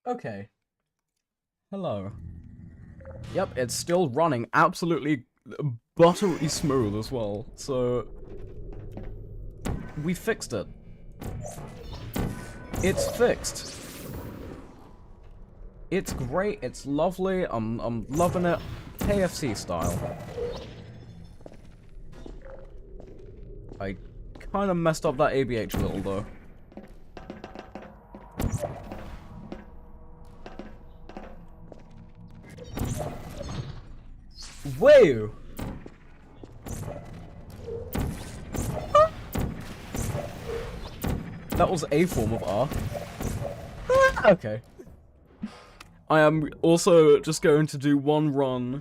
Okay. Hello. Yep, it's still running absolutely buttery smooth as well. So we fixed it. It's fixed. It's great, it's lovely, I'm loving it. KFC style. I kinda messed up that ABH a little though. Whoa! That was a form of R. Okay. I am also just going to do one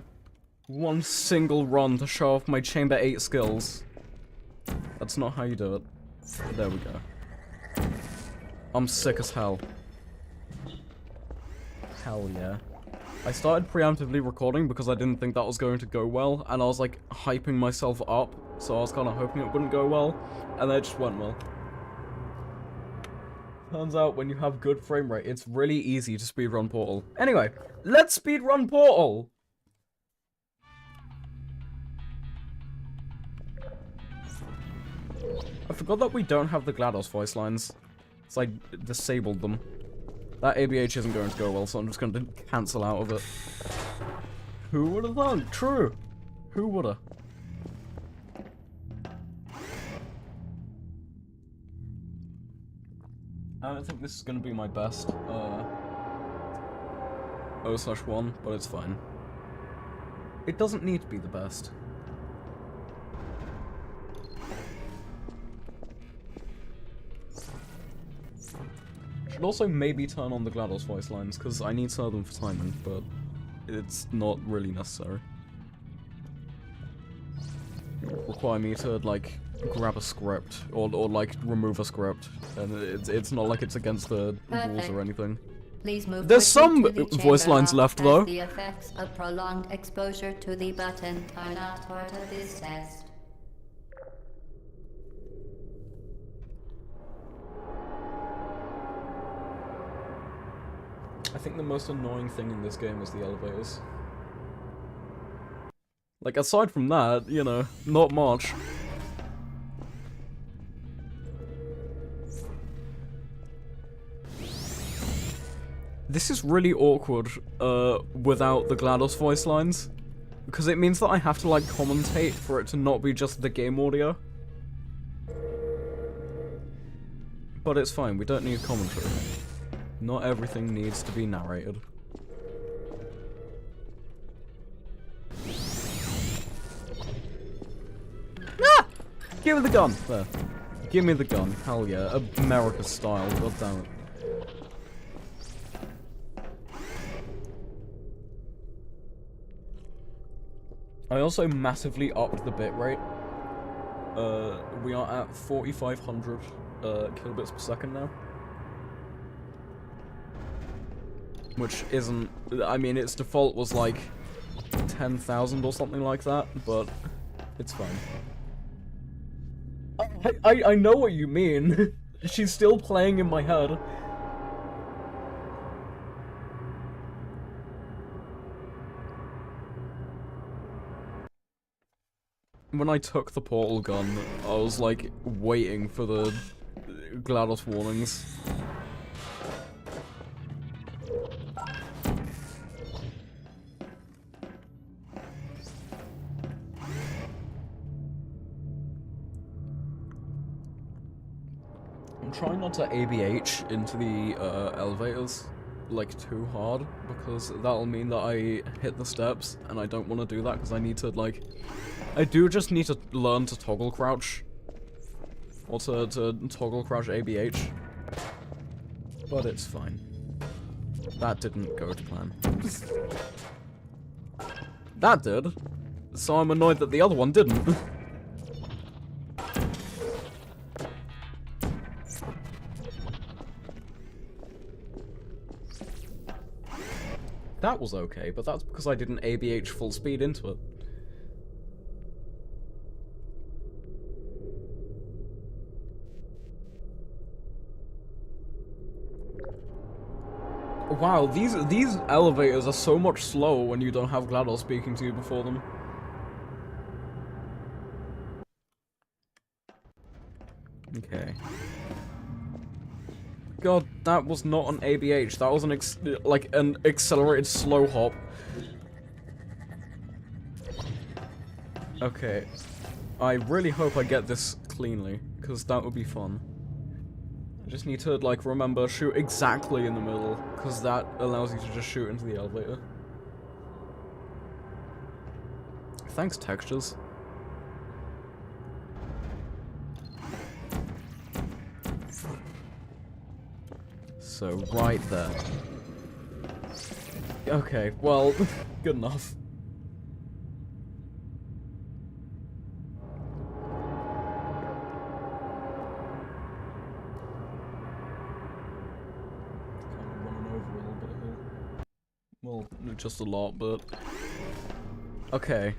single run to show off my Chamber 8 skills. That's not how you do it. There we go. I'm sick as hell. Hell yeah. I started preemptively recording because I didn't think that was going to go well, and I was like hyping myself up, so I was kind of hoping it wouldn't go well, and then it just went well. Turns out when you have good frame rate, it's really easy to speedrun Portal. Anyway, let's speedrun Portal! I forgot that we don't have the GLaDOS voice lines. So I disabled them. That ABH isn't going to go well, so I'm just going to cancel out of it. Who would have thought? True. Who would have? I don't think this is going to be my best O/1, but it's fine. It doesn't need to be the best. Should also maybe turn on the GLaDOS voice lines, because I need some of them for timing, but it's not really necessary. Require me to, like, grab a script, or like, remove a script, and it's not like it's against the rules or anything. Please move. There's some voice lines left, though. The effects of prolonged exposure to the button are not part of this test. I think the most annoying thing in this game is the elevators. Like, aside from that, you know, not much. This is really awkward, without the GLaDOS voice lines. Because it means that I have to, like, commentate for it to not be just the game audio. But it's fine, we don't need commentary. Not everything needs to be narrated. Ah! Give me the gun! There. Give me the gun. Hell yeah. America style. God damn it. I also massively upped the bitrate. We are at 4,500 kilobits per second now. Which isn't... I mean, its default was like 10,000 or something like that, but it's fine. I know what you mean. She's still playing in my head. When I took the portal gun, I was like waiting for the GLaDOS warnings. I'm trying not to ABH into the elevators like too hard, because that'll mean that I hit the steps, and I don't want to do that because I need to like... I do just need to learn to toggle crouch. Or to toggle crouch ABH. But it's fine. That didn't go to plan. That did. So I'm annoyed that the other one didn't. That was okay, but that's because I didn't ABH full speed into it. Wow, these elevators are so much slower when you don't have GLaDOS speaking to you before them. Okay. God, that was not an ABH. That was an an accelerated slow hop. Okay. I really hope I get this cleanly, because that would be fun. I just need to, like, remember, shoot exactly in the middle, because that allows you to just shoot into the elevator. Thanks, textures. So, right there. Okay, well, good enough. Well, just a lot, but... Okay.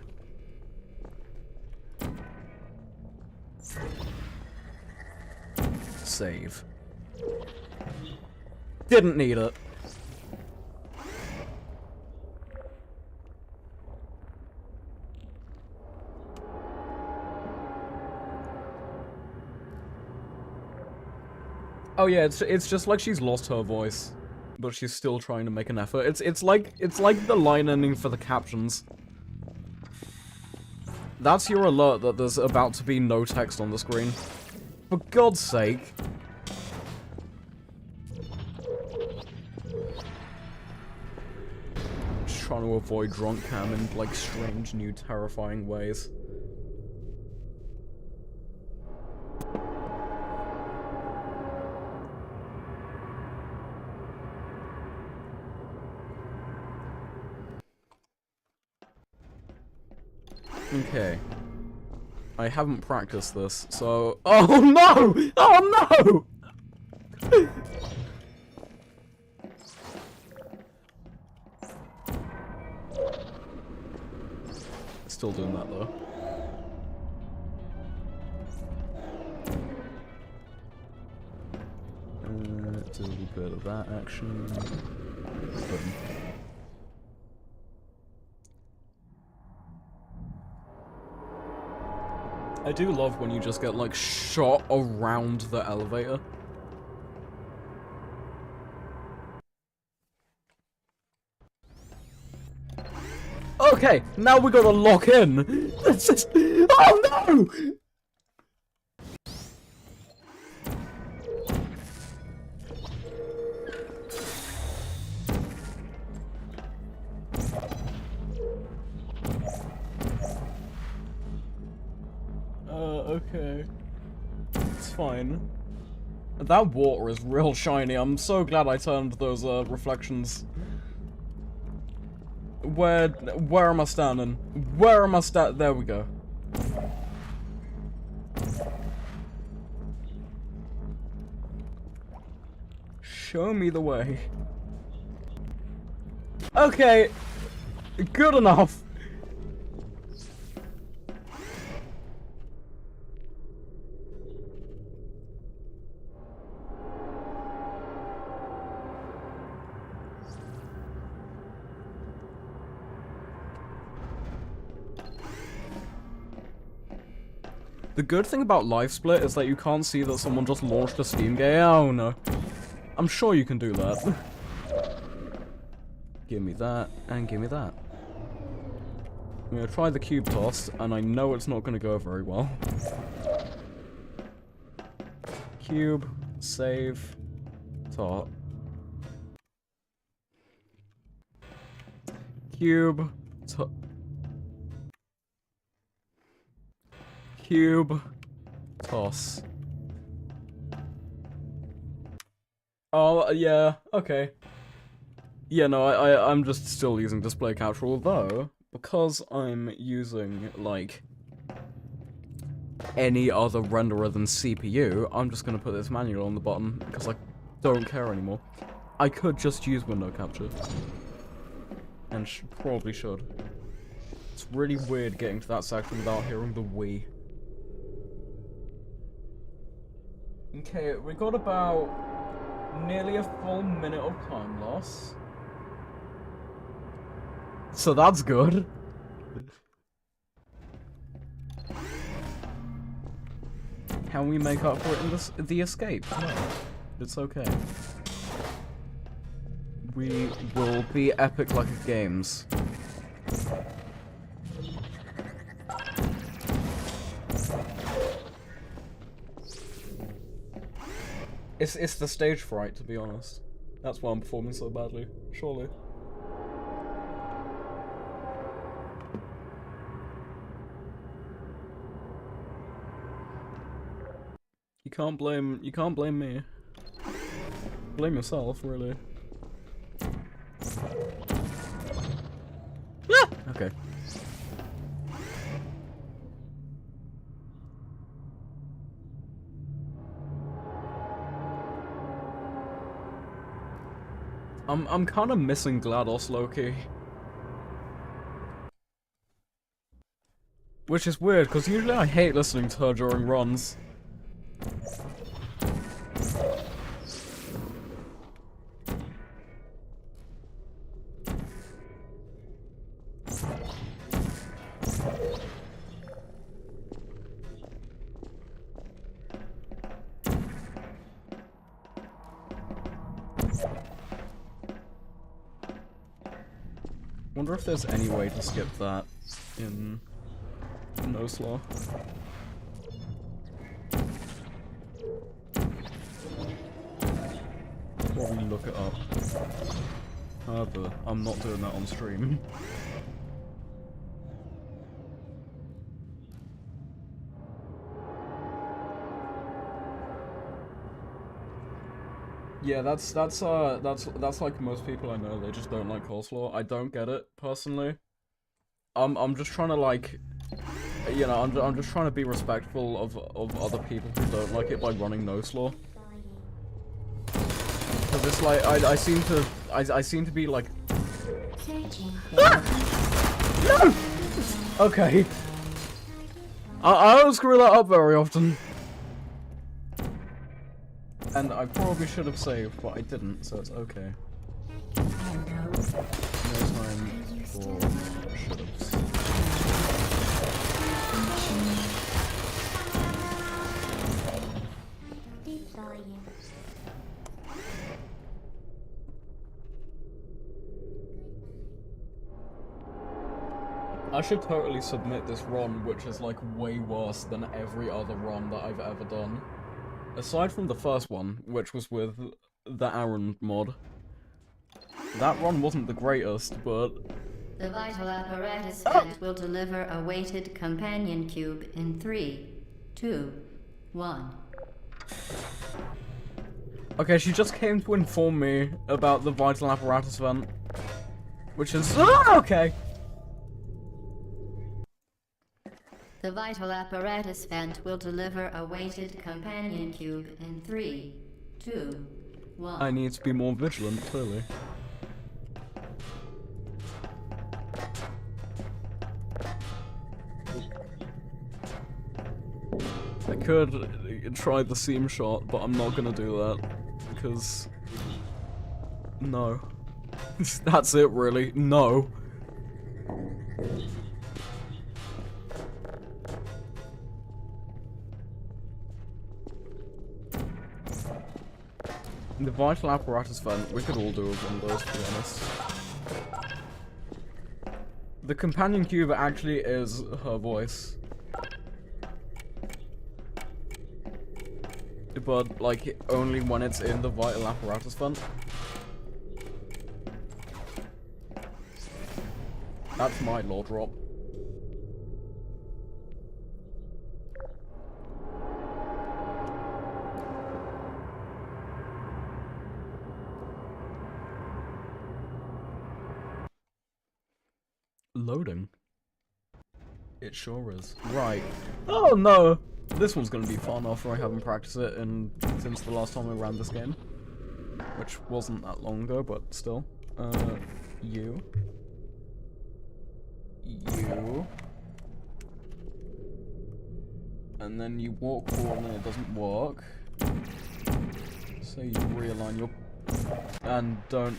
Save. Didn't need it. Oh yeah, it's just like she's lost her voice. But she's still trying to make an effort. It's like the line ending for the captions. That's your alert that there's about to be no text on the screen. For God's sake. Just trying to avoid drunk cam in like strange, new, terrifying ways. Okay. I haven't practiced this, so... Oh no! Oh no! Still doing that though. Do a little bit of that action. Boom. I do love when you just get, like, shot around the elevator. Okay, now we gotta lock in. It's just... Oh no! Okay. It's fine. That water is real shiny. I'm so glad I turned those, reflections. Where am I standing? Where am I there we go. Show me the way. Okay. Good enough. The good thing about LiveSplit is that you can't see that someone just launched a Steam game. Oh no. I'm sure you can do that. Give me that, and give me that. I'm gonna try the cube toss, and I know it's not gonna go very well. Cube, save, toss. Cube, cube, toss. Oh, yeah, okay. Yeah, no, I'm just still using display capture, although, because I'm using, like, any other renderer than CPU, I'm just gonna put this manual on the bottom, because I don't care anymore. I could just use window capture. And probably should. It's really weird getting to that section without hearing the Wii. Okay, we got about nearly a full minute of time loss. So that's good. Can we make up for it in the escape? No, it's okay. We will be epic like a games. It's the stage fright, to be honest. That's why I'm performing so badly, surely. You can't blame me. Blame yourself, really. Ah! Okay. I'm kind of missing GLaDOS low-key. Which is weird, because usually I hate listening to her during runs. Wonder if there's any way to skip that in No Slaw. Or we look it up. However, I'm not doing that on stream. Yeah, that's like most people I know, they just don't like coleslaw. I don't get it, personally. I'm just trying to, like, you know, I'm just trying to be respectful of other people who don't like it by running no slaw. Cause it's like I seem to be like No! Okay. I don't screw that up very often. And I probably should have saved, but I didn't, so it's okay. No time for should-haves. I should totally submit this run, which is like way worse than every other run that I've ever done. Aside from the first one, which was with the Aaron mod. That run wasn't the greatest, but... The vital apparatus vent will deliver a weighted companion cube in 3, 2, 1. Okay, she just came to inform me about the vital apparatus vent. Which is... Ah, okay! The vital apparatus vent will deliver a weighted companion cube in 3, 2, 1. I need to be more vigilant, clearly. I could try the seam shot, but I'm not gonna do that. Because... No. That's it, really. No. The vital apparatus vent, we could all do with one of those, to be honest. The companion cube actually is her voice. But, like, only when it's in the vital apparatus vent. That's my lore drop. Loading. It sure is. Right. Oh no! This one's gonna be fun after I haven't practiced it since the last time I ran this game. Which wasn't that long ago, but still. You. And then you walk forward and it doesn't work. So you realign your... and don't...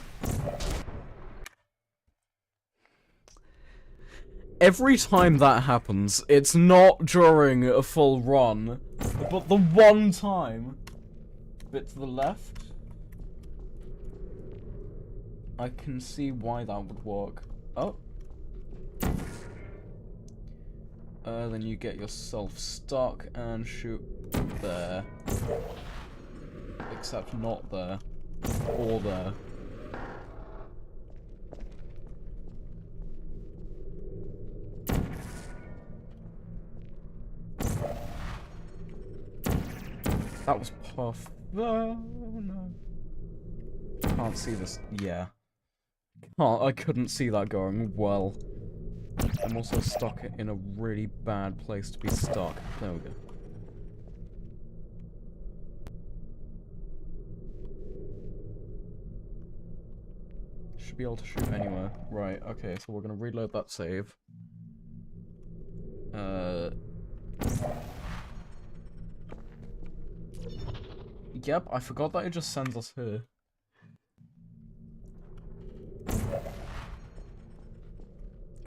Every time that happens, it's not during a full run, but the one time... Bit to the left? I can see why that would work. Oh. Then you get yourself stuck and shoot there. Except not there. Or there. That was perfect. Oh, no. Can't see this. Yeah. I couldn't see that going well. I'm also stuck in a really bad place to be stuck. There we go. Should be able to shoot anywhere. Right, okay, so we're gonna reload that save. Yep, I forgot that it just sends us here.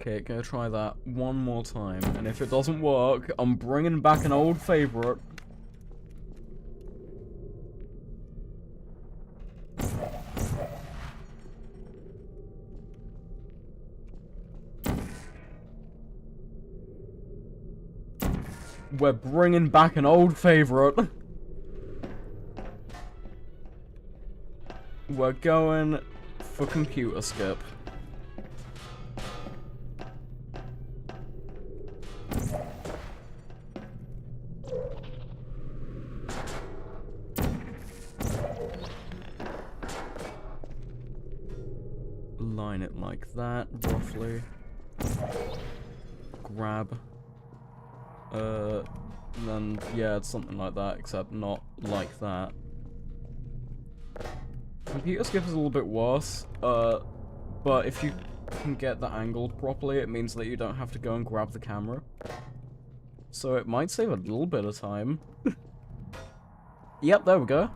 Okay, gonna try that one more time, and if it doesn't work, I'm bringing back an old favorite. We're bringing back an old favorite. We're going for computer skip. Line it like that, roughly. Grab. Then, yeah, it's something like that, except not like that. Computer skip is a little bit worse, but if you can get that angled properly, it means that you don't have to go and grab the camera. So it might save a little bit of time. Yep, there we go.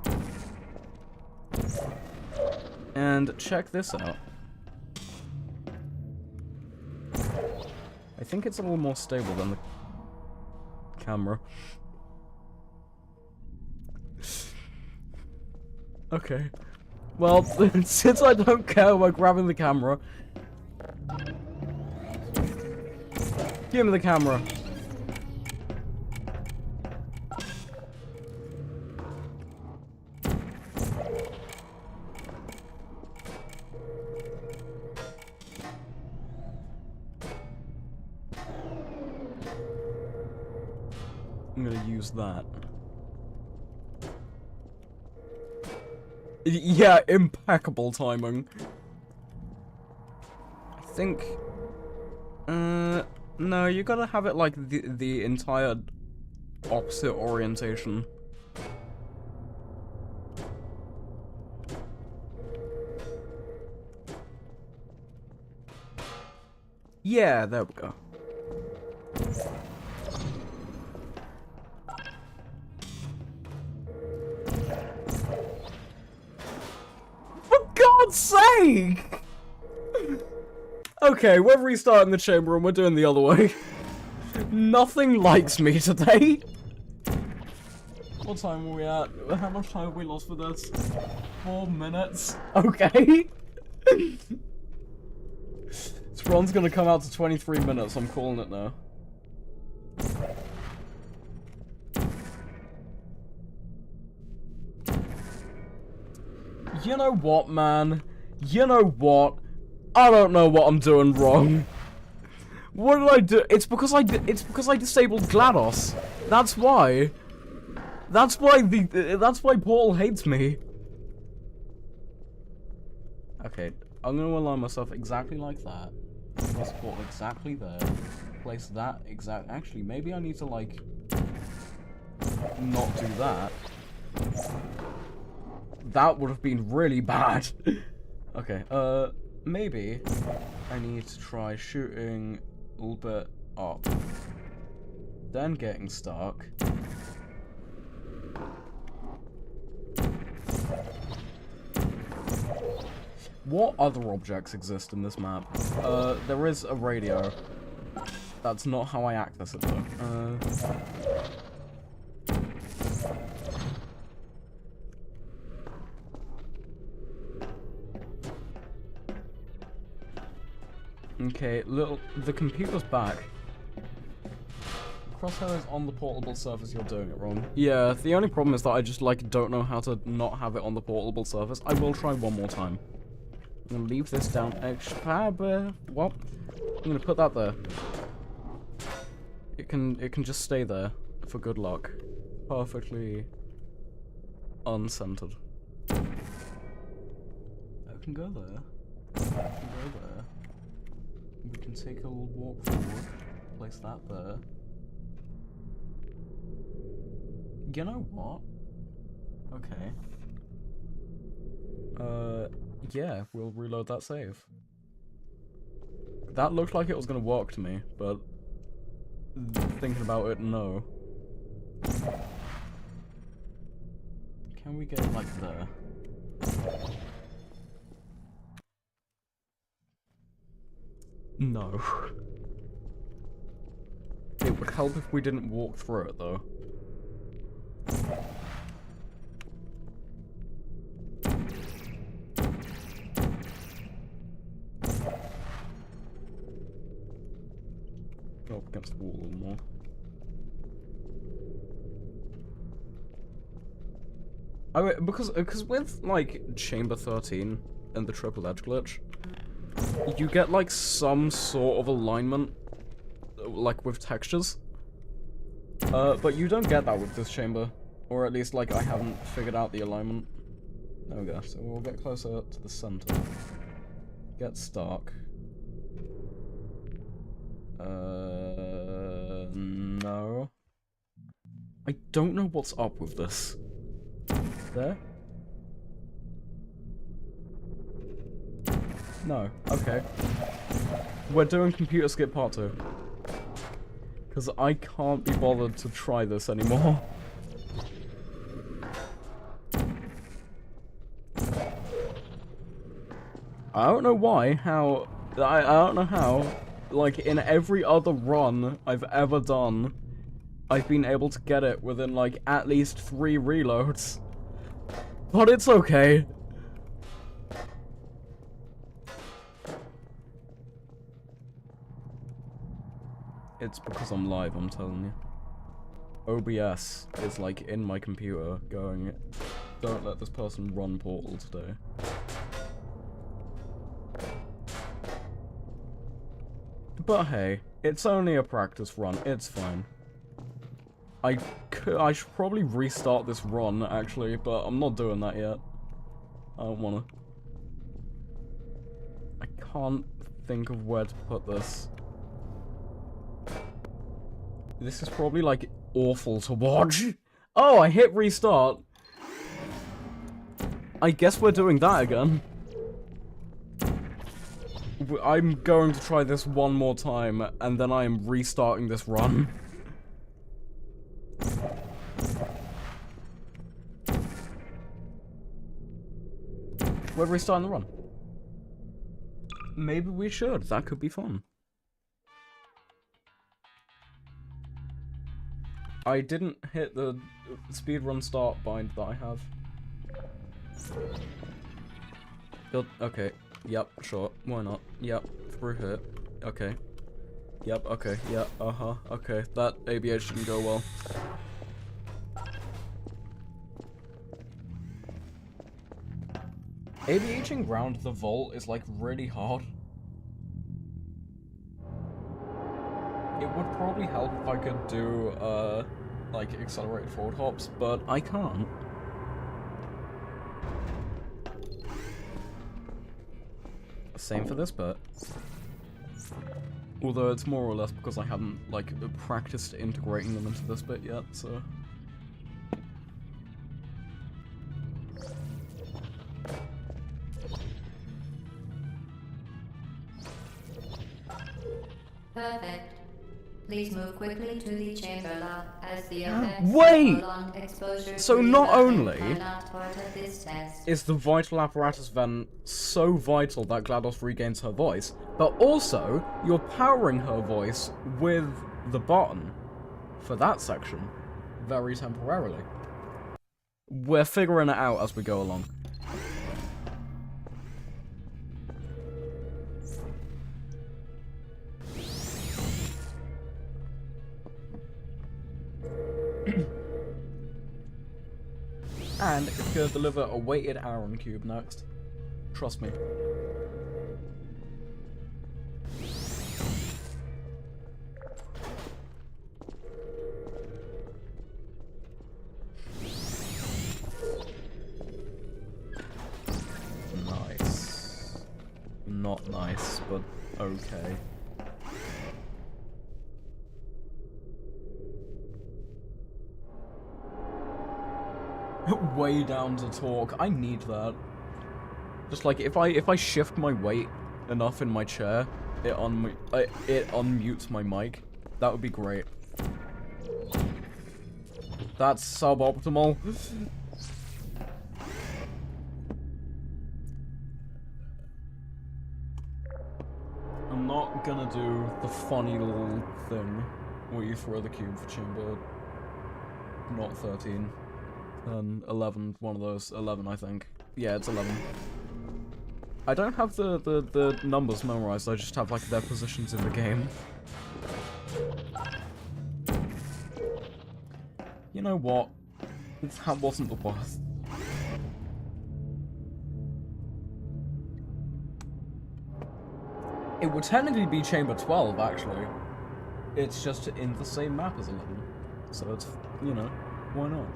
And check this out. I think it's a little more stable than the camera. Okay. Well, since I don't care about grabbing the camera... Give me the camera. I'm gonna use that. Yeah, impeccable timing. I think... no, you gotta have it like the entire opposite orientation. Yeah, there we go. God's sake! Okay, we're restarting the chamber and we're doing the other way. Nothing likes me today. What time are we at? How much time have we lost for this? 4 minutes? Okay. This run's gonna come out to 23 minutes, I'm calling it now. You know what, man? You know what? I don't know what I'm doing wrong. What did I do? It's because I disabled GLaDOS. That's why. That's why Paul hates me. Okay, I'm gonna align myself exactly like that. Place Paul exactly there. Place that exact. Actually, maybe I need to like not do that. That would have been really bad. Okay, maybe I need to try shooting a little bit up. Then getting stuck. What other objects exist in this map? There is a radio. That's not how I access it though. Okay, the computer's back. Crosshair is on the portable surface, you're doing it wrong. Yeah, the only problem is that I just, like, don't know how to not have it on the portable surface. I will try one more time. I'm gonna leave this down. What? I'm gonna put that there. It can just stay there for good luck. Perfectly uncentered. That can go there. That can go there. We can take a little walk forward. Place that there. You know what? Okay. Yeah, we'll reload that save. That looked like it was gonna work to me, but thinking about it, no. Can we get it like there? No. It would help if we didn't walk through it, though. Go up against the wall a little more. Because with, like, Chamber 13 and the Triple Edge glitch, you get, like, some sort of alignment, like, with textures. But you don't get that with this chamber. Or at least, like, I haven't figured out the alignment. There we go. So we'll get closer to the center. Get Stark. No. I don't know what's up with this. There? No. Okay. We're doing computer skip part 2. Because I can't be bothered to try this anymore. I don't know why, how... I don't know how, like, in every other run I've ever done, I've been able to get it within, like, at least 3 reloads. But it's okay. It's because I'm live, I'm telling you. OBS is, like, in my computer going, don't let this person run Portal today. But hey, it's only a practice run, it's fine. I should probably restart this run, actually, but I'm not doing that yet. I don't wanna. I can't think of where to put this. This is probably, like, awful to watch. Oh, I hit restart. I guess we're doing that again. I'm going to try this one more time, and then I am restarting this run. We're restarting the run. Maybe we should. That could be fun. I didn't hit the speedrun start bind that I have. Okay. Yep, sure. Why not? Yep, through here. Okay. Yep, okay. Yeah, okay. That ABH didn't go well. ABHing round the vault is, like, really hard. It would probably help if I could do, like, accelerated forward hops, but I can't. Same for this bit. Although it's more or less because I haven't, like, practiced integrating them into this bit yet, so... Perfect. Please move quickly to the chamber lock as the effects Wait! of prolonged exposure So to not resupply only are not part of this test. is the vital apparatus vent so vital that GLaDOS regains her voice, but also you're powering her voice with the button for that section, very temporarily. We're figuring it out as we go along. And it's gonna deliver a weighted iron cube next. Trust me. Nice. Not nice, but okay. Way down to talk. I need that. Just like if I shift my weight enough in my chair, it unmutes my mic. That would be great. That's suboptimal. I'm not gonna do the funny little thing where you throw the cube for chamber. Not 13. 11, one of those. 11, I think. Yeah, it's 11. I don't have the numbers memorized, I just have, like, their positions in the game. You know what? That wasn't the worst. It would technically be Chamber 12, actually. It's just in the same map as 11. So it's, you know, why not?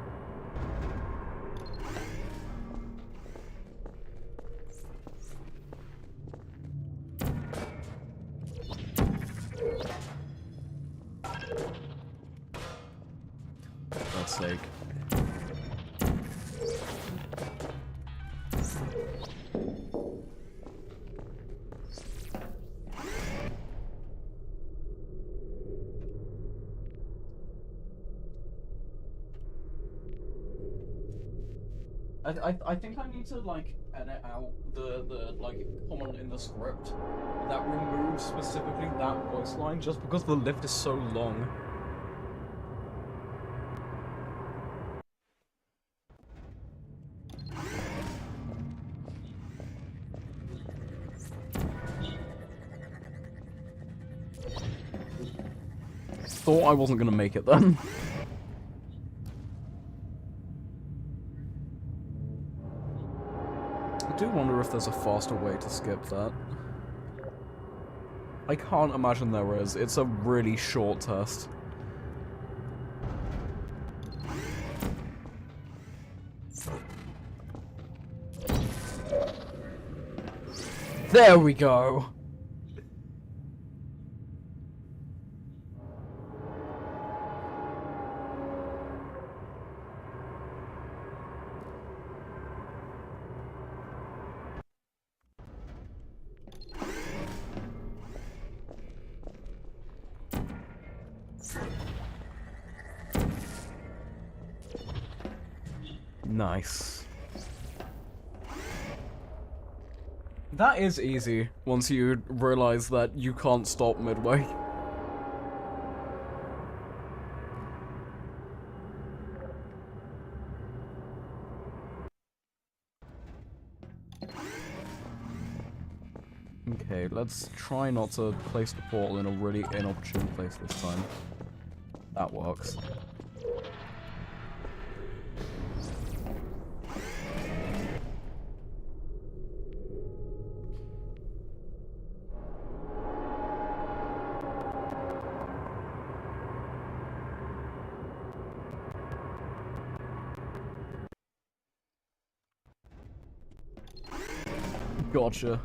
For God's sake. I think I need to, like, edit out the like, comment in the script that removes specifically that voice line just because the lift is so long. Thought I wasn't gonna make it then. I do wonder if there's a faster way to skip that. I can't imagine there is. It's a really short test. There we go! Nice. That is easy, once you realize that you can't stop midway. Okay, let's try not to place the portal in a really inopportune place this time. That works. Gotcha.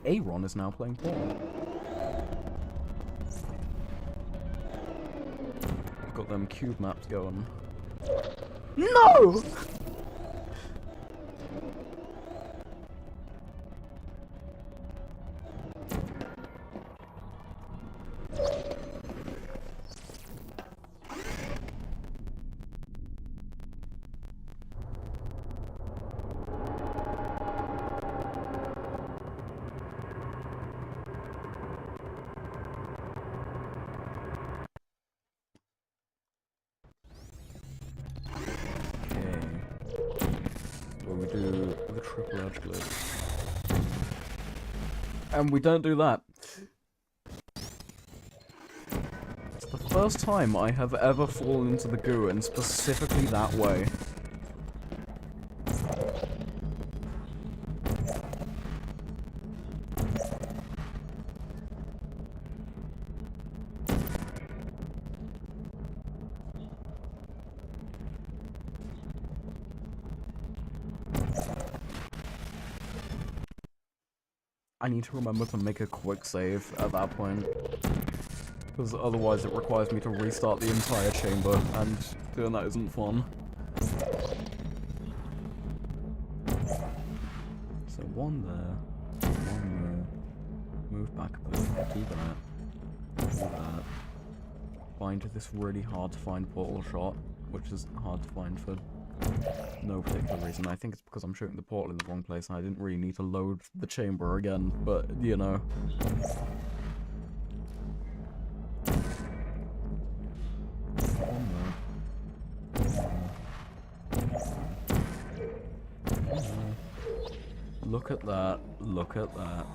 Aaron is now playing portal. Got them cube maps going. No! we do the triple edge glitch. And we don't do that. It's the first time I have ever fallen into the goo, and specifically that way. I need to remember to make a quick save at that point, because otherwise it requires me to restart the entire chamber, and doing that isn't fun. So one there, move back a bit, do that, find this really hard to find portal shot, which is hard to find for no particular reason. I think it's because I'm shooting the portal in the wrong place and I didn't really need to load the chamber again, but you know. Look at that, look at that.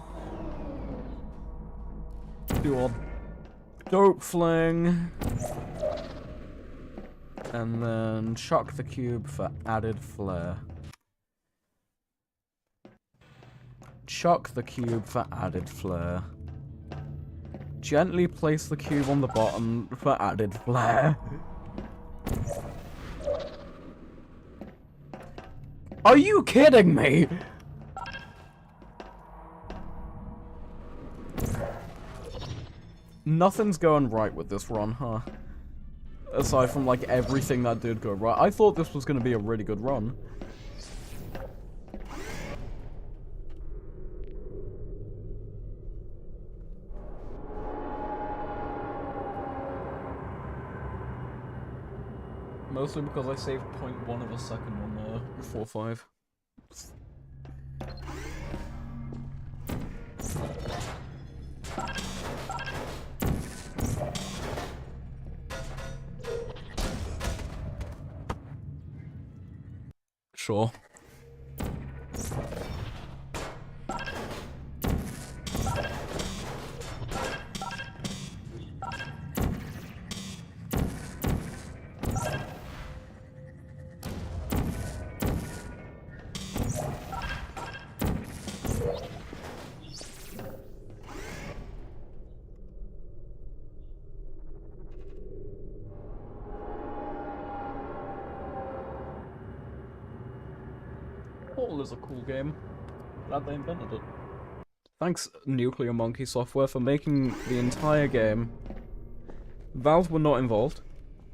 Do a dope fling. And then chuck the cube for added flair. Chuck the cube for added flair. Gently place the cube on the bottom for added flair. Are you kidding me? Nothing's going right with this run, huh? Aside from, like, everything that did go right. I thought this was going to be a really good run. Mostly because I saved 0.1 of a second on 4-5. Sure. Portal is a cool game. Glad they invented it. Thanks, Nuclear Monkey Software, for making the entire game. Valve were not involved.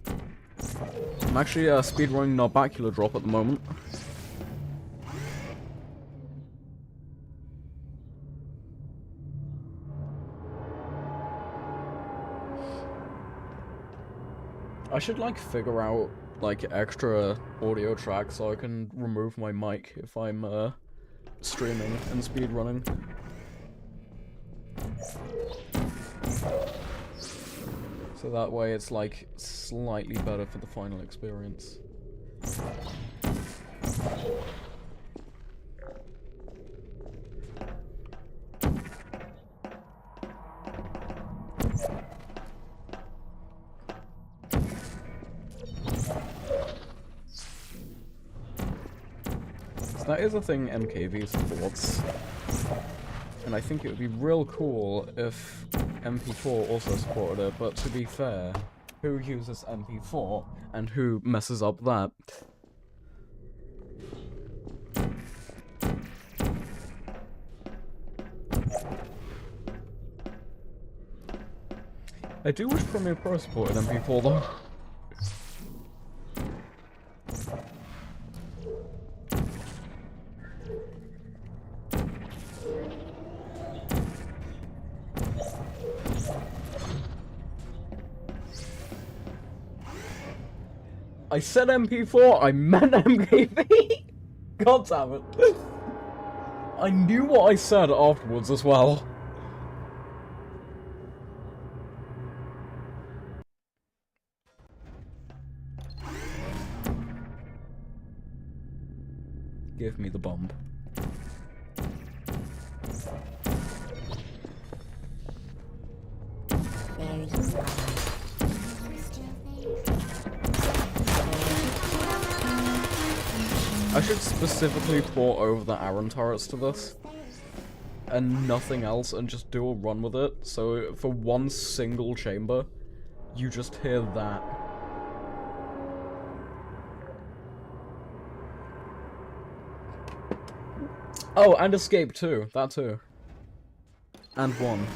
I'm actually speedrunning Narbacular Drop at the moment. I should, like, figure out, like, extra audio tracks so I can remove my mic if I'm, streaming and speedrunning. So that way it's, like, slightly better for the final experience. That is a thing MKV supports, and I think it would be real cool if MP4 also supported it, but to be fair, who uses MP4 and who messes up that? I do wish Premiere Pro supported MP4 though. I said MP4, I meant MKV! God damn it. I knew what I said afterwards as well. Give me the bomb. I should specifically port over the Aaron turrets to this. And nothing else, and just do a run with it. So for one single chamber, you just hear that. Oh, and escape too. That too. And one.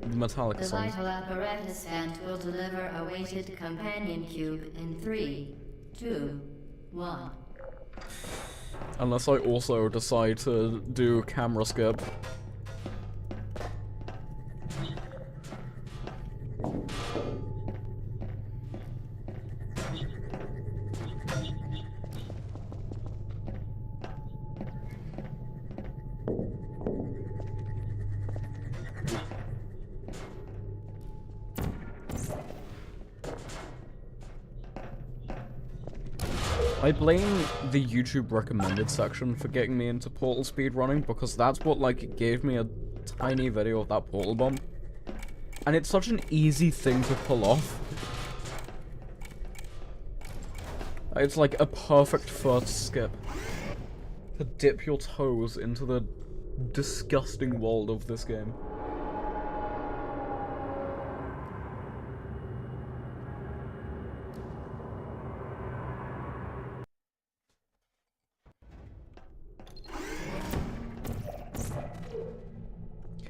The Metallica The song. vital apparatus vent will deliver a weighted companion cube in 3, 2, 1. Unless I also decide to do camera skip. I blame the YouTube recommended section for getting me into Portal speedrunning, because that's what, like, gave me a tiny video of that Portal bomb. And it's such an easy thing to pull off. It's like a perfect first skip. To dip your toes into the disgusting world of this game.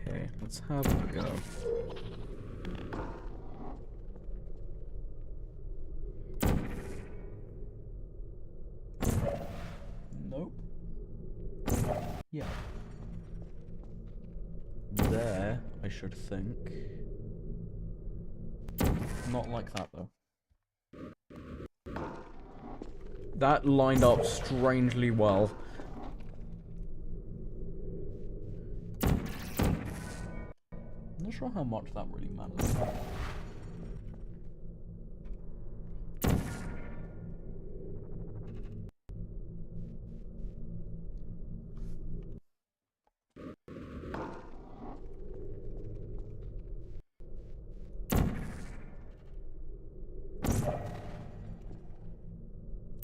Okay, let's have a go. Nope. Yeah. There, I should think. Not like that, though. That lined up strangely well. I'm not sure how much that really matters.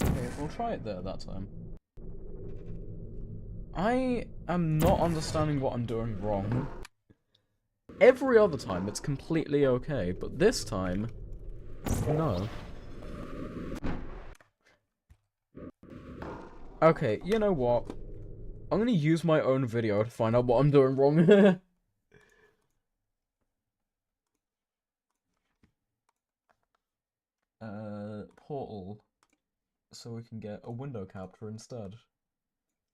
Okay, we'll try it there that time. I am not understanding what I'm doing wrong. Every other time it's completely okay, but this time, no. Okay, you know what? I'm gonna use my own video to find out what I'm doing wrong. Portal. So we can get a window capture instead.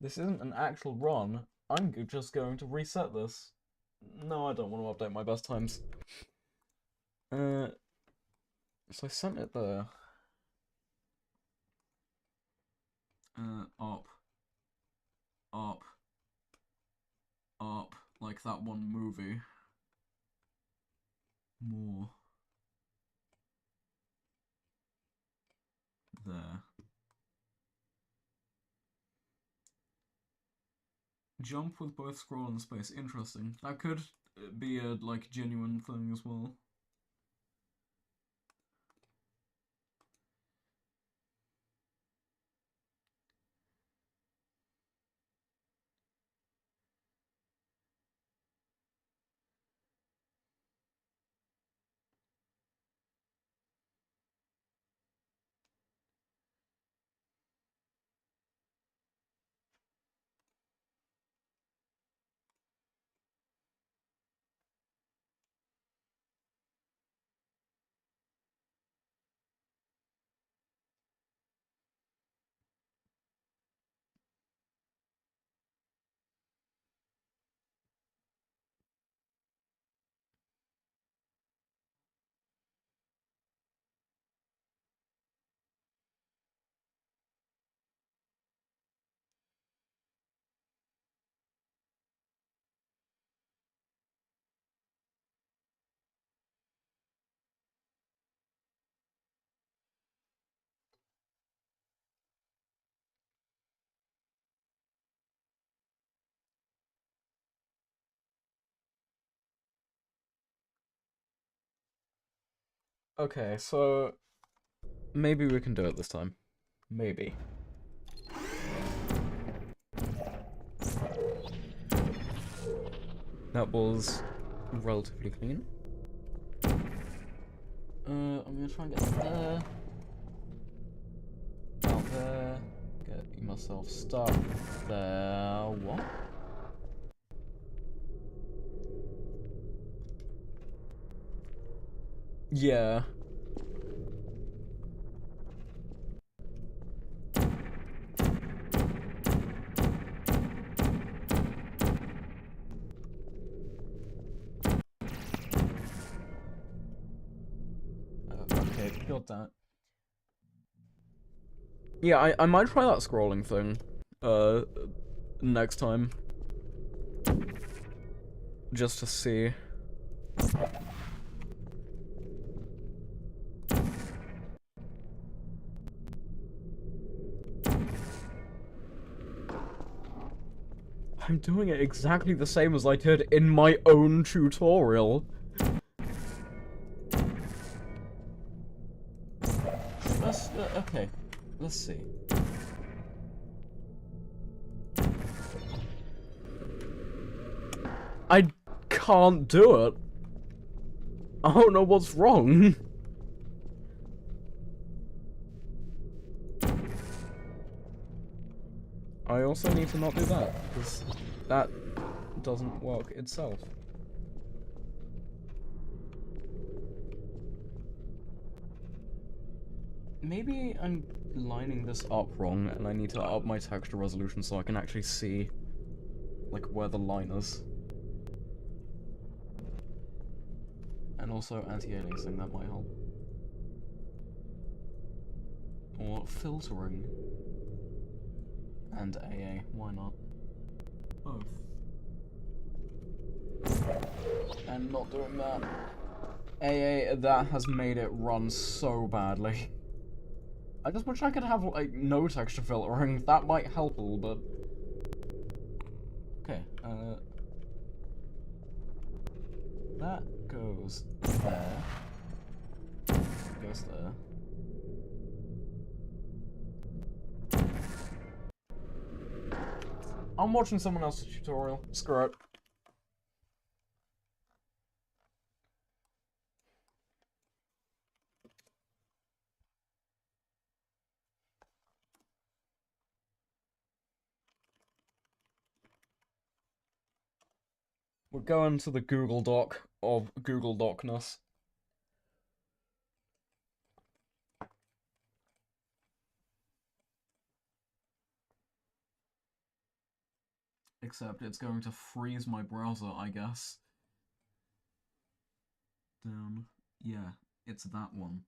This isn't an actual run. I'm just going to reset this. No, I don't want to update my best times. So I sent it there. Up. Up. Up. Like that one movie. More. There. Jump with both scroll and space. Interesting. That could be a, like, genuine thing as well. Okay, so maybe we can do it this time. Maybe. That was relatively clean. I'm gonna try and get there. Out there. Get myself stuck there. What? Yeah. Okay, got that. Yeah, I might try that scrolling thing. Next time. Just to see. I'm doing it exactly the same as I did in my own tutorial. Okay. Let's see. I can't do it. I don't know what's wrong. I also need to not do that, because that doesn't work itself. Maybe I'm lining this up wrong, and I need to up my texture resolution so I can actually see, like, where the line is. And also anti-aliasing, that might help. Or filtering. And AA, why not? Both. And not doing that. AA, that has made it run so badly. I just wish I could have, like, no texture filtering. That might help a little bit. Okay, that goes there. Goes there. I'm watching someone else's tutorial. Screw it. We're going to the Google Doc of Google Docness. Except it's going to freeze my browser, I guess. Down. Yeah, it's that one.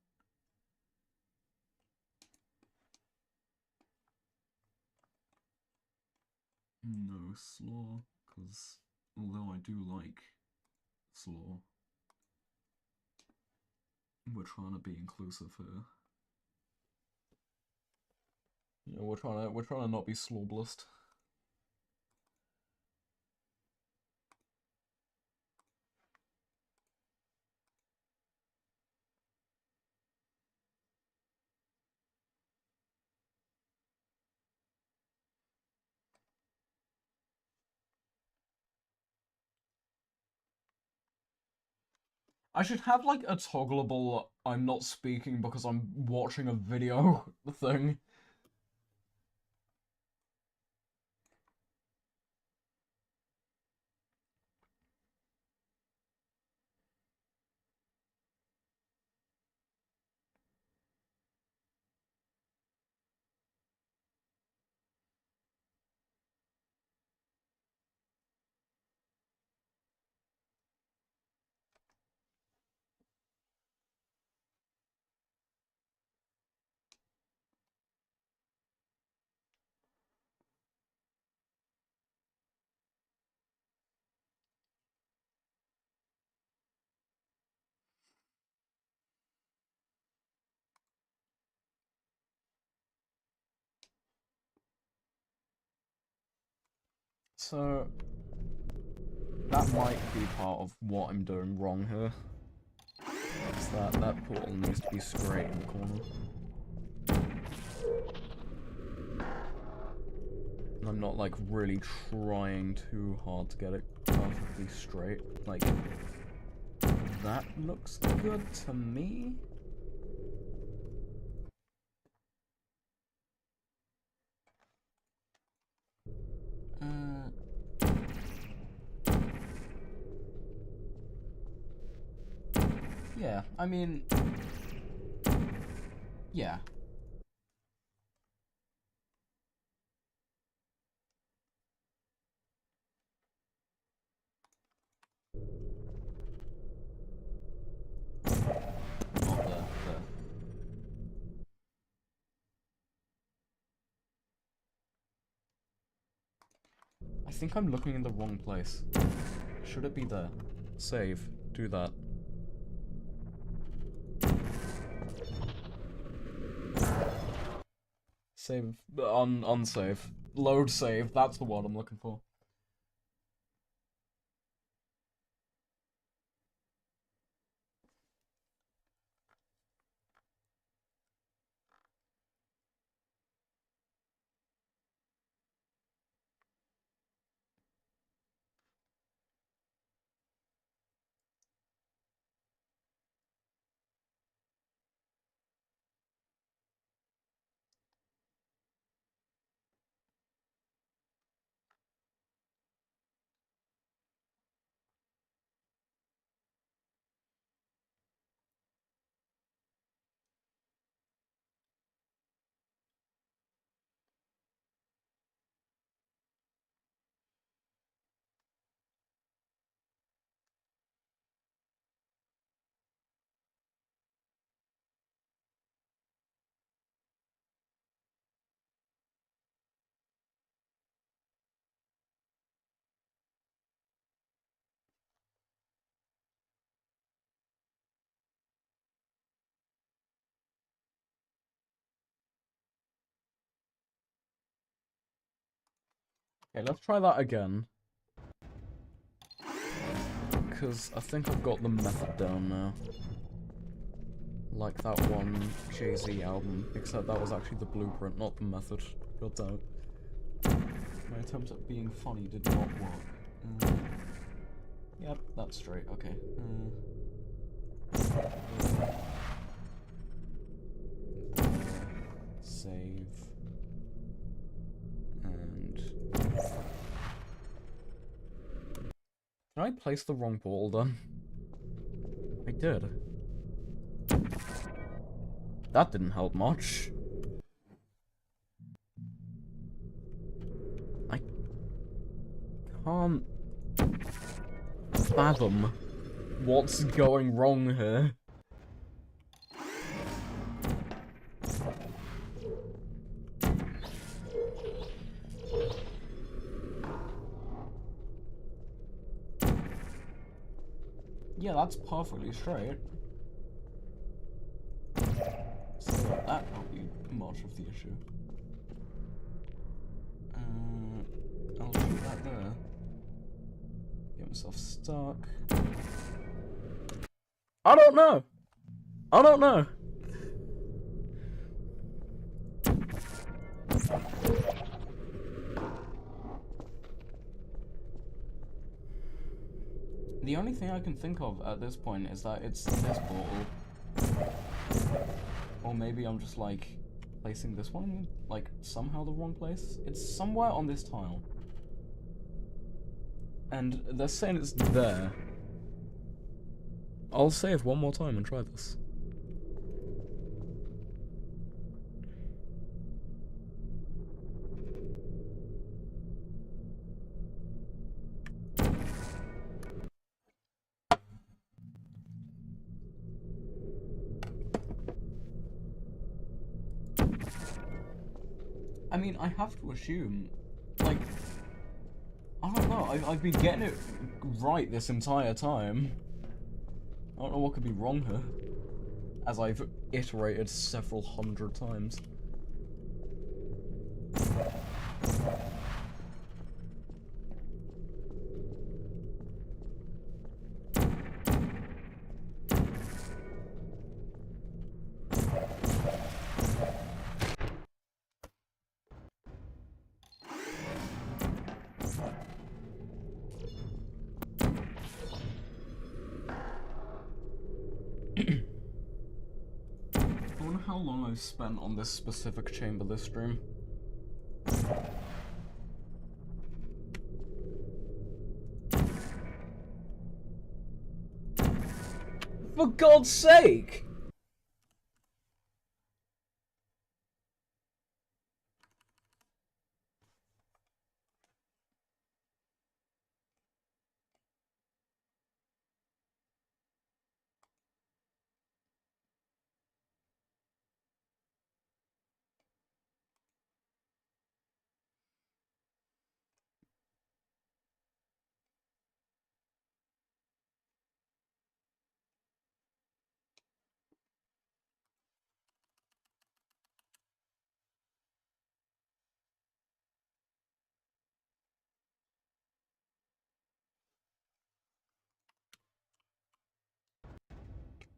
No slaw, because although I do like slaw, we're trying to be inclusive here. You know, we're trying to not be slawblist. I should have like a toggleable I'm not speaking because I'm watching a video thing. So that might be part of what I'm doing wrong here. It's That portal needs to be straight in the corner. And I'm not, like, really trying too hard to get it perfectly straight. Like, that looks good to me. Yeah, I mean... Yeah. Not there. I think I'm looking in the wrong place. Should it be there? Save. Do that. Save. Unsave. Load save. That's the one I'm looking for. Okay, let's try that again. Because I think I've got the method down now. Like that one Jay-Z album, except that was actually the blueprint, not the method. God damn it. My attempt at being funny did not work. Yep, that's straight, okay. Save. And... Did I place the wrong portal then? I did. That didn't help much. I can't fathom what's going wrong here. Yeah, that's perfectly straight. So that won't be much of the issue. I'll shoot that there. Get myself stuck. I don't know! I don't know! The only thing I can think of at this point is that it's this portal. Or maybe I'm just, like, placing this one, like, somehow the wrong place. It's somewhere on this tile. And they're saying it's there. I'll save one more time and try this. I mean, I have to assume, like, I don't know, I've been getting it right this entire time. I don't know what could be wrong here, as I've iterated several hundred times. how long I've spent on this specific chamber this stream. For God's sake!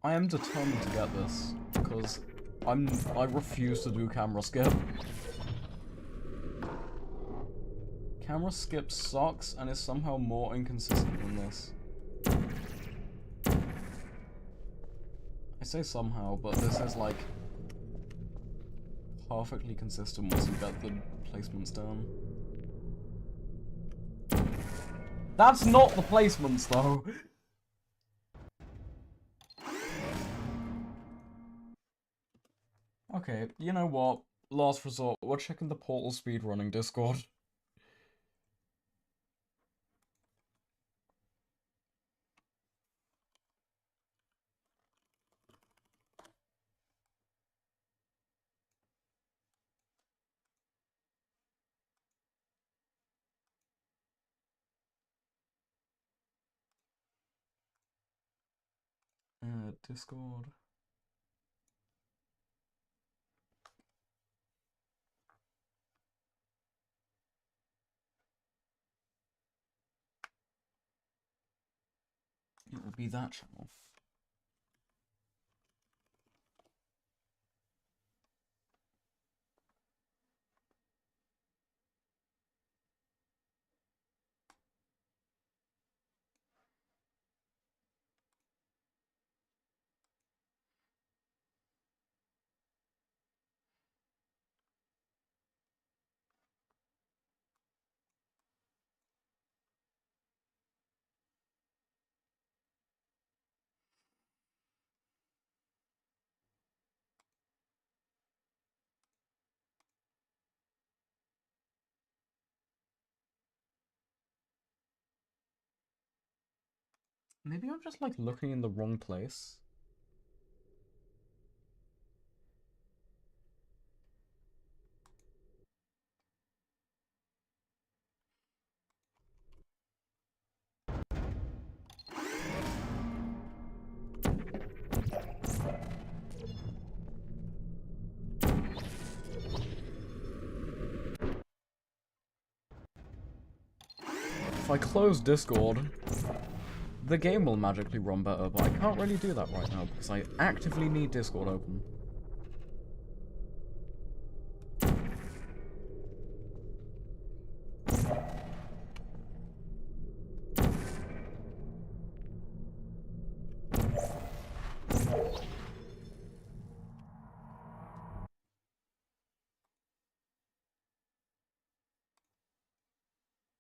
I am determined to get this, because I refuse to do camera skip. Camera skip sucks and is somehow more inconsistent than this. I say somehow, but this is like perfectly consistent once you get the placements down. That's not the placements though! Okay, you know what? Last resort, we're checking the Portal speedrunning Discord. Discord. It will be that channel. Maybe I'm just like looking in the wrong place. If I close Discord, the game will magically run better, but I can't really do that right now because I actively need Discord open.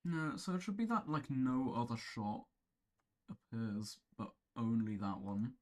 No, so it should be that, like, no other shot appears, but only that one.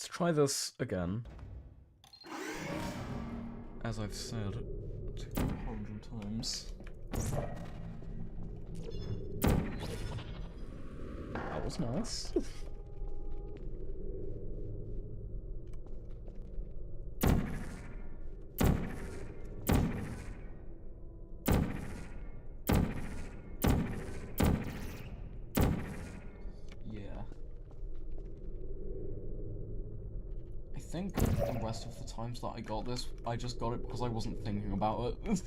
Let's try this again. As I've said 200 times. That was nice. I think the rest of the times that I got this, I just got it because I wasn't thinking about it.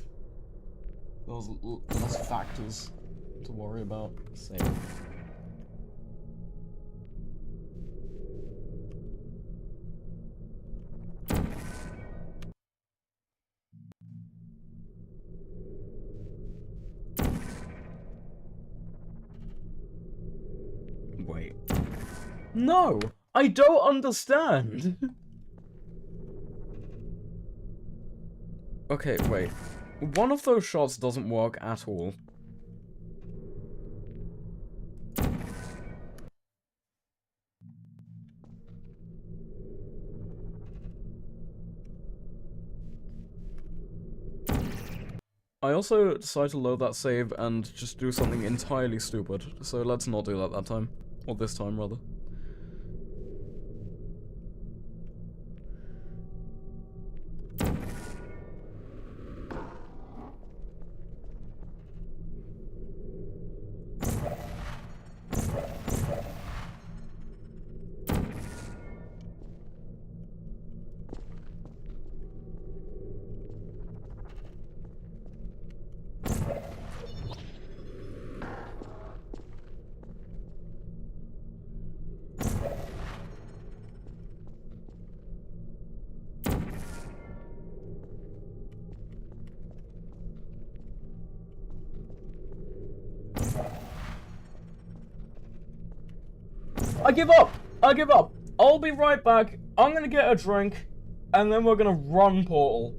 There was less factors to worry about. Same. Wait. No! I don't understand! Okay, wait. One of those shots doesn't work at all. I also decided to load that save and just do something entirely stupid, so let's not do that time. Or this time, rather. I give up! I give up! I'll be right back, I'm gonna get a drink, and then we're gonna run Portal.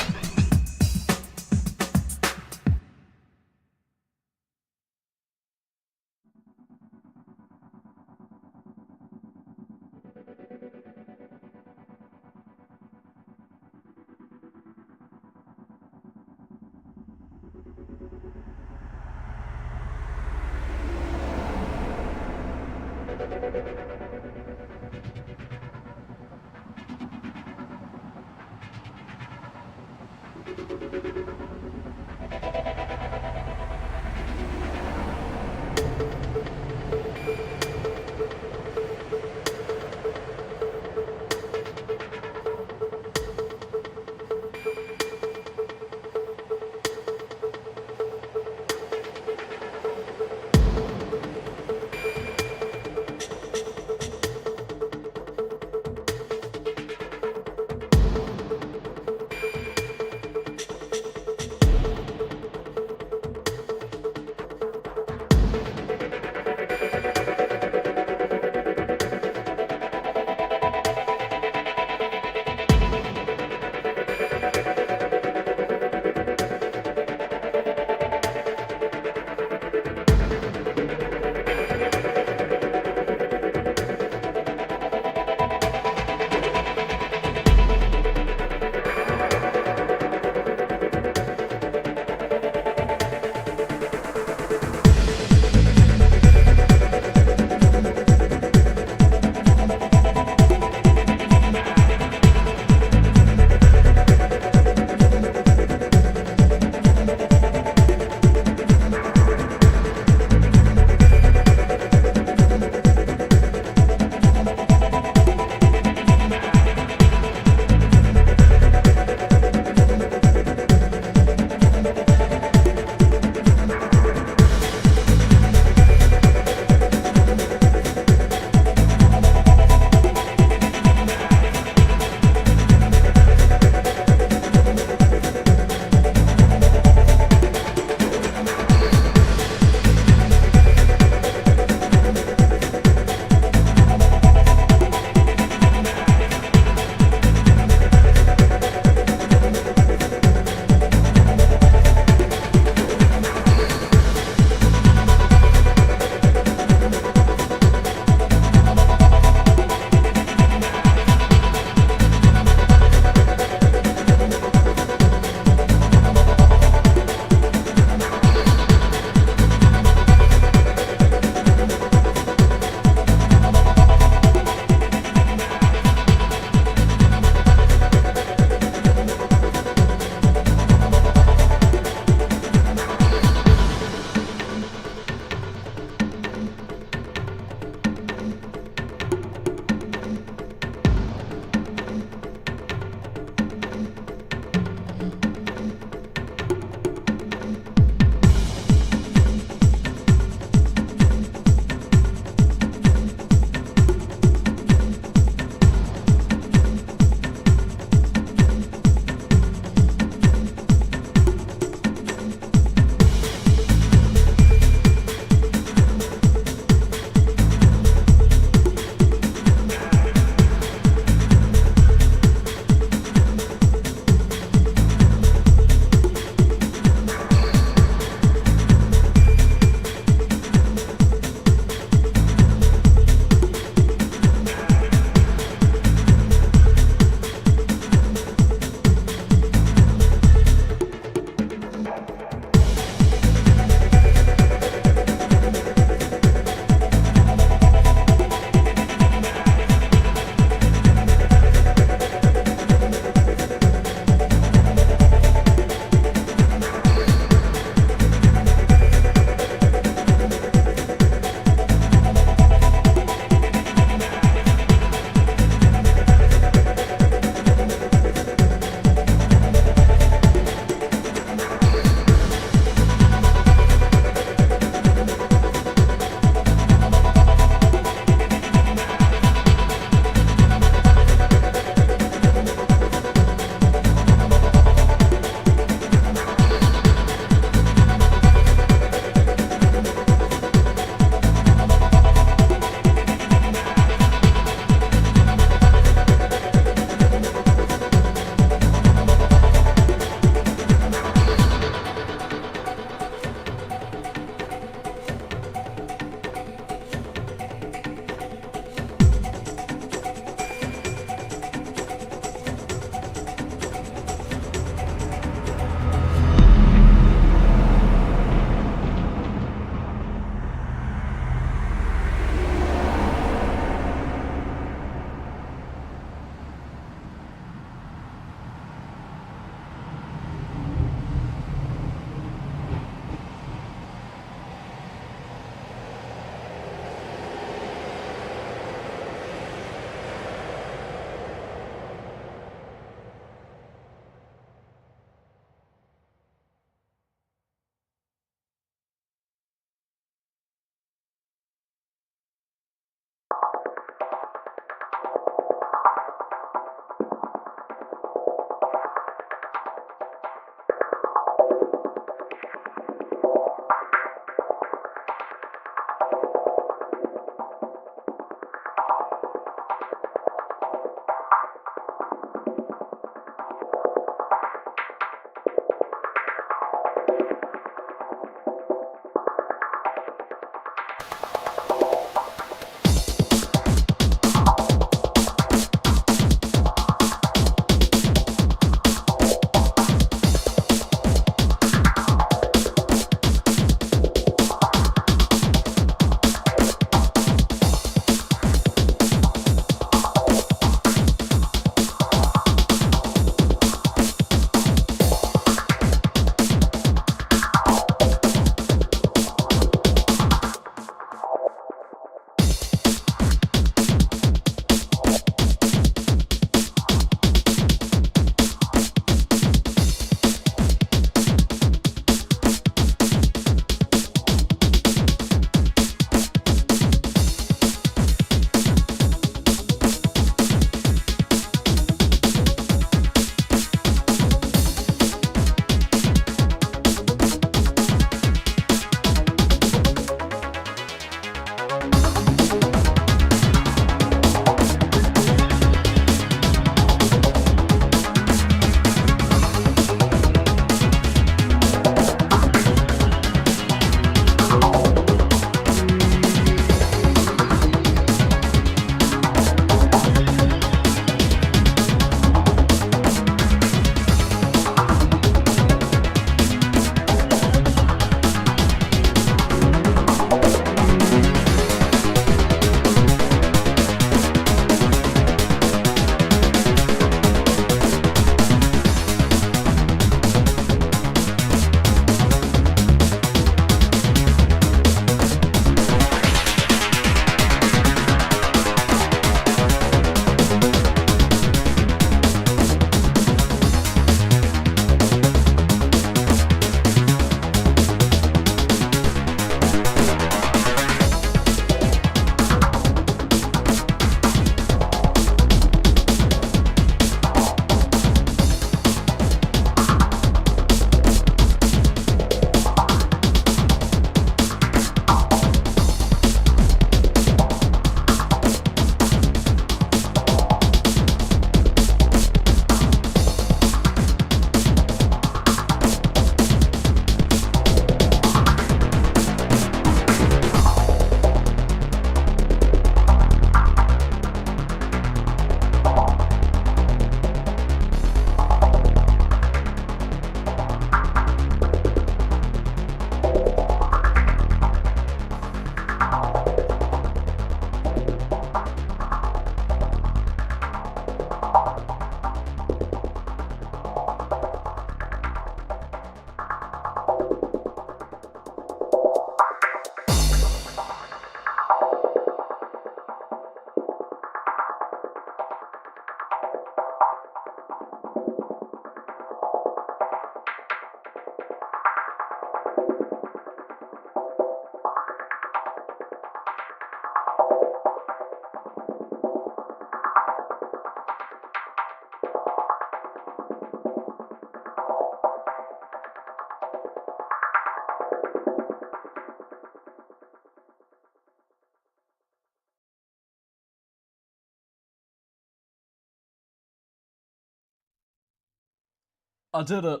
I did it.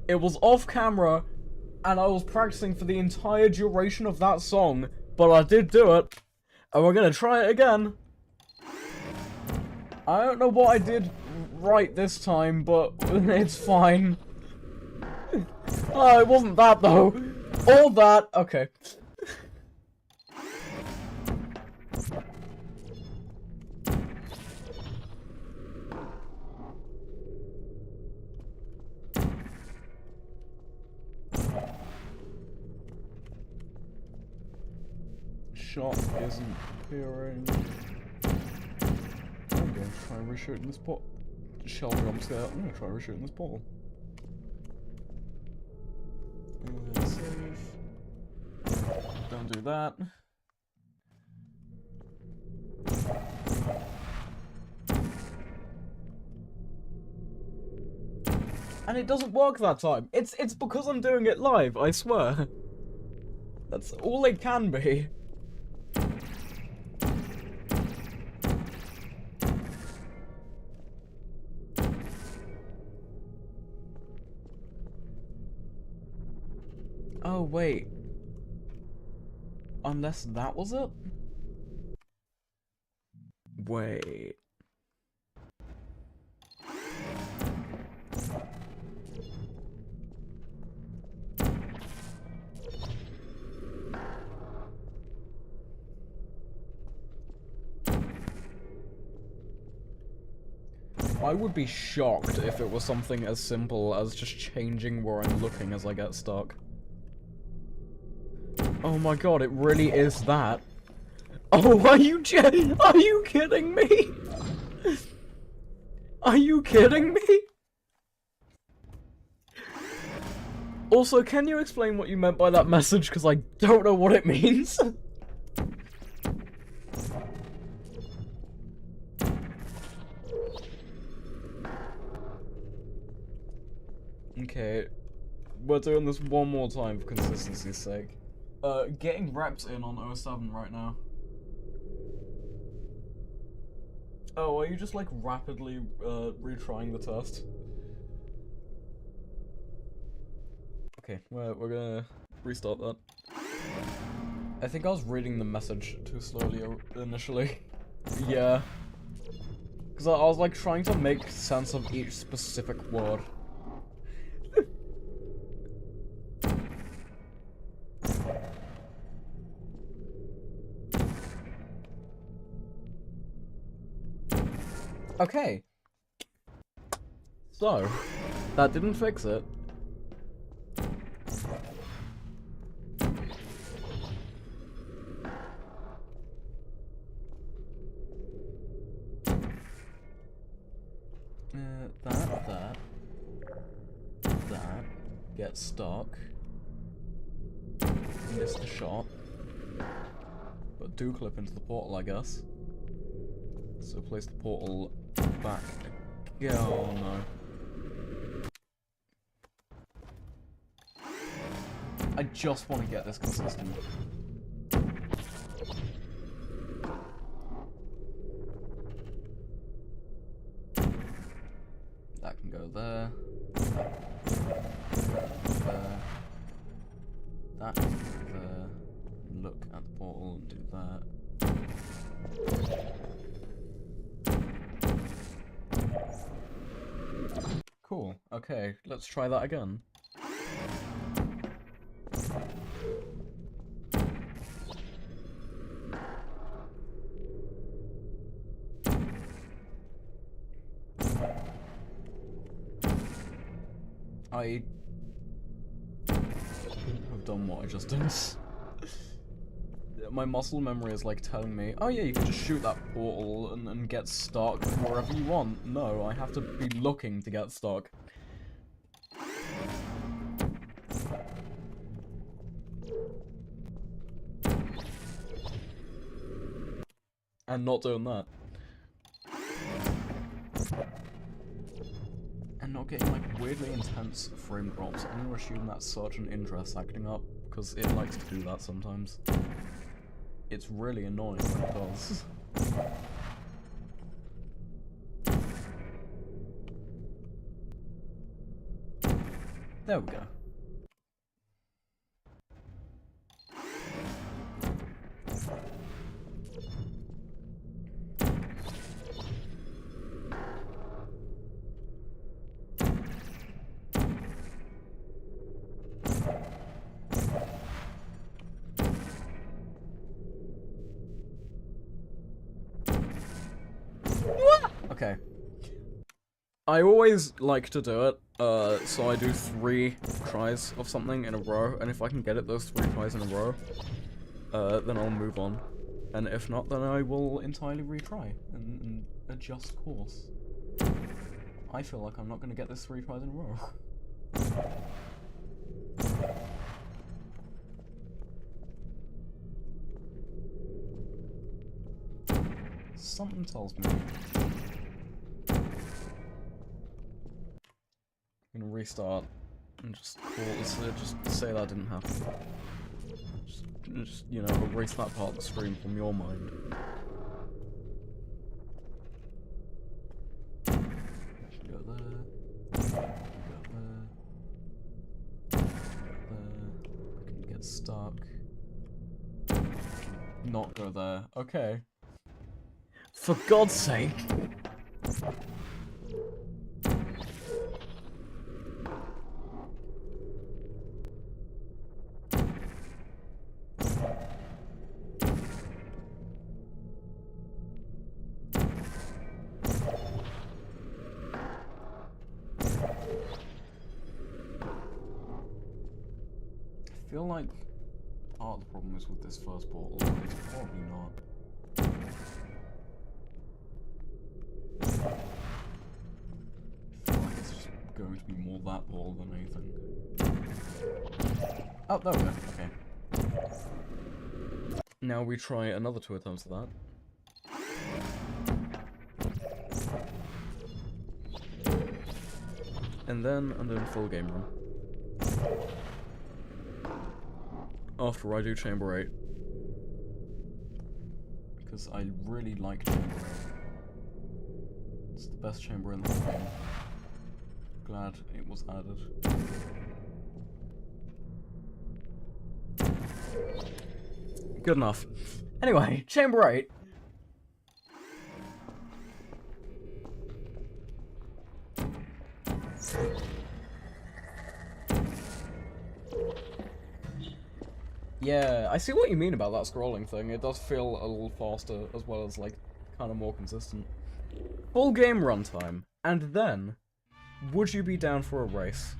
It was off camera, and I was practicing for the entire duration of that song, but I did do it. And we're gonna try it again. I don't know what I did right this time, but it's fine. Oh, it wasn't that though. All that. Okay. Shot isn't appearing. I'm going to try reshooting this pot. Shell jump scare. I'm going to try reshooting this portal. Save. Don't do that. And it doesn't work that time. It's because I'm doing it live, I swear. That's all it can be. Oh, wait. Unless that was it? Wait. I would be shocked if it was something as simple as just changing where I'm looking as I get stuck. Oh my god, it really is that. Oh, are you kidding me? Are you kidding me? Also, can you explain what you meant by that message? Because I don't know what it means. Okay, we're doing this one more time for consistency's sake. Getting reps in on 07 right now. Oh, are you just like rapidly retrying the test? Okay, we're gonna restart that. I think I was reading the message too slowly initially. Yeah. Because I was like trying to make sense of each specific word. Okay. So, that didn't fix it. That. Get stuck. Miss the shot. But do clip into the portal, I guess. So place the portal back. Oh no. I just want to get this consistent. That can go there. There. That can go there. Look at the portal and do that. Cool. Okay, let's try that again. I have done what I just did. My muscle memory is like telling me, oh yeah, you can just shoot that portal and get stuck wherever you want. No, I have to be looking to get stuck. And not doing that. And not getting like weirdly intense frame drops. I'm gonna assume that's Sergeant Interest acting up, because it likes to do that sometimes. It's really annoying when it does. There we go. Okay. I always like to do it, so I do 3 tries of something in a row, and if I can get it those 3 tries in a row, then I'll move on. And if not, then I will entirely retry and adjust course. I feel like I'm not gonna get this 3 tries in a row. Something tells me. I'm gonna restart and just call this, just say that didn't happen. Just, you know, erase that part of the stream from your mind. Go there. Go there. Go there. Can get stuck. Not go there. Okay. For God's sake! I feel like part of the problem is with this first portal, but it's probably not. I feel like it's just going to be more that portal than anything. Oh, there we go, okay. Now we try another 2 attempts of that. And then I'm doing full game run. After I do Chamber 8. Because I really like Chamber 8. It's the best chamber in the whole game. Glad it was added. Good enough. Anyway, Chamber 8. Yeah, I see what you mean about that scrolling thing. It does feel a little faster, as well as, like, kind of more consistent. Full game runtime. And then, would you be down for a race?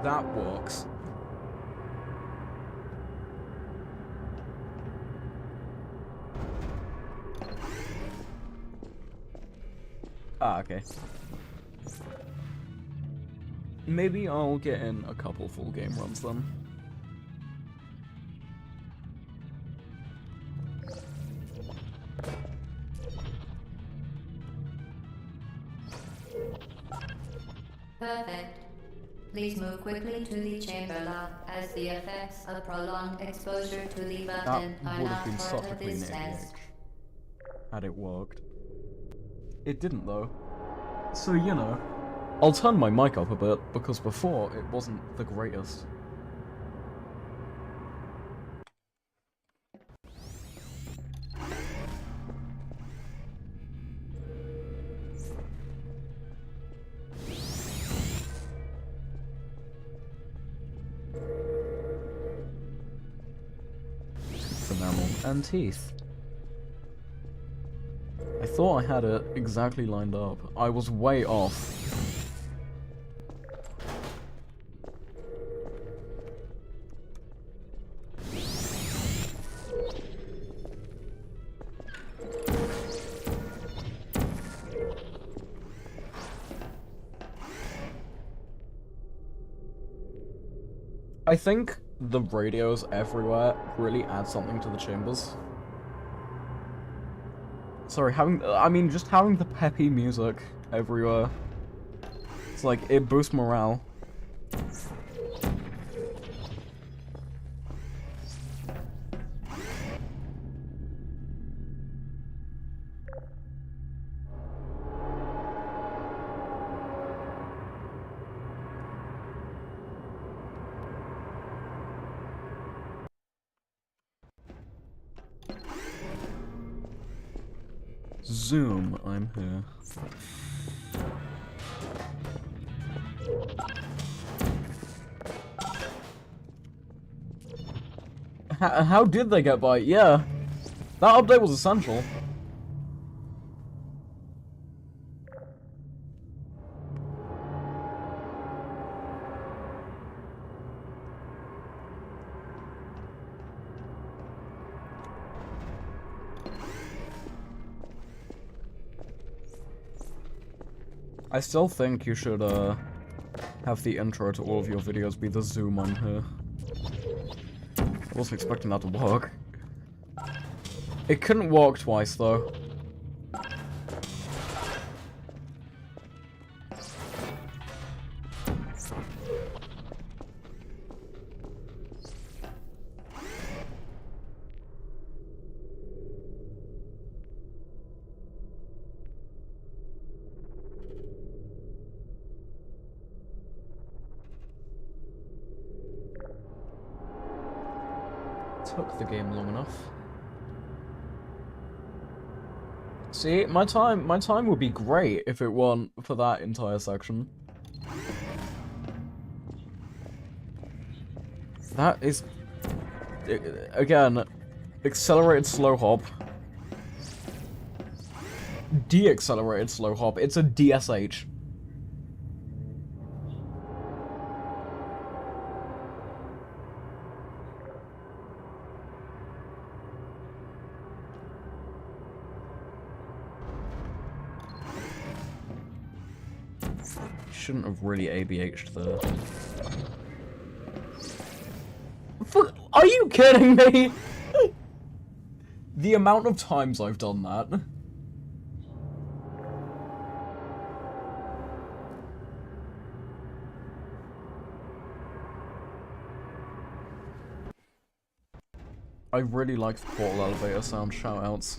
That works. Ah, okay. Maybe I'll get in a couple full game runs then. Perfect. Please move quickly to the chamber lock, as the effects of prolonged exposure to the button are would have not been part such a of clean this test. had it worked. It didn't though. So, you know, I'll turn my mic up a bit, because before it wasn't the greatest. Enamel and teeth. I thought I had it exactly lined up. I was way off. I think the radios everywhere really add something to the chambers. Sorry, I mean, just having the peppy music everywhere. It's like, it boosts morale. Zoom, I'm here. How did they get by? Yeah. That update was essential. I still think you should, have the intro to all of your videos be the zoom on here. I wasn't expecting that to work. It couldn't work twice, though. Took the game long enough. See, my time would be great if it weren't for that entire section. That is, again, accelerated slow hop. De-accelerated slow hop. It's a DSH. Shouldn't have really ABH'd there. Are you kidding me? The amount of times I've done that. I really like the portal elevator sound shoutouts.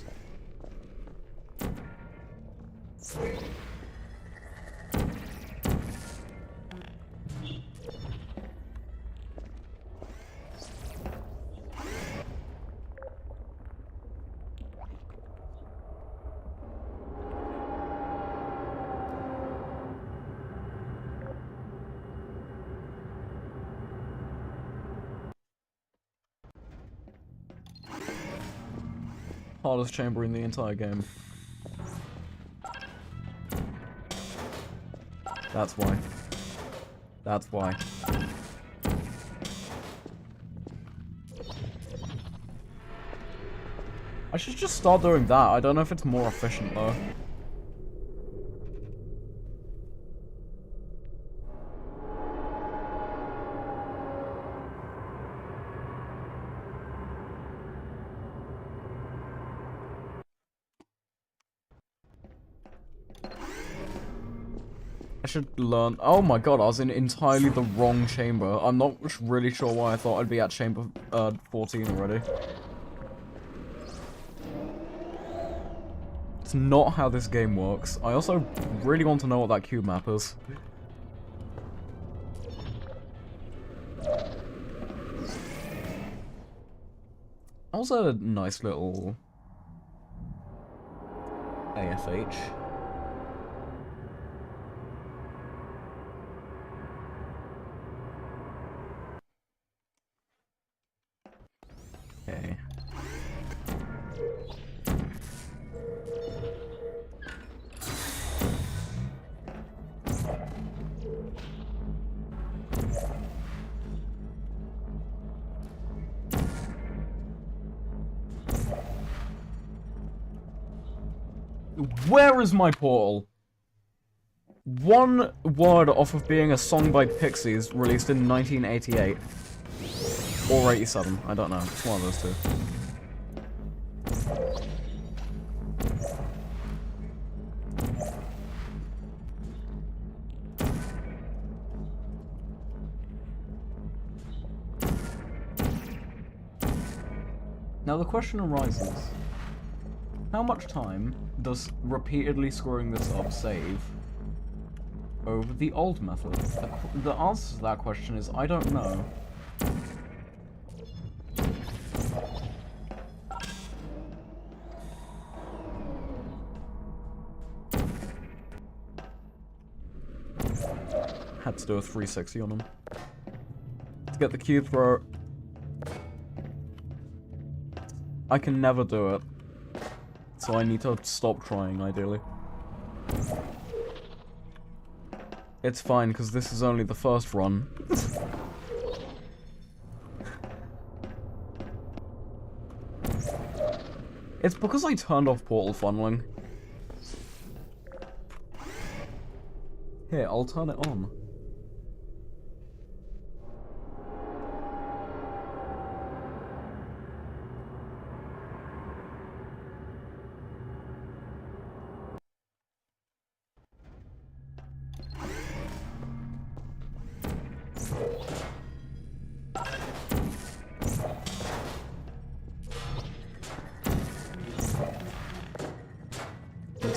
Hardest chamber in the entire game. That's why. That's why. I should just start doing that. I don't know if it's more efficient though. I should learn. Oh my god, I was in entirely the wrong chamber. I'm not really sure why I thought I'd be at chamber 14 already. It's not how this game works. I also really want to know what that cube map is. Also a nice little AFH. Okay. Where is my portal? One word off of being a song by Pixies released in 1988. Or 87, I don't know. It's one of those two. Now the question arises, how much time does repeatedly screwing this up save over the old method? The answer to that question is, I don't know. Had to do a 360 on him. To get the cube throw. I can never do it. So I need to stop trying, ideally. It's fine, because this is only the first run. It's because I turned off portal funneling. Here, I'll turn it on.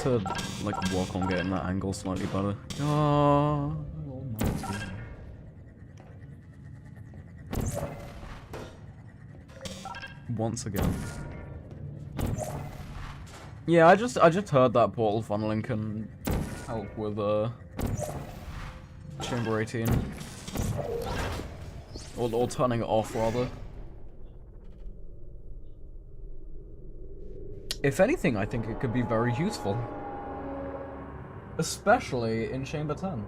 To like work on getting that angle slightly better. Oh, almighty. Once again. Yeah, I just heard that portal funneling can help with chamber 18. Or turning it off rather. If anything, I think it could be very useful. Especially in Chamber 10.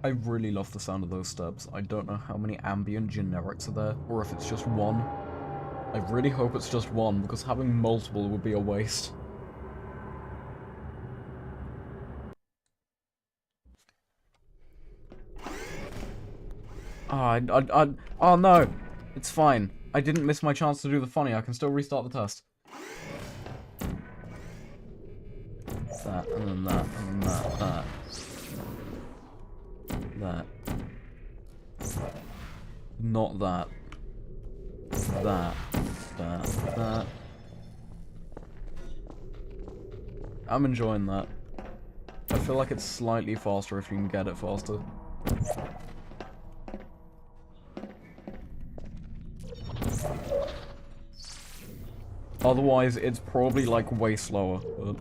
I really love the sound of those steps. I don't know how many ambient generics are there, or if it's just one. I really hope it's just one, because having multiple would be a waste. Oh no! It's fine. I didn't miss my chance to do the funny, I can still restart the test. That, and then that, and then that. That. Not that. That. That. I'm enjoying that. I feel like it's slightly faster if you can get it faster. Otherwise, it's probably like way slower, but...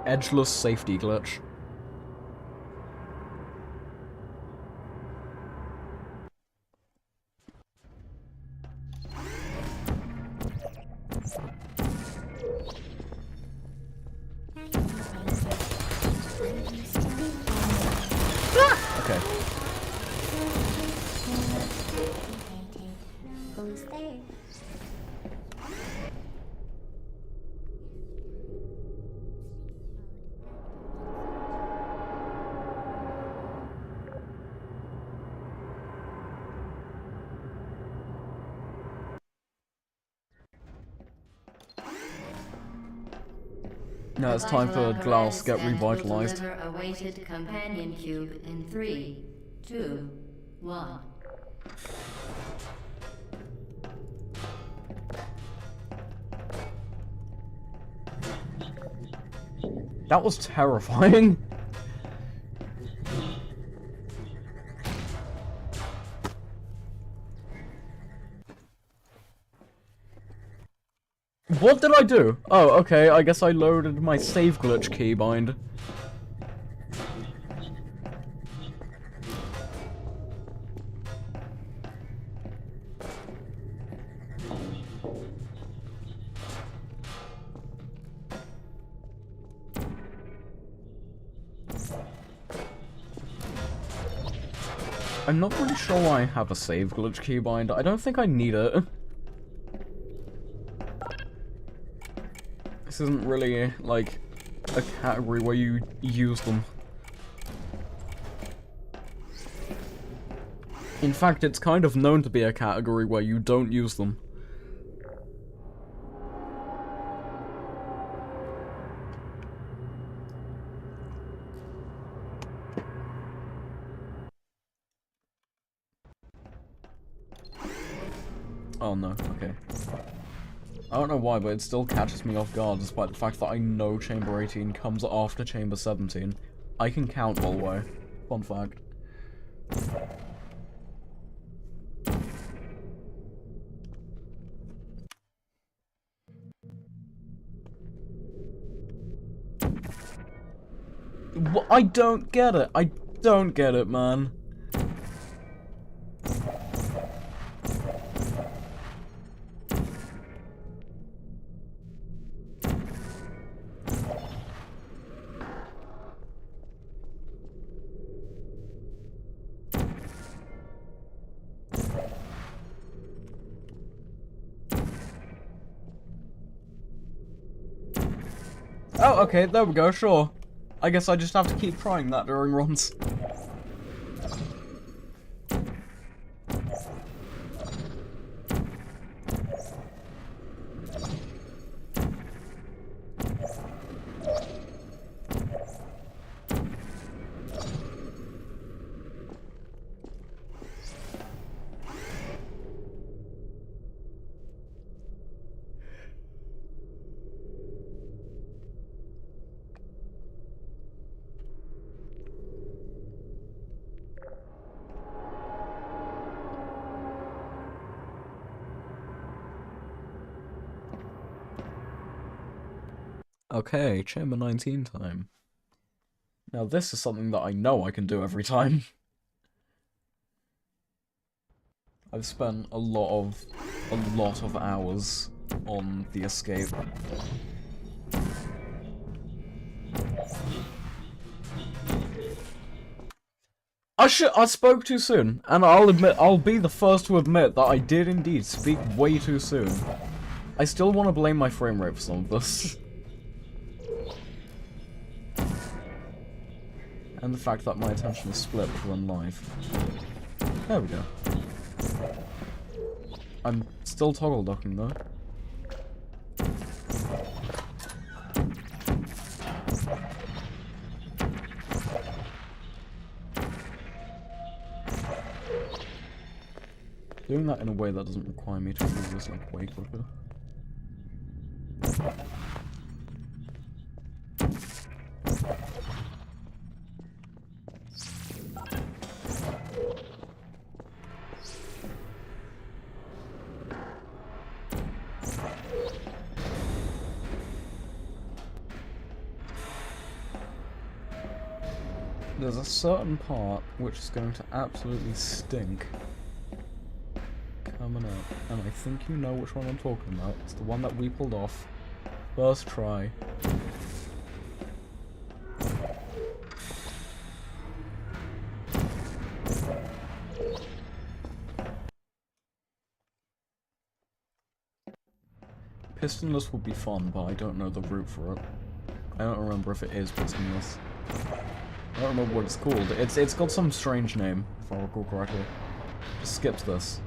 Edgeless safety glitch. Okay. Who's there? Now it's time for Glaus to get revitalized. Deliver a weighted companion cube in 3, 2, 1. That was terrifying. What did I do? Oh, okay, I guess I loaded my save glitch keybind. I'm not really sure why I have a save glitch keybind. I don't think I need it. This isn't really, like, a category where you use them. In fact, it's kind of known to be a category where you don't use them. Oh no, okay. I don't know why, but it still catches me off guard despite the fact that I know Chamber 18 comes after Chamber 17. I can count, by the way. Fun fact. I don't get it. I don't get it, man. Oh, okay, there we go, sure. I guess I just have to keep trying that during runs. Okay, Chamber 19 time. Now this is something that I know I can do every time. I've spent a lot of hours on the escape. I spoke too soon, and I'll be the first to admit that I did indeed speak way too soon. I still want to blame my frame rate for some of this. And the fact that my attention is split when live. There we go. I'm still toggle docking though. Doing that in a way that doesn't require me to move this like way quicker. There's a certain part which is going to absolutely stink coming up, and I think you know which one I'm talking about. It's the one that we pulled off first try. Pistonless would be fun, but I don't know the route for it. I don't remember if it is pistonless. I don't remember what it's called. It's got some strange name, if I recall correctly. Just skips this.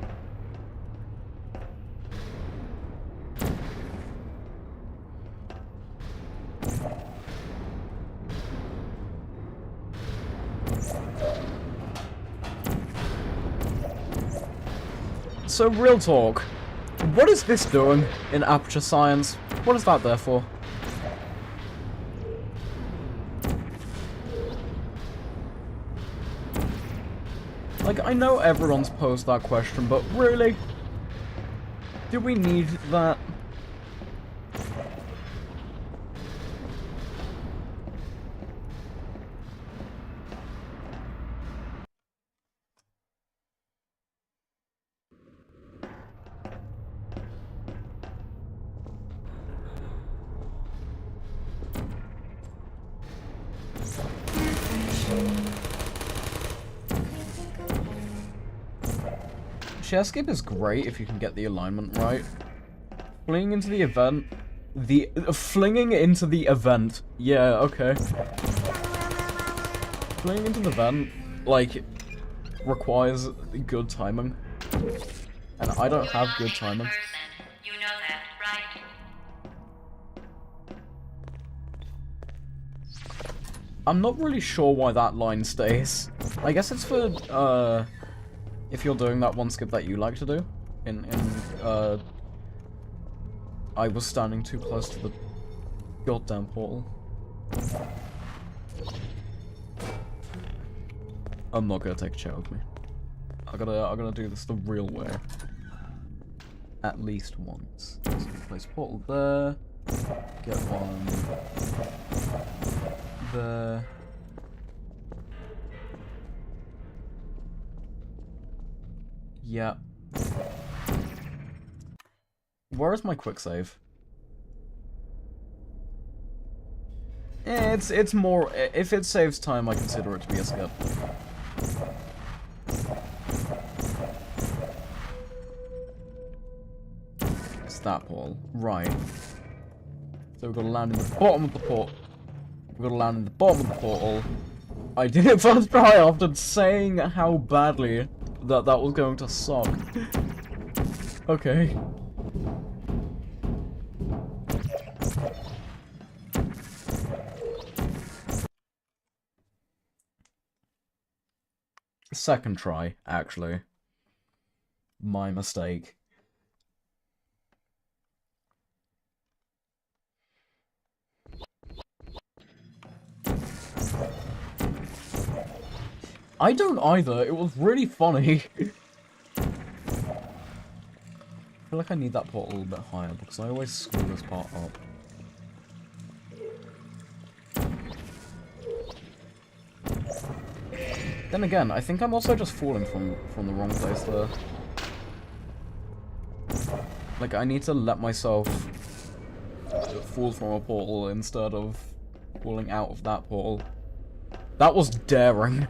So, real talk. What is this doing in Aperture Science? What is that there for? Like, I know everyone's posed that question, but really? Do we need that? Chair skip is great if you can get the alignment right. Flinging into the event... flinging into the event. Yeah, okay. Flinging into the vent, like, requires good timing. And I don't have good timing. You know that, right? I'm not really sure why that line stays. I guess it's for, if you're doing that one skip that you like to do. I was standing too close to the goddamn portal. I'm not gonna take a chair with me. I'm gonna do this the real way. At least once. So place portal there. Get one there. Yeah. Where is my quick save? It's more, if it saves time, I consider it to be a skip. It's that portal. Right. So we've got to land in the bottom of the portal. We've got to land in the bottom of the portal. I did it first try after saying how badly that was going to suck. Okay. Second try, actually. My mistake. I don't either. It was really funny. I feel like I need that portal a little bit higher because I always screw this part up. Then again, I think I'm also just falling from the wrong place there. Like, I need to let myself fall from a portal instead of falling out of that portal. That was daring.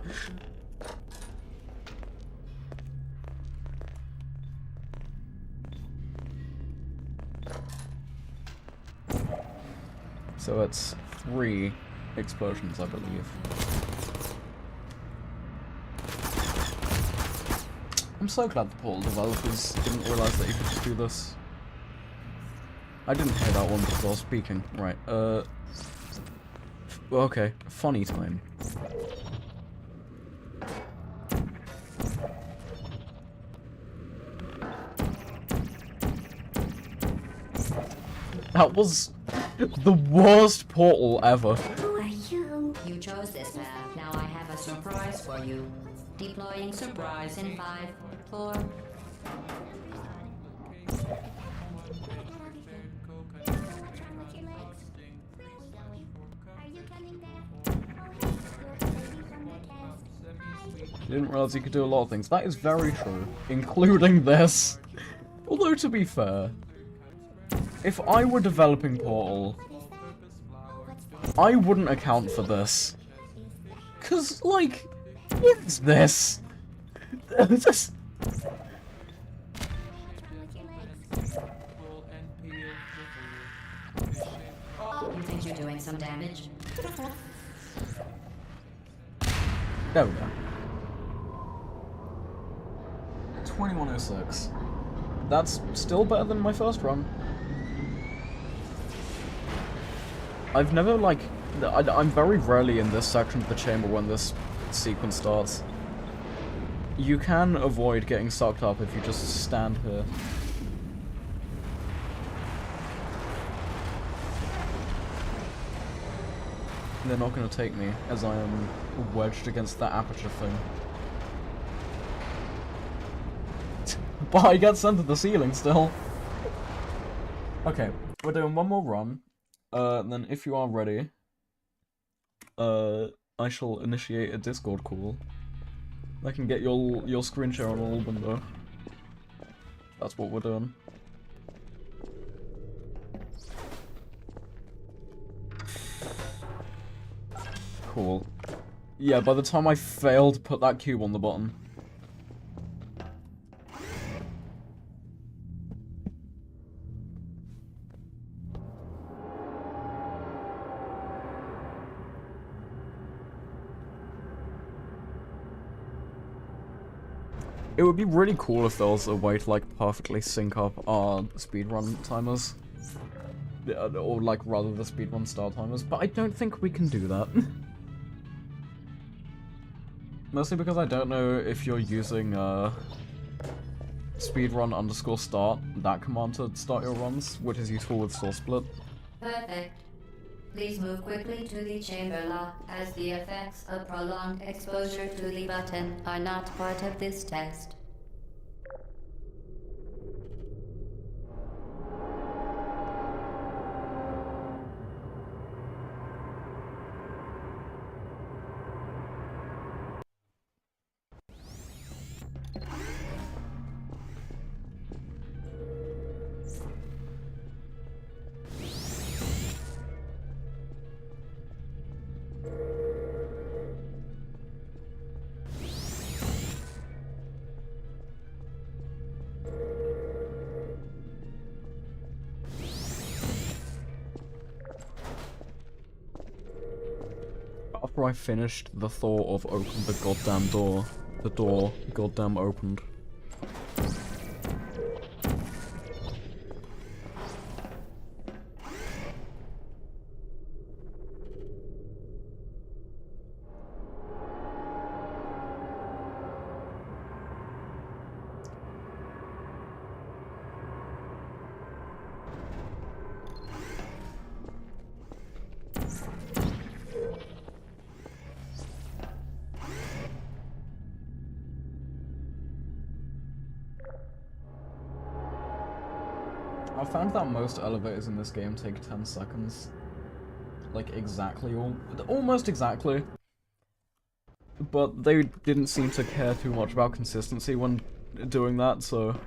So it's 3 explosions, I believe. I'm so glad the portal developers didn't realise that you could just do this. I didn't hear that one because I was speaking. Right, okay, funny time. That was the worst portal ever. Who are you? You chose this path. Now I have a surprise for you. Deploying surprise in 5, 4. Didn't realize you could do a lot of things. That is very true, including this. Although, to be fair, if I were developing Portal, I wouldn't account for this. 'Cause, like, what's this? Just... You think you're doing some damage? There we go. 2106. That's still better than my first run. I've never, like... I'm very rarely in this section of the chamber when this sequence starts. You can avoid getting sucked up if you just stand here. They're not going to take me, as I am wedged against that aperture thing. But I get sent to the ceiling still. Okay, we're doing one more run. Then if you are ready, I shall initiate a Discord call. I can get your screen share on all window. That's what we're doing. Cool. Yeah, by the time I fail to put that cube on the button. It would be really cool if there was a way to, like, perfectly sync up our speedrun timers. Or, like, rather the speedrun start timers, but I don't think we can do that. Mostly because I don't know if you're using, speedrun_start, that command to start your runs, which is useful with source split. Perfect. Please move quickly to the chamber lock, as the effects of prolonged exposure to the button are not part of this test. After I finished the thought of open the goddamn door, the door goddamn opened. I found that most elevators in this game take 10 seconds. Like, exactly, almost exactly. But they didn't seem to care too much about consistency when doing that, so...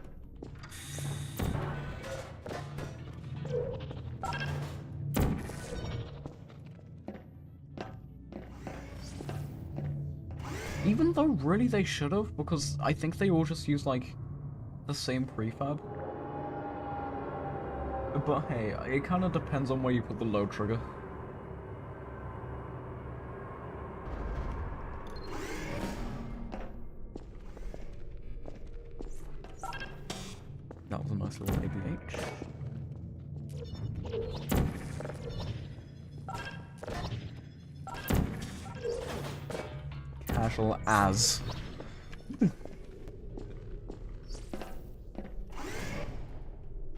Even though really they should've, because I think they all just use, like, the same prefab. But hey, it kinda depends on where you put the load trigger. That was a nice little ABH. Casual as.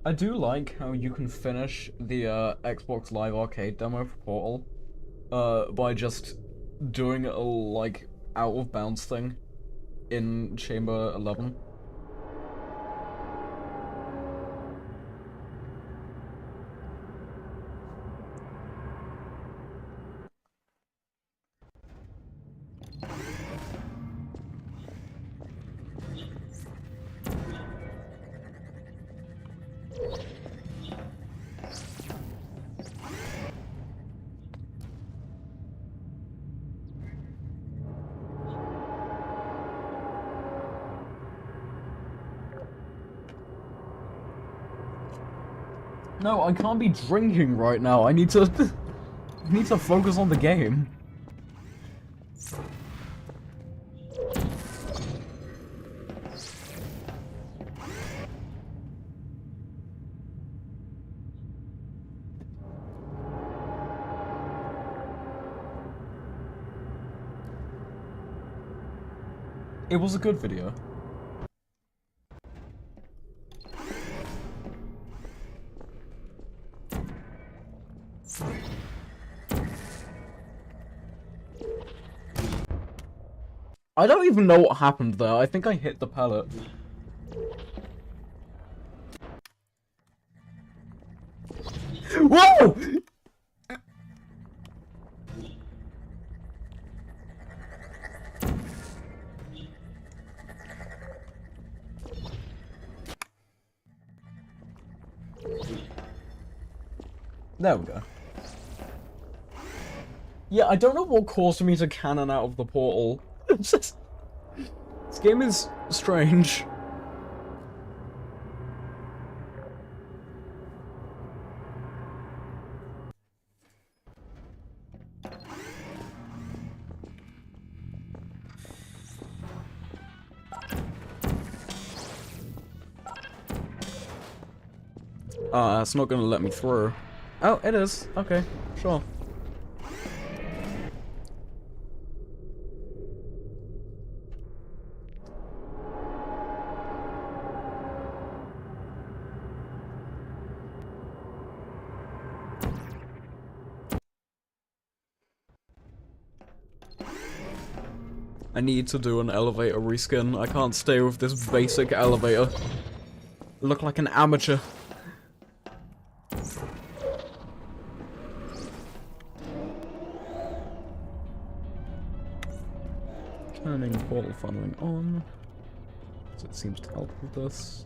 I do like how you can finish the Xbox Live Arcade demo for Portal by just doing a, like, out of bounds thing in Chamber 11. No, I can't be drinking right now. I need to focus on the game. It was a good video. I don't even know what happened there. I think I hit the pallet. Whoa! There we go. Yeah, I don't know what caused me to cannon out of the portal. This game is strange. It's not gonna let me through. Oh, it is. Okay, sure. I need to do an elevator reskin. I can't stay with this basic elevator. I look like an amateur. Turning portal funneling on. So it seems to help with this.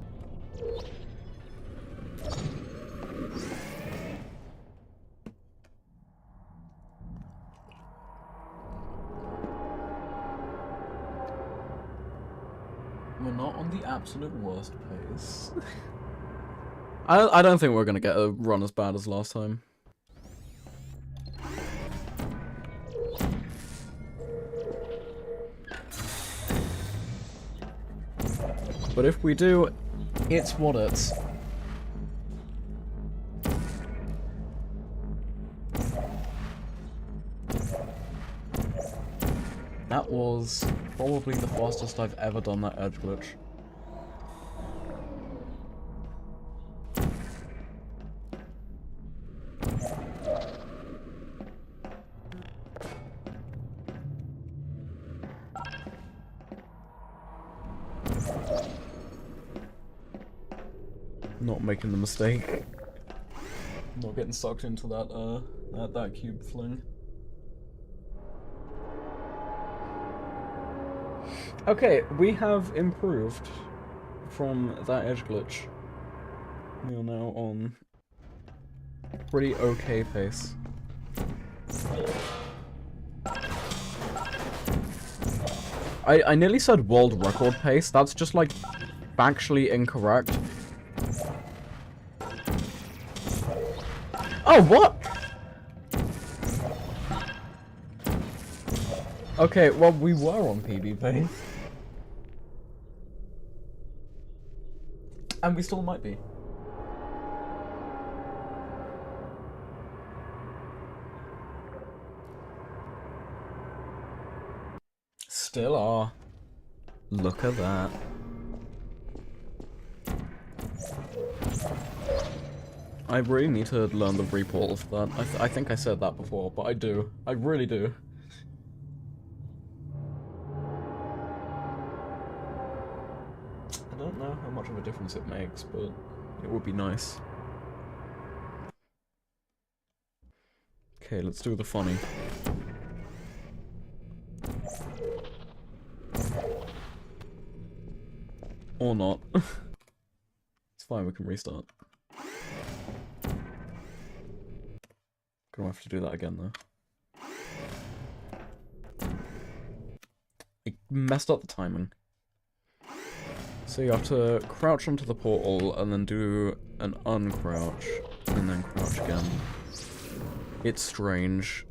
We're not on the absolute worst pace. I don't think we're gonna get a run as bad as last time. But if we do, it's what it's. That was probably the fastest I've ever done that edge glitch. Not making the mistake. Not getting sucked into that cube fling. Okay, we have improved from that edge glitch. We are now on pretty okay pace. I nearly said world record pace. That's just like factually incorrect. Oh, what? Okay, well, we were on PB pace. And we still might be. Still are. Look at that. I really need to learn the reportal for that. I think I said that before, but I do. I really do. I don't know how much of a difference it makes, but it would be nice. Okay, let's do the funny. Or not. It's fine, we can restart. Gonna have to do that again though. I messed up the timing. So you have to crouch onto the portal and then do an uncrouch and then crouch again. It's strange.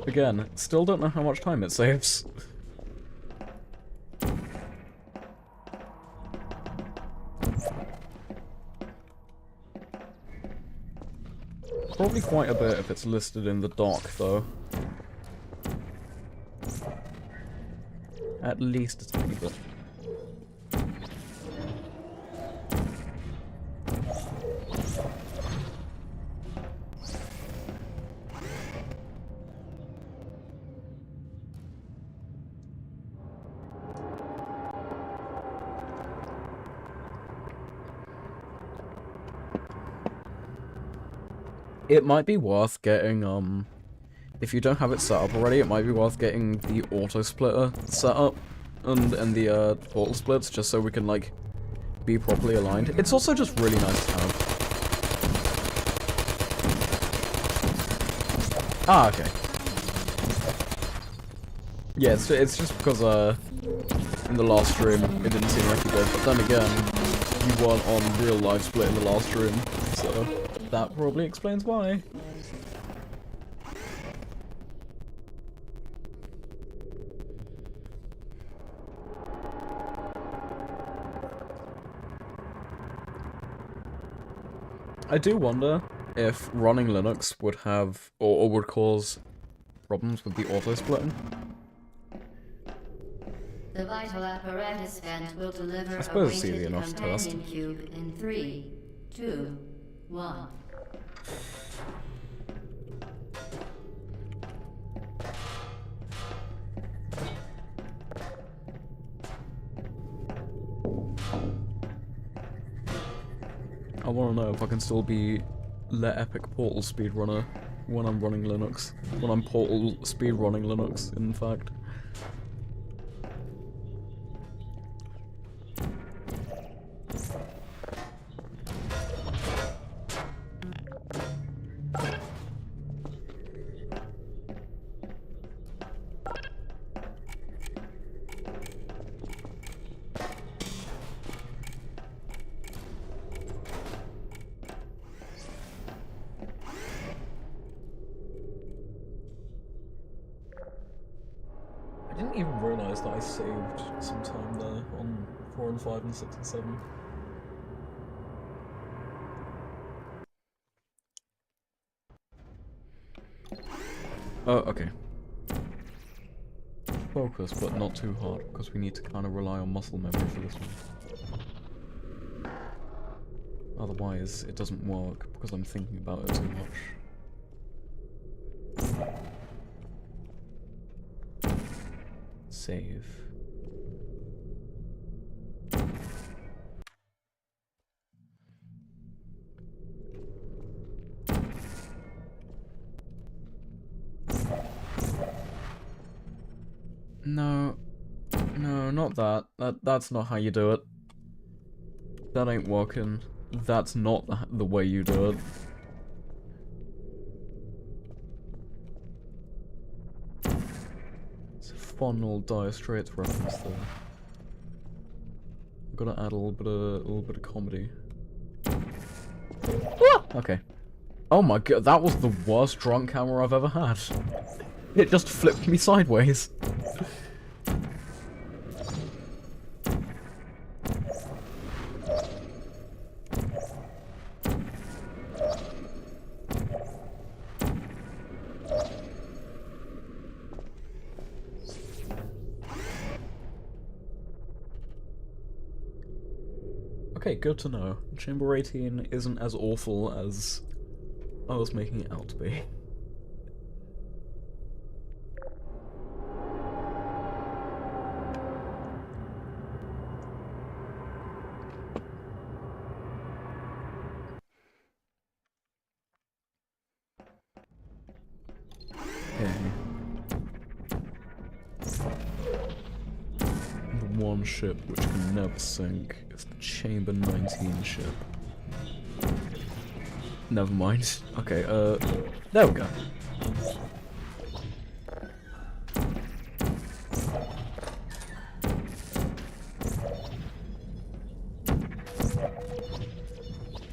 Again, still don't know how much time it saves. Probably quite a bit if it's listed in the dock, though. At least a tiny bit. It might be worth getting, if you don't have it set up already, it might be worth getting the auto splitter set up and the portal splits, just so we can like be properly aligned. It's also just really nice to have. Ah, okay. Yeah, it's just because in the last stream it didn't seem like you did, but then again, you weren't on real live split in the last stream, so that probably explains why. I do wonder if running Linux would have, or would cause problems with the auto-splitting. The vital apparatus vent will deliver I a suppose it's easy weighted enough to test. companion cube in 3, 2, 1. I want to know if I can still be Le Epic Portal speedrunner when I'm running Linux. When I'm Portal speedrunning Linux, in fact. I didn't even realise that I saved some time there on 4 and 5 and 6 and 7. Oh, okay. Focus, but not too hard, because we need to kind of rely on muscle memory for this one. Otherwise, it doesn't work, because I'm thinking about it too much. Save. No, not that. That's not how you do it. That ain't working. That's not the way you do it. It's a fun little Dire Straits reference there. I'm gonna add a little bit of comedy. Okay. Oh my god, that was the worst drunk camera I've ever had. It just flipped me sideways. Okay, good to know. Chamber 18 isn't as awful as I was making it out to be. The one ship which can never sink is the Chamber 19 ship. Never mind. Okay, there we go.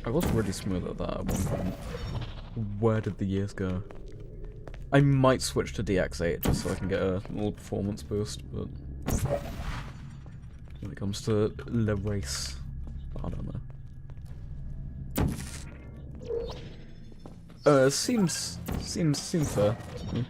I was really smooth at that at one point. Where did the years go? I might switch to DX8 just so I can get a little performance boost, but when it comes to Le Race, I don't know. Seems fair to me.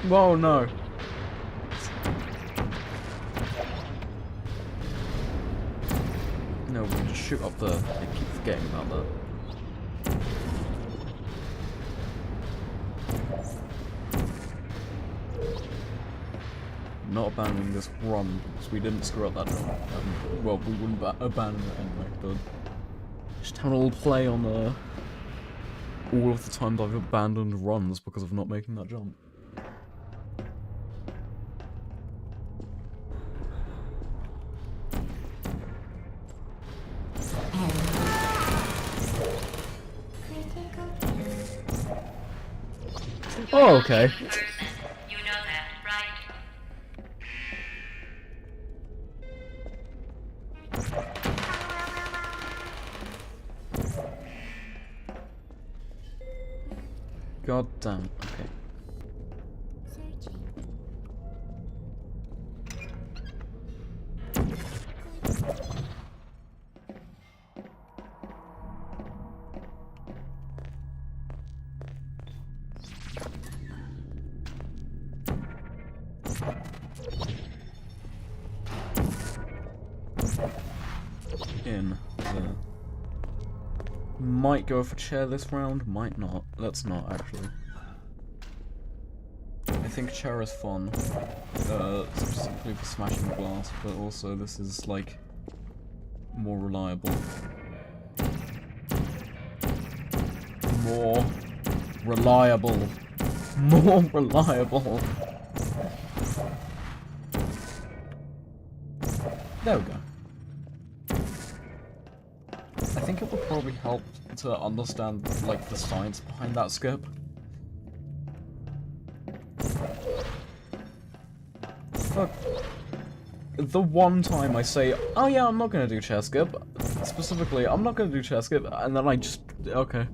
Whoa, no. No, we can just shoot up there. I keep forgetting about that. not abandoning this run, because we didn't screw up that jump. Well, we wouldn't abandon it anyway, but just having a little play on all of the times I've abandoned runs because of not making that jump. Oh, okay. You know that, right? God damn. Okay. In the... Might go for chair this round, might not. Let's not, actually. I think chair is fun. Specifically for smashing glass, but also this is, like, more reliable. More reliable. More reliable. There we go. I think it would probably help to understand, like, the science behind that skip. Fuck. The one time I say, oh yeah, I'm not gonna do chair skip, specifically, I'm not gonna do chair skip, and then I just, okay.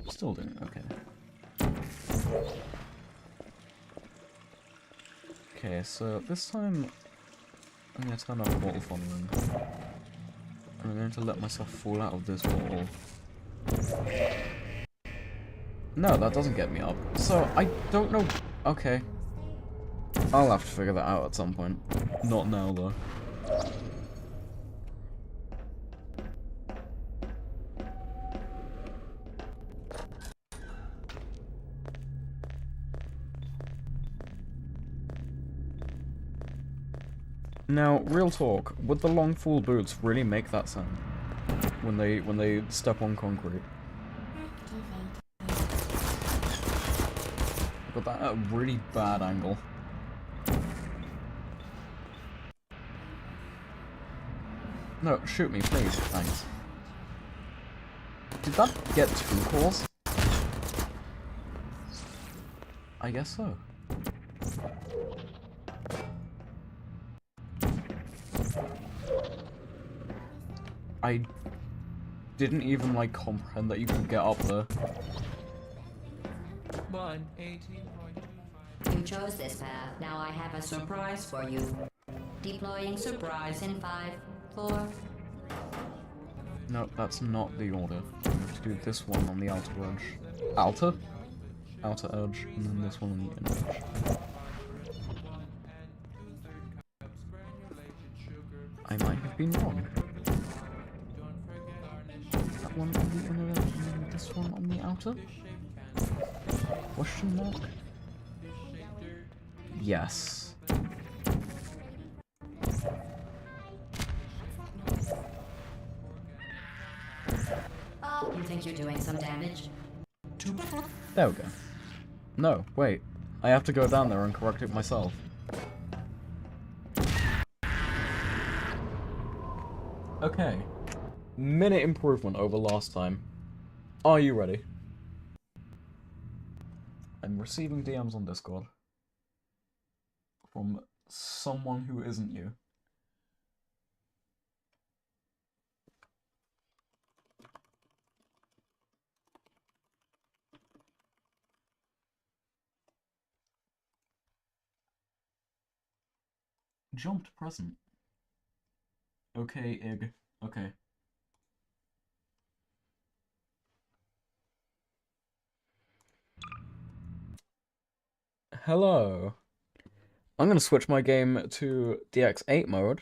Still doing it, okay. Okay, so this time I'm gonna turn off bottle funneling. And I'm going to let myself fall out of this bottle. No, that doesn't get me up. So, I don't know... Okay. I'll have to figure that out at some point. Not now, though. Now, real talk, would the long full boots really make that sound when they step on concrete? But that at a really bad angle. No, shoot me, please, thanks. Did that get 2 cores? I guess so. I didn't even, like, comprehend that you could get up there. 118.25. You chose this path. Now I have a surprise for you. Deploying surprise in 5, 4. No, that's not the order. You have to do this one on the outer edge. Outer? Outer edge, and then this one on the inner edge. I might have been wrong. That one on the inner edge, and then this one on the outer? Question mark? Yes. Oh, you think you're doing some damage? There we go. No, wait. I have to go down there and correct it myself. Okay. Minute improvement over last time. Are you ready? I'm receiving DMs on Discord. From someone who isn't you. Jumped present. Okay, Ig. Okay. Hello. I'm gonna switch my game to DX8 mode.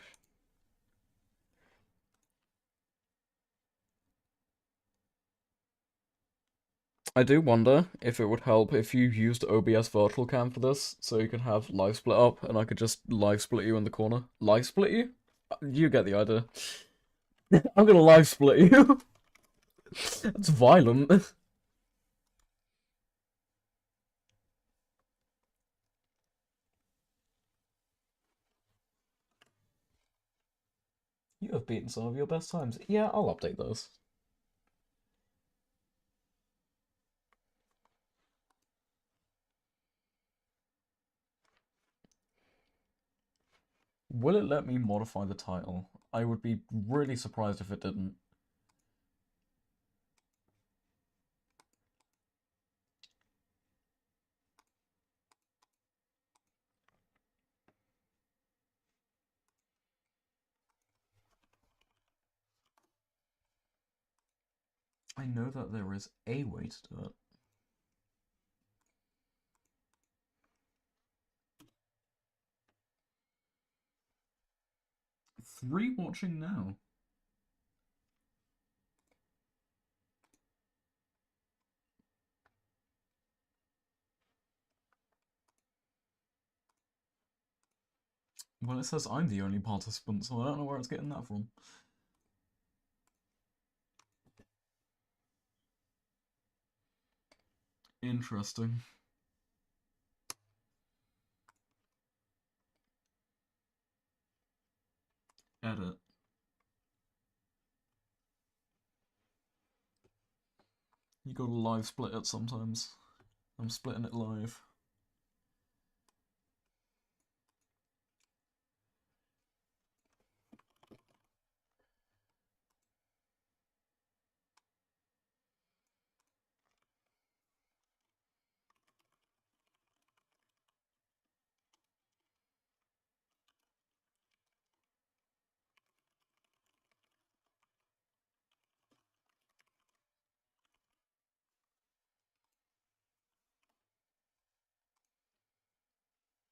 I do wonder if it would help if you used OBS Virtual Cam for this, so you could have live split up, and I could just live split you in the corner. Live split you? You get the idea. I'm gonna live split you. That's violent. You have beaten some of your best times. Yeah, I'll update those. Will it let me modify the title? I would be really surprised if it didn't. I know that there is a way to do it. Three watching now. Well, it says I'm the only participant, so I don't know where it's getting that from. Interesting. Edit. You gotta live split it sometimes. I'm splitting it live.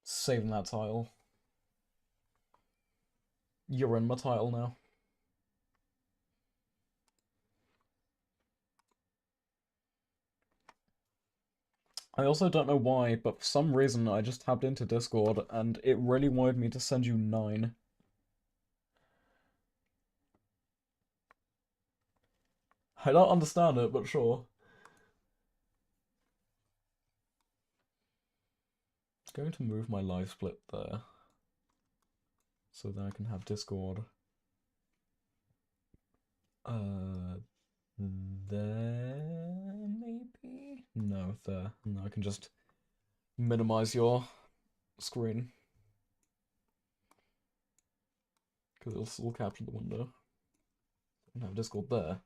Saving that title. You're in my title now. I also don't know why, but for some reason I just tapped into Discord and it really wanted me to send you 9. I don't understand it, but sure. Going to move my live split there. So that I can have Discord. There maybe? No, there. No, I can just minimize your screen. Because it'll still capture the window. I can have Discord there.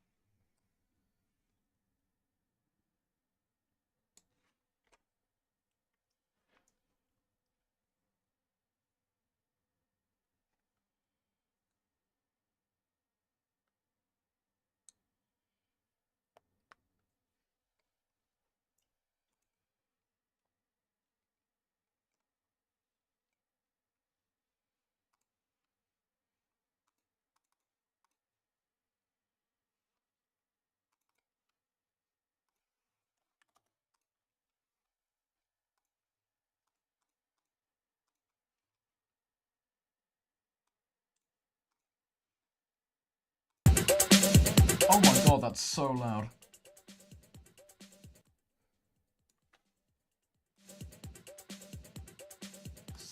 Oh my god, that's so loud.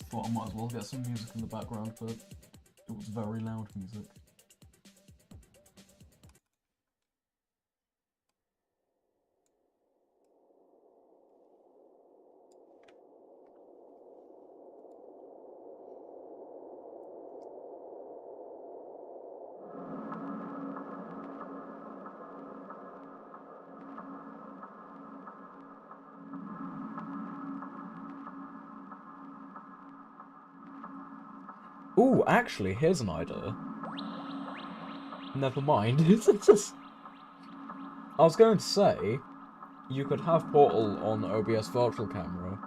Thought I might as well get some music in the background, but it was very loud music. Ooh, actually, here's an idea. Never mind. I was going to say, you could have Portal on OBS Virtual Camera,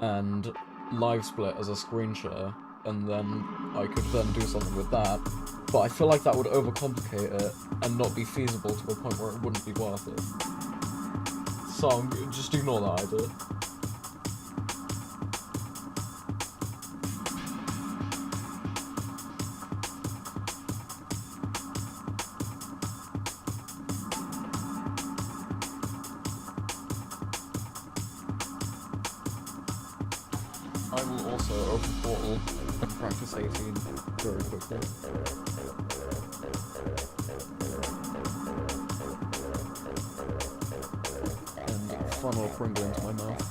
and live split as a screen share, and then I could then do something with that. But I feel like that would overcomplicate it and not be feasible to a point where it wouldn't be worth it. So just ignore that idea. I will also open Portal and practice 18 very quickly. And funnel Pringle into my mouth.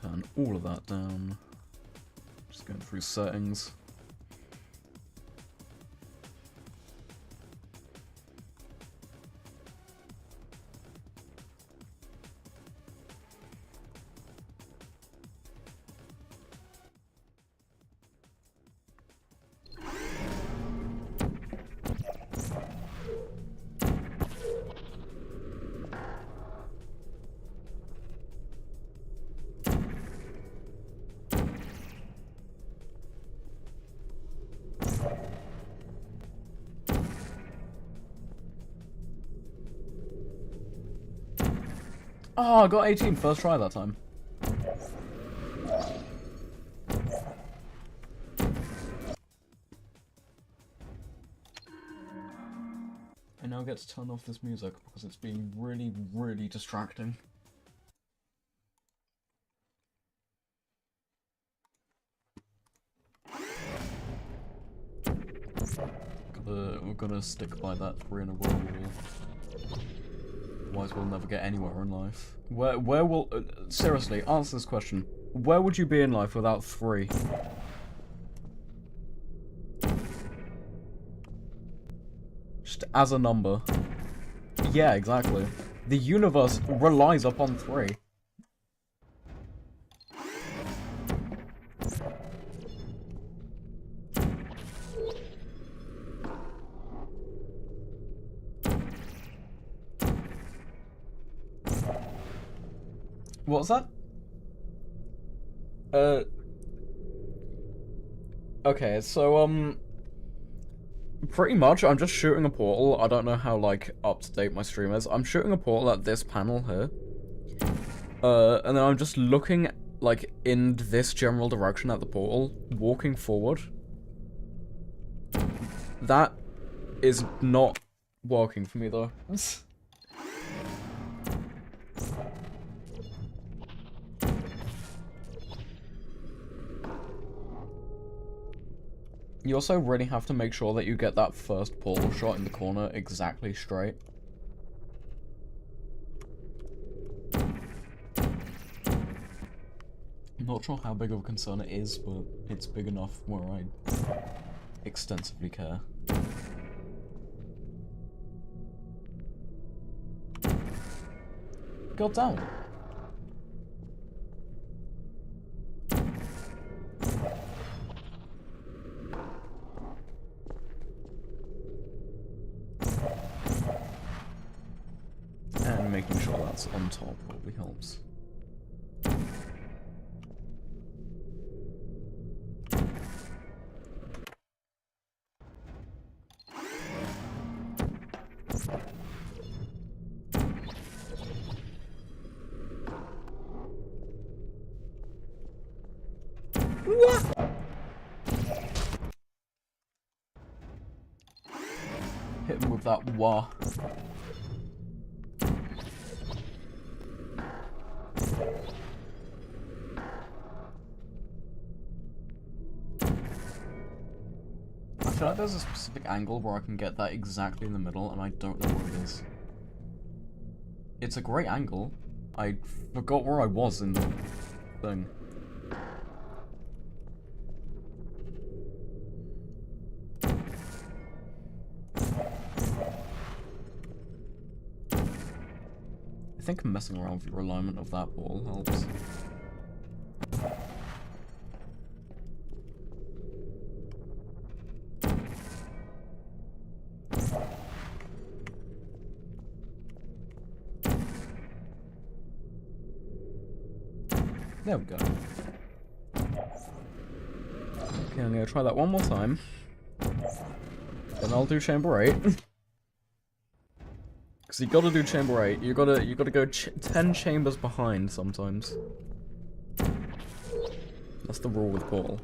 Turn all of that down. Just going through settings. Oh, I got 18 first try that time. I now get to turn off this music because it's being really, really distracting. We're gonna stick by that 3 in a row rule. Otherwise we'll never get anywhere in life. Where will... seriously, answer this question. Where would you be in life without 3? Just as a number. Yeah, exactly. The universe relies upon 3. What's that? Okay, so, pretty much, I'm just shooting a portal. I don't know how, like, up-to-date my stream is. I'm shooting a portal at this panel here. And then I'm just looking, like, in this general direction at the portal, walking forward. That is not working for me, though. You also really have to make sure that you get that first portal shot in the corner exactly straight. I'm not sure how big of a concern it is, but it's big enough where I extensively care. God damn it. And making sure that's on top probably helps. What? Hit him with that wah. I feel like there's a specific angle where I can get that exactly in the middle, and I don't know what it is. It's a great angle. I forgot where I was in the thing. think messing around with the alignment of that ball helps. There we go. Okay, I'm gonna try that one more time. Then I'll do chamber 8. Because you gotta do chamber 8. You gotta go 10 chambers behind sometimes. That's the rule with Portal.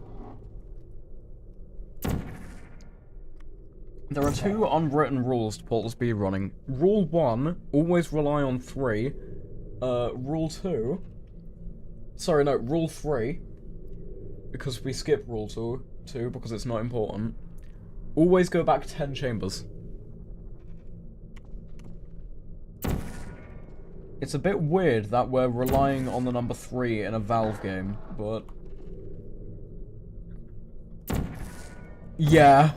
There are 2 unwritten rules to Portal speedrunning. Rule 1, always rely on 3. Rule 2... Sorry, no, rule 3. Because we skip rule 2 because it's not important. Always go back 10 chambers. It's a bit weird that we're relying on the number 3 in a Valve game, but... Yeah.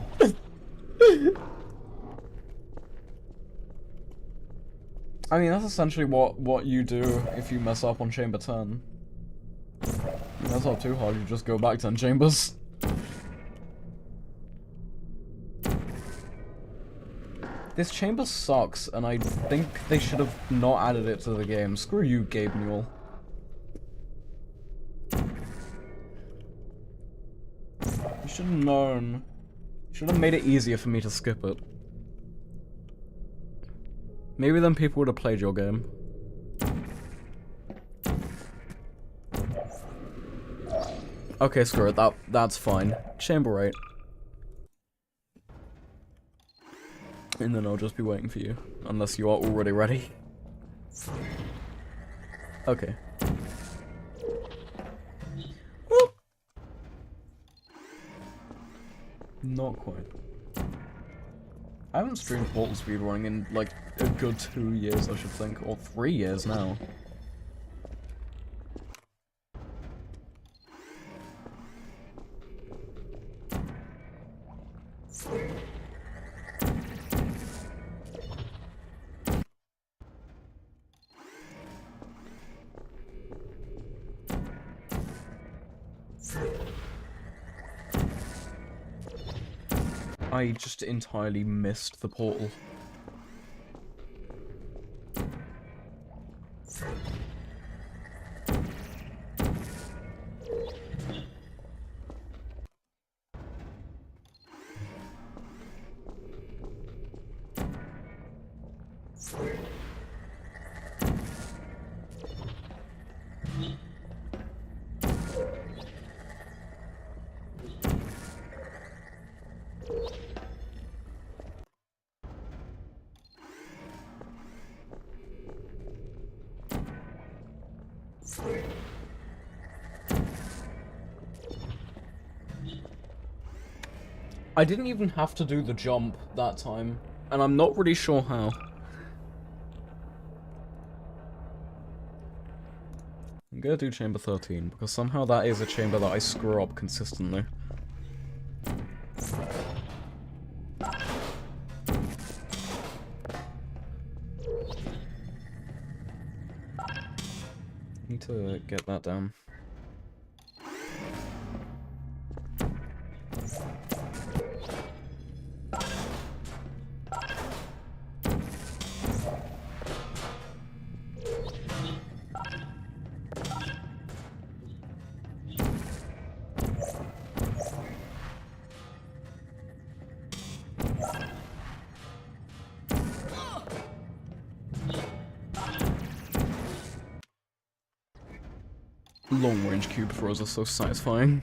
I mean, that's essentially what you do if you mess up on chamber 10. That's not too hard, you just go back 10 chambers. This chamber sucks, and I think they should have not added it to the game. Screw you, Gabe Newell. You should have known. You should have made it easier for me to skip it. Maybe then people would have played your game. Okay, screw it. That's fine. Chamber 8. And then I'll just be waiting for you. Unless you are already ready. Okay. Whoop. Not quite. I haven't streamed Portal speedrunning in like a good 2 years, I should think. Or 3 years now. I just entirely missed the portal. I didn't even have to do the jump that time, and I'm not really sure how. I'm gonna do chamber 13, because somehow that is a chamber that I screw up consistently. Need to get that down. Long-range cube throws are so satisfying.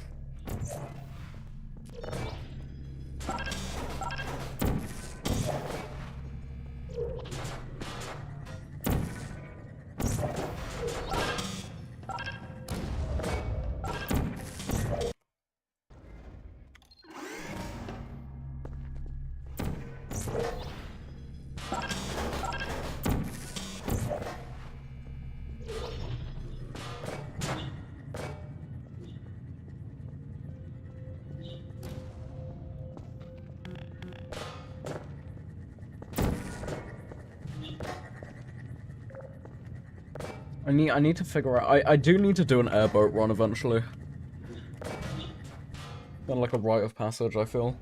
I need to figure out. I do need to do an airboat run eventually. Kind of like a rite of passage, I feel.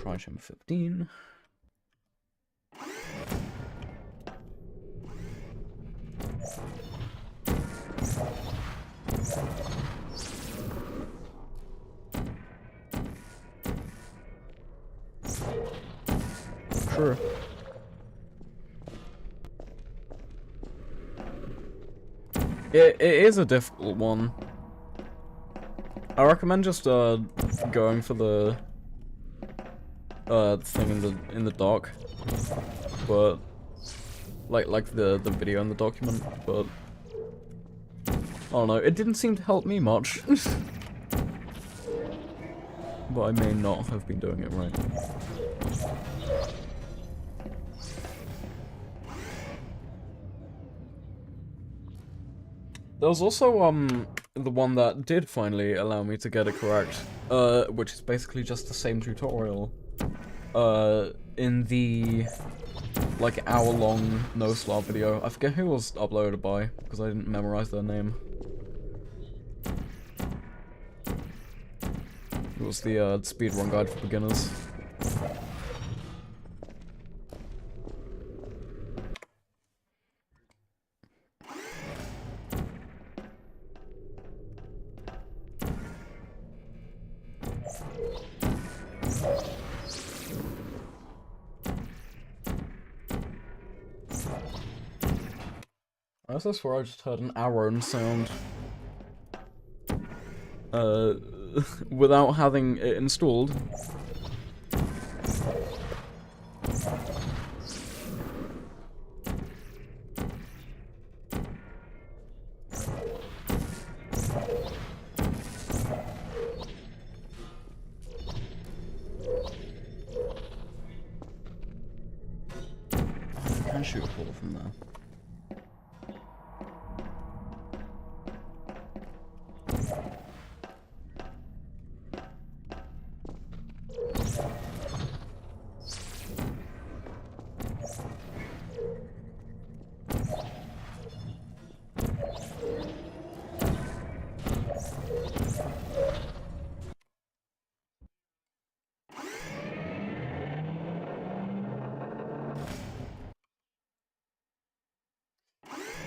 Try chamber 15. Sure. It is a difficult one. I recommend just going for the thing in the doc, but like the video in the document, but I don't know. It didn't seem to help me much, but I may not have been doing it right. There was also the one that did finally allow me to get it correct, which is basically just the same tutorial, in the like hour-long no-slop video. I forget who it was uploaded by because I didn't memorize their name. It was the speedrun guide for beginners. I swear I just heard an Aaron sound. Without having it installed. I can shoot a portal from there.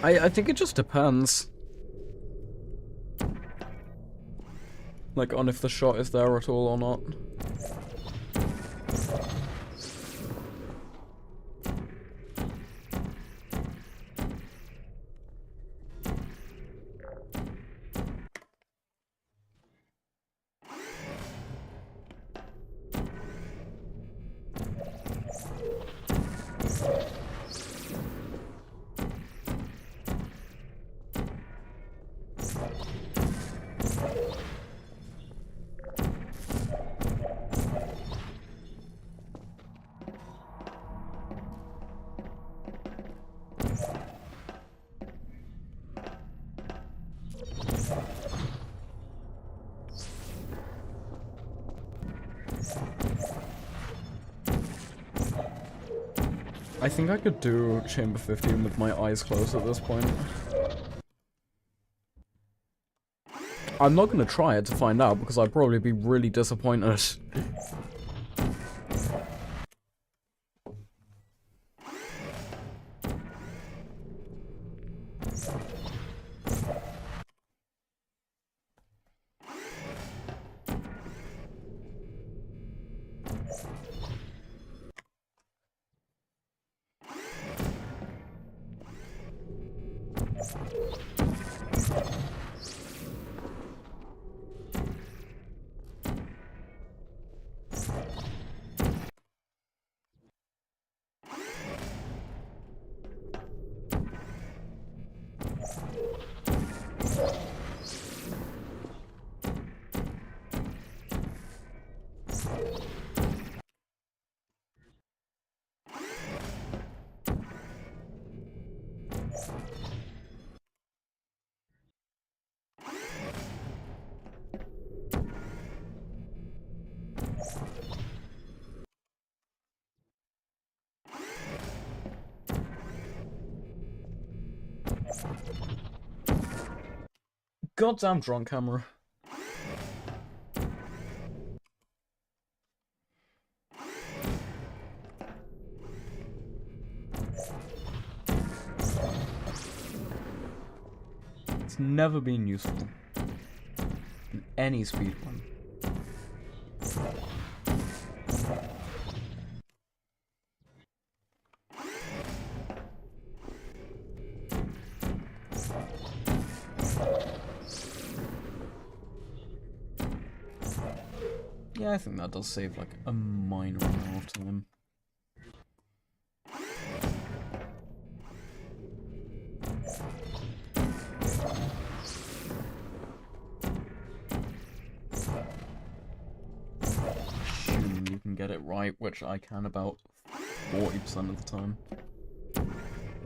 I think it just depends. Like, on if the shot is there at all or not. I think I could do chamber 15 with my eyes closed at this point. I'm not gonna try it to find out because I'd probably be really disappointed. Goddamn drunk camera. It's never been useful in any speedrun. Yeah, I think that does save like a minor amount of time. Assuming you can get it right, which I can about 40% of the time.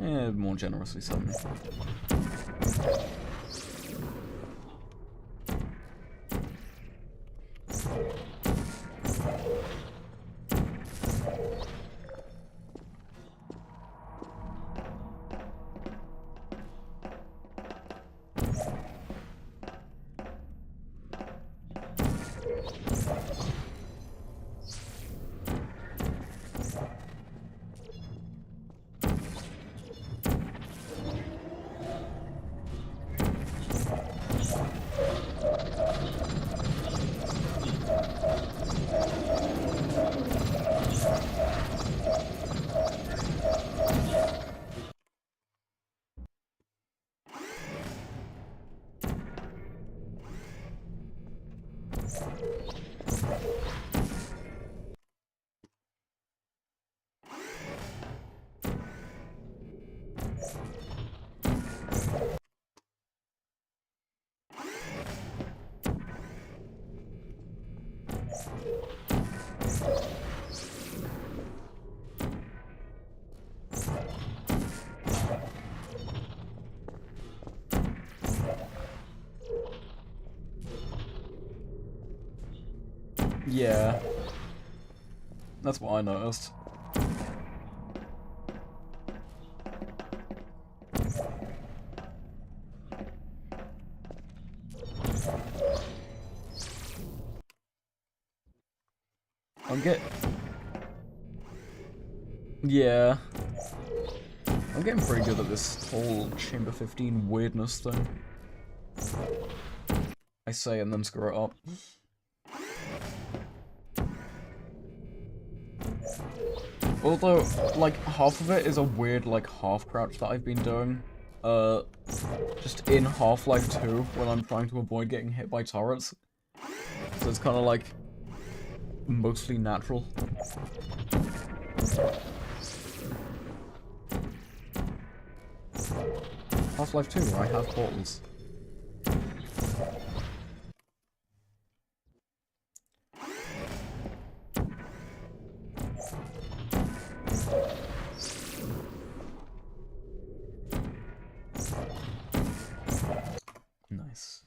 Yeah, more generously 70. Yeah. That's what I noticed. Yeah. I'm getting pretty good at this whole Chamber 15 weirdness thing. I say and then screw it up. Although, like, half of it is a weird, like, half crouch that I've been doing. Just in Half-Life 2, when I'm trying to avoid getting hit by turrets. So it's kind of, like, mostly natural. Half-Life 2, where I have portals. Nice.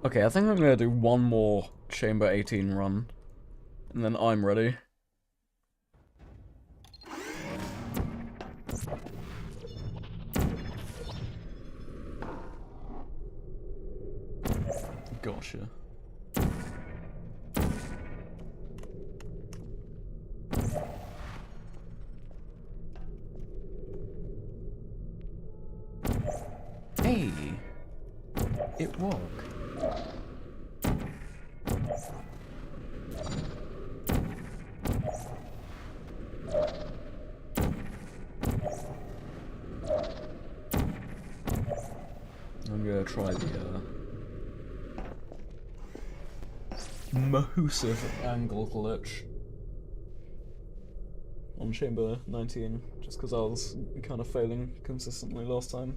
Okay, I think I'm gonna do one more Chamber 18 run, and then I'm ready. Gotcha. Hey! It worked. try the Mahusive angle glitch on chamber 19, just because I was kind of failing consistently last time.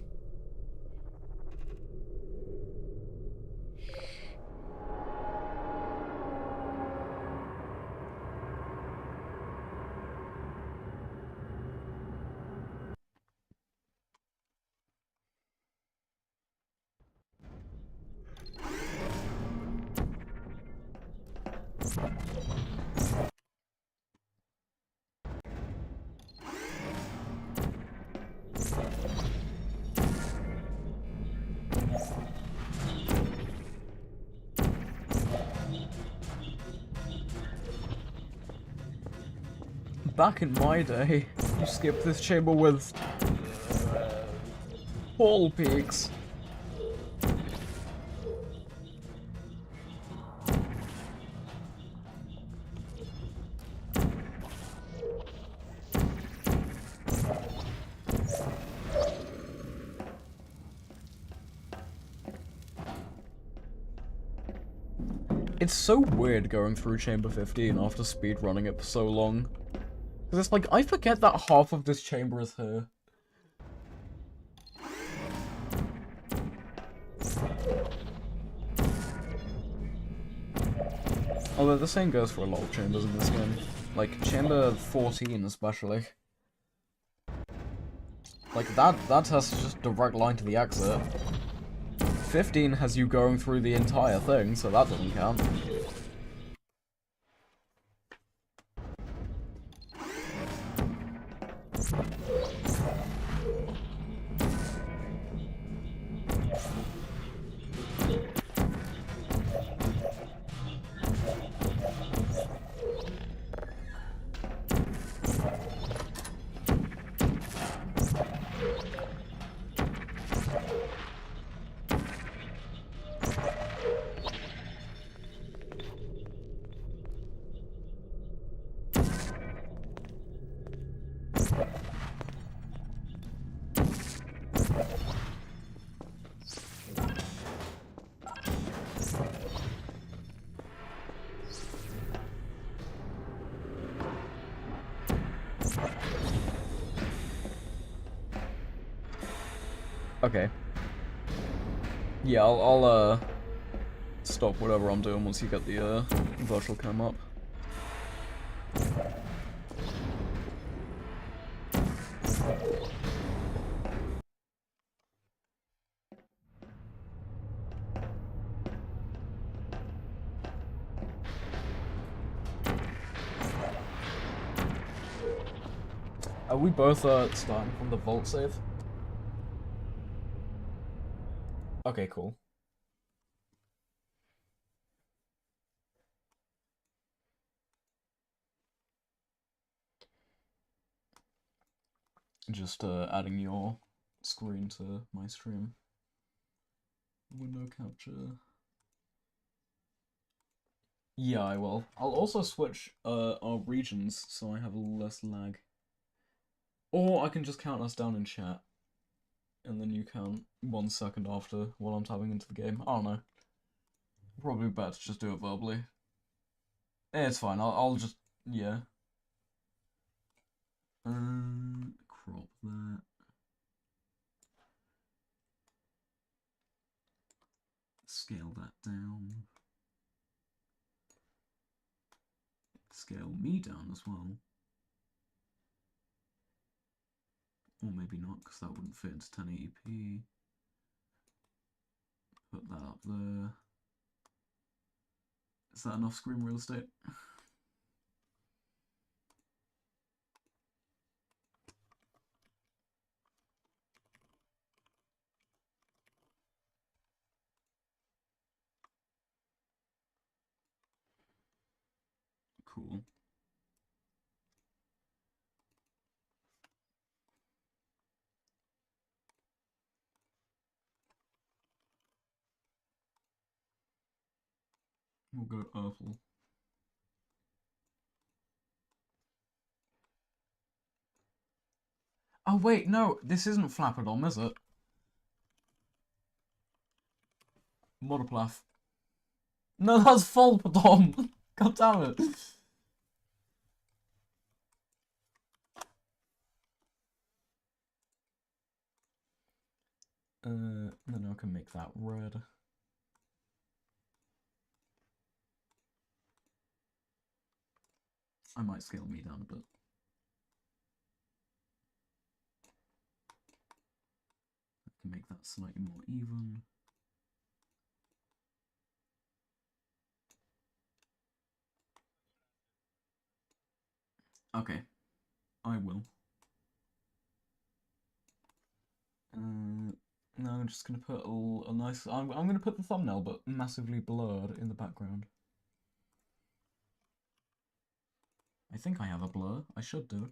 Back in my day, you skipped this chamber with Hall Peaks. It's so weird going through Chamber 15 after speedrunning it for so long. Because it's like, I forget that half of this chamber is here. Although the same goes for a lot of chambers in this game. Like, Chamber 14 especially. Like, that has just direct line to the exit. 15 has you going through the entire thing, so that doesn't count. Okay. Yeah, I'll stop whatever I'm doing once you get the virtual cam up. Are we both starting from the vault save? Okay, cool. Just adding your screen to my stream. Window capture. Yeah, I will. I'll also switch our regions so I have less lag. Or I can just count us down in chat. And then you count 1 second after while I'm tapping into the game. I don't know. Probably better to just do it verbally. It's fine, I'll just, yeah. Crop that. Scale that down. Scale me down as well. Or maybe not, because that wouldn't fit into 1080p. Put that up there. Is that enough screen real estate? Cool. We'll go Urfel. Oh wait, no, this isn't Flapperdom, is it? Monoplath. No, that's full, Dom. God damn it. Then I can make that red. I might scale me down a bit. I can make that slightly more even. Okay, I will. Now I'm just gonna put a nice. I'm gonna put the thumbnail, but massively blurred in the background. I think I have a blur. I should do.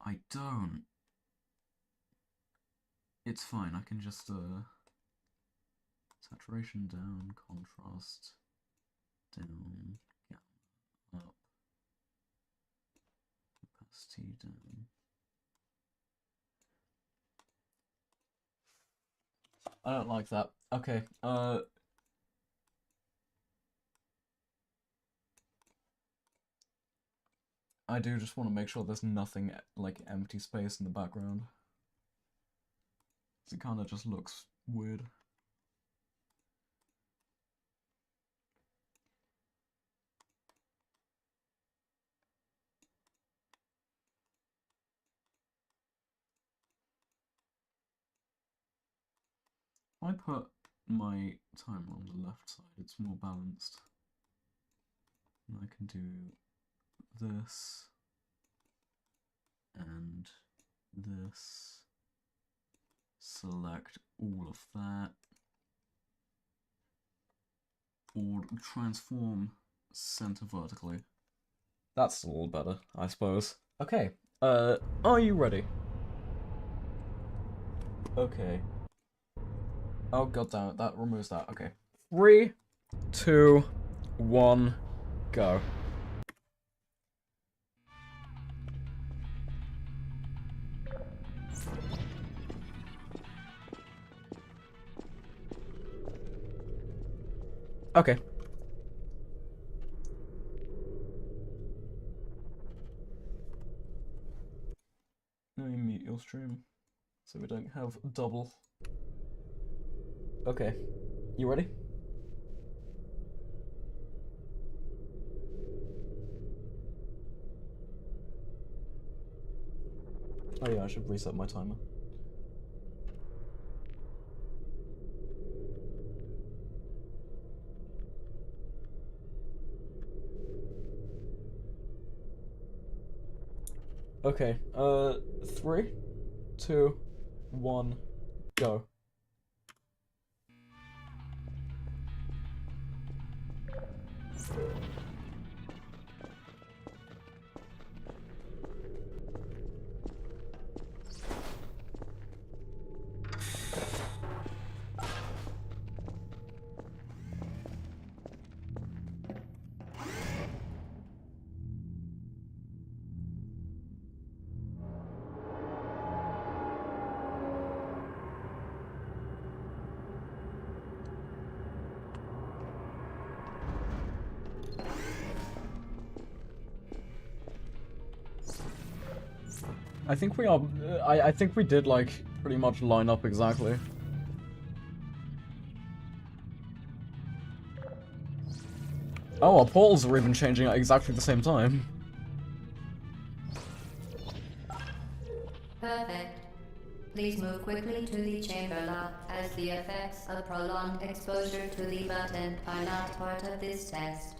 I don't. It's fine. I can just saturation down, contrast down, gamma up, opacity down. I don't like that. Okay, I do just want to make sure there's nothing like empty space in the background. It kind of just looks weird. If I put my timer on the left side, it's more balanced. And I can do this and this. Select all of that. Or transform center vertically. That's a little better, I suppose. Okay, are you ready? Okay. Oh god damn it, that removes that. Okay. 3, 2, 1, go. Okay. Let me mute your stream so we don't have double. Okay. You ready? Oh yeah, I should reset my timer. Okay, 3, 2, 1, go. I think we are. I think we did like pretty much line up exactly. Oh, our portals are even changing at exactly the same time. Perfect. Please move quickly to the chamber lock, as the effects of prolonged exposure to the button are not part of this test.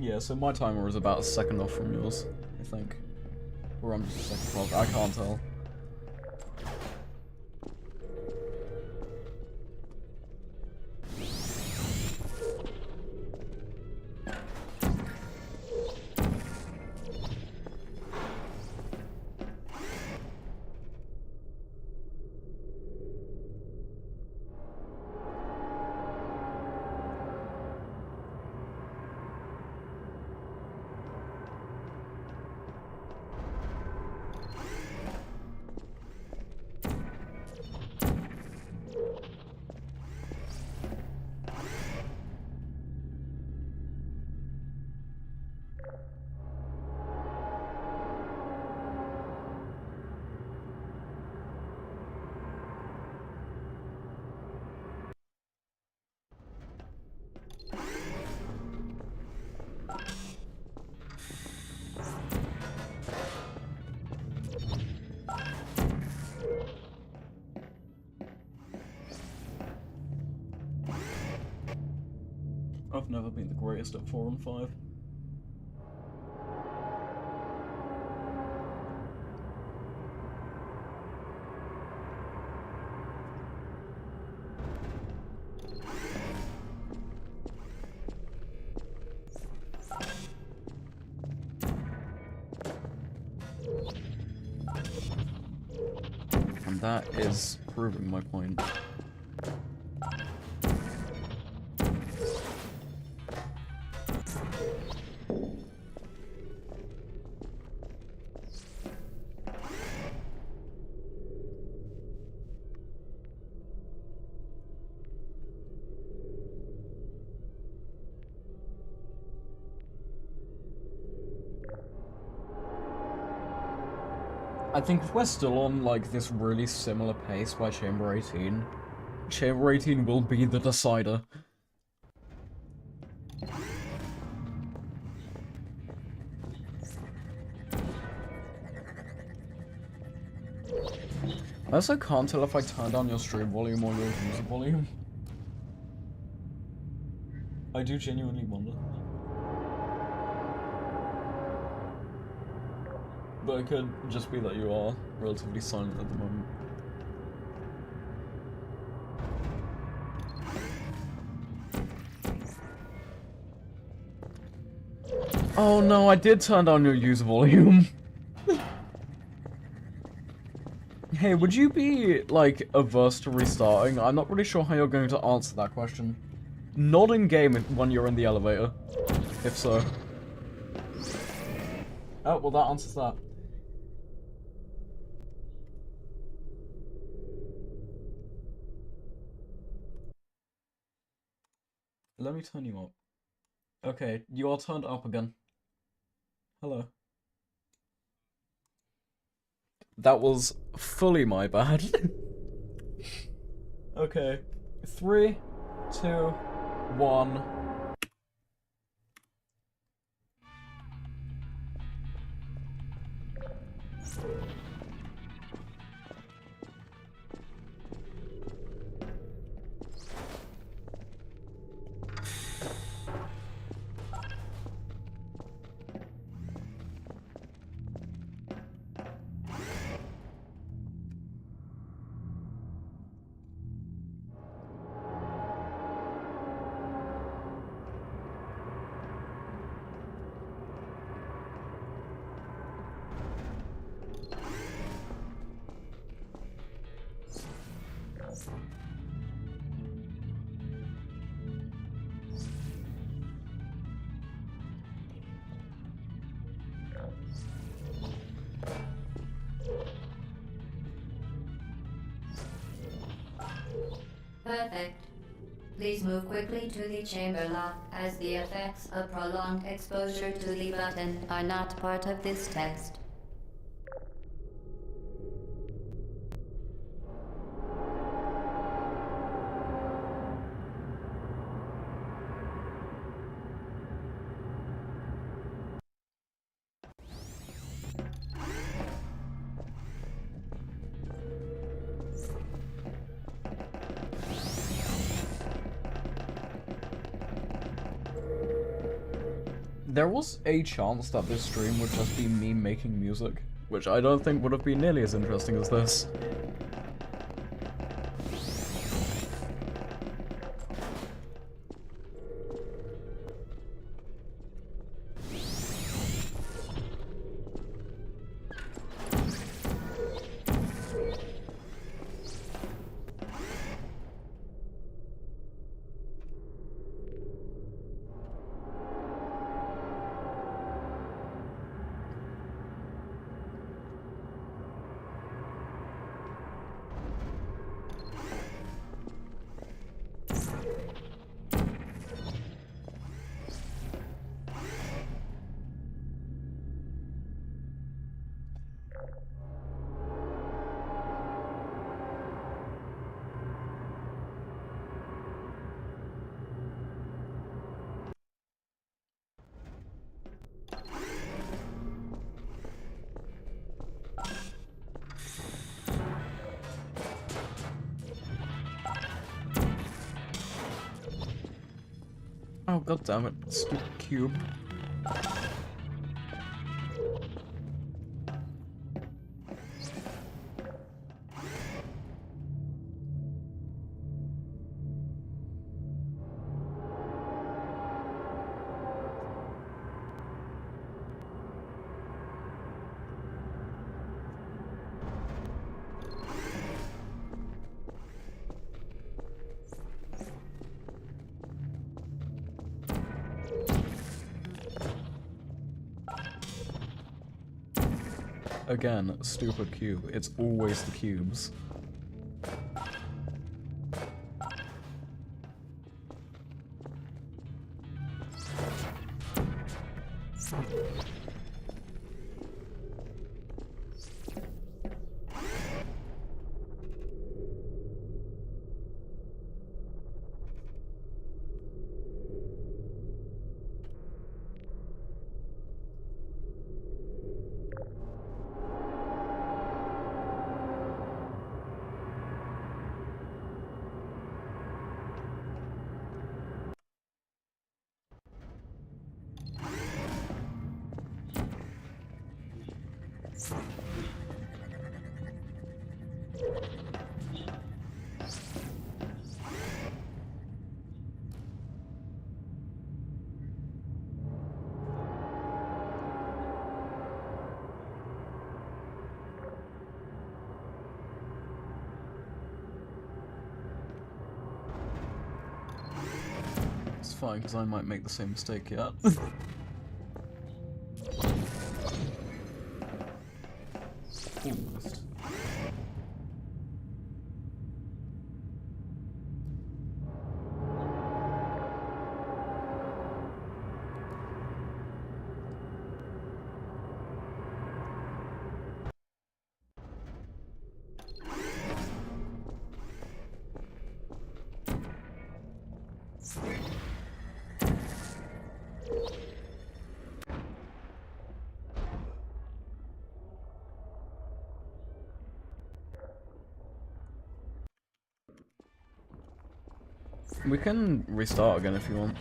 Yeah, so my timer is about a second off from yours, I think. Or I'm just a second off, I can't tell. I've never been the greatest at 4 and 5. And that is proving my point. I think if we're still on, like, this really similar pace by Chamber 18, Chamber 18 will be the decider. I also can't tell if I turn down your stream volume or your user volume. I do genuinely wonder. But it could just be that you are relatively silent at the moment. Oh no, I did turn down your user volume. Hey, would you be, like, averse to restarting? I'm not really sure how you're going to answer that question. Not in-game when you're in the elevator. If so. Oh, well that answers that. Let me turn you up. Okay, you are turned up again. Hello. That was fully my bad. Okay. 3, 2, 1. Perfect. Please move quickly to the chamber lock, as the effects of prolonged exposure to the button are not part of this test. There was a chance that this stream would just be me making music, which I don't think would have been nearly as interesting as this. Oh god damn it, stupid cube. Again, stupid cube. It's always the cubes. It's fine, because I might make the same mistake yet. Almost. We can restart again if you want.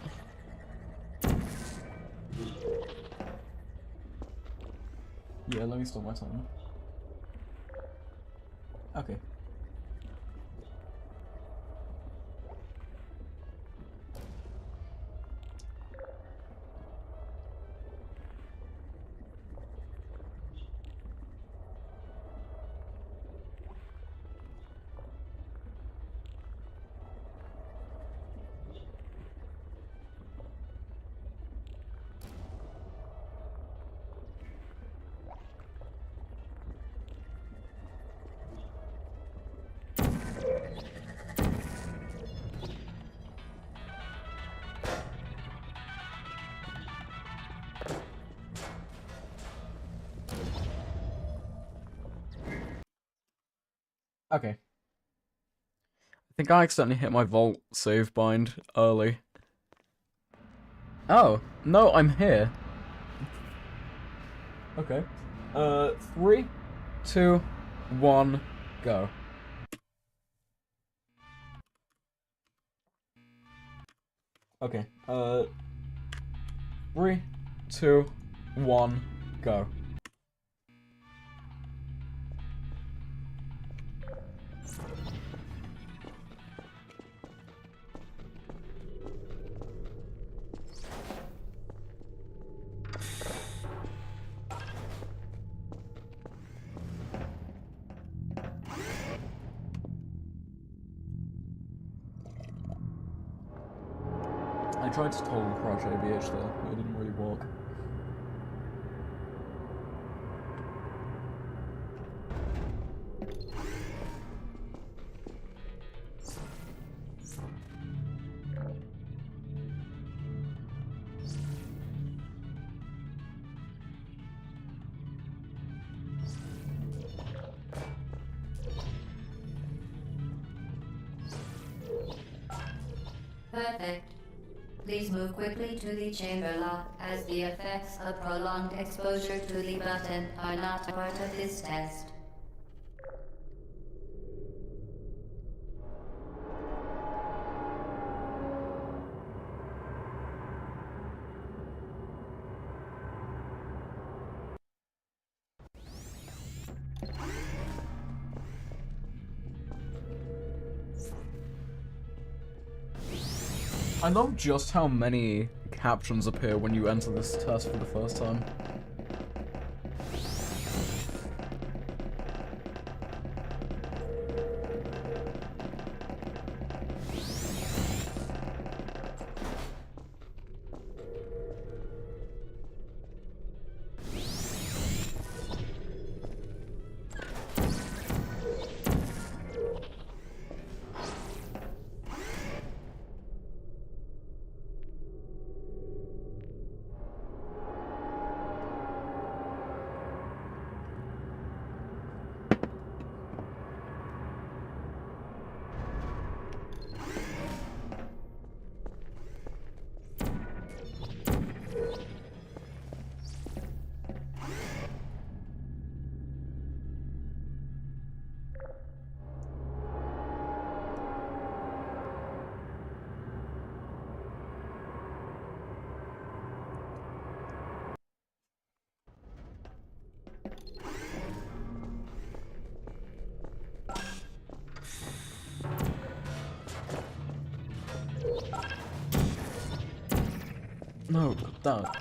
Yeah, let me stop my timer. Okay. Okay. I think I accidentally hit my vault save bind early. Oh, no, I'm here. Okay. 3, 2, 1, go. Okay, 3, 2, 1, go. I tried to total crouch ABH there, but it didn't really work. Perfect. Please move quickly to the chamber lock, as the effects of prolonged exposure to the button are not part of this test. I love just how many captions appear when you enter this test for the first time. No, that.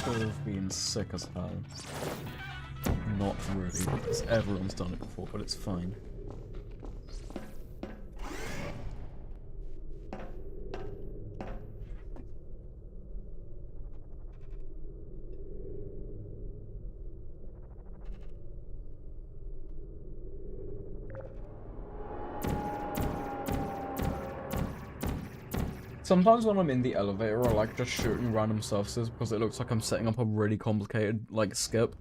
Could have been sick as hell. Not really, because everyone's done it before, but it's fine. Sometimes when I'm in the elevator, I like just shooting random surfaces because it looks like I'm setting up a really complicated, like, skip.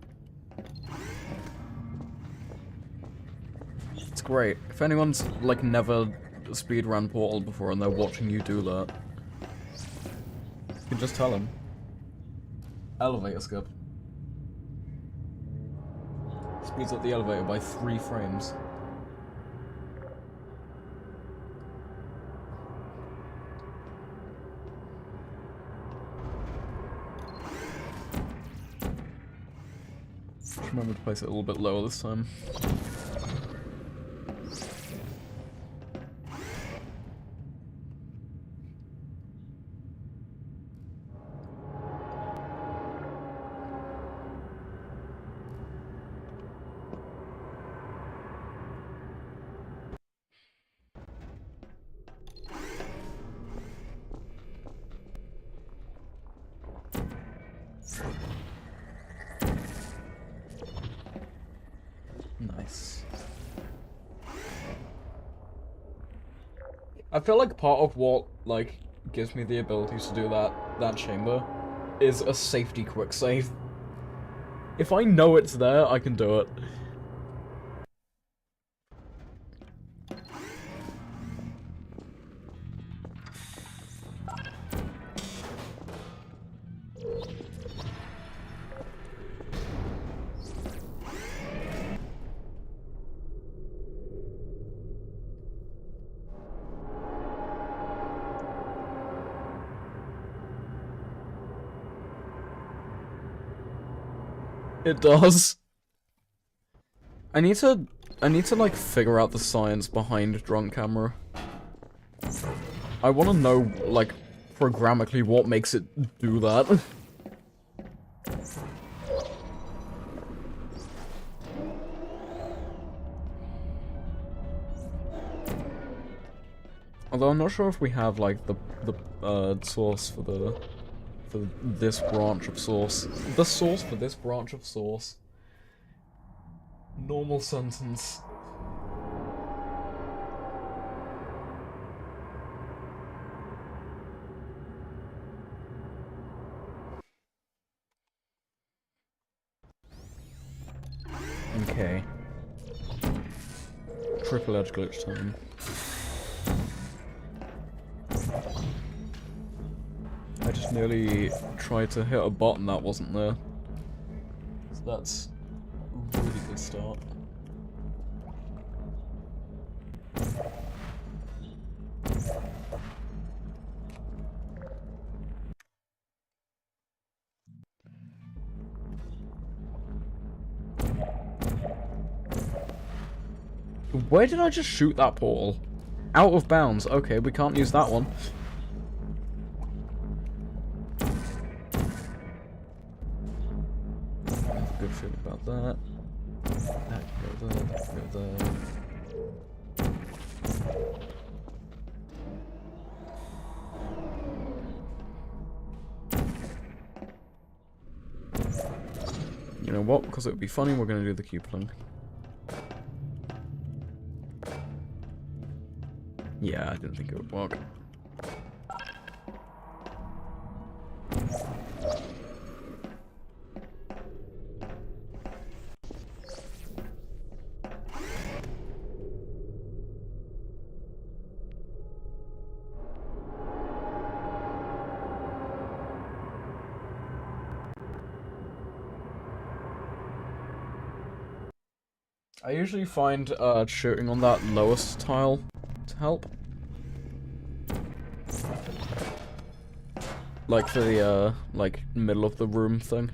It's great. If anyone's, like, never speedrun Portal before and they're watching you do that, you can just tell them. Elevator skip. Speeds up the elevator by 3 frames. Remember to place it a little bit lower this time. Nice. I feel like part of what, like, gives me the ability to do that chamber is a safety quick save. If I know it's there, I can do it. It does. I need to like figure out the science behind drunk camera. I want to know like programmatically what makes it do that. Although I'm not sure if we have like the source for this branch of source. The source for this branch of source. Normal sentence. Okay. Triple edge glitch time. I just nearly tried to hit a button that wasn't there. So that's a really good start. Where did I just shoot that portal? Out of bounds. Okay, we can't use that one. Good feeling about that. That can go there, that can go there. You know what? Because it would be funny, we're going to do the cupling. Yeah, I didn't think it would work. I usually find shooting on that lowest tile to help. Like for the like middle of the room thing.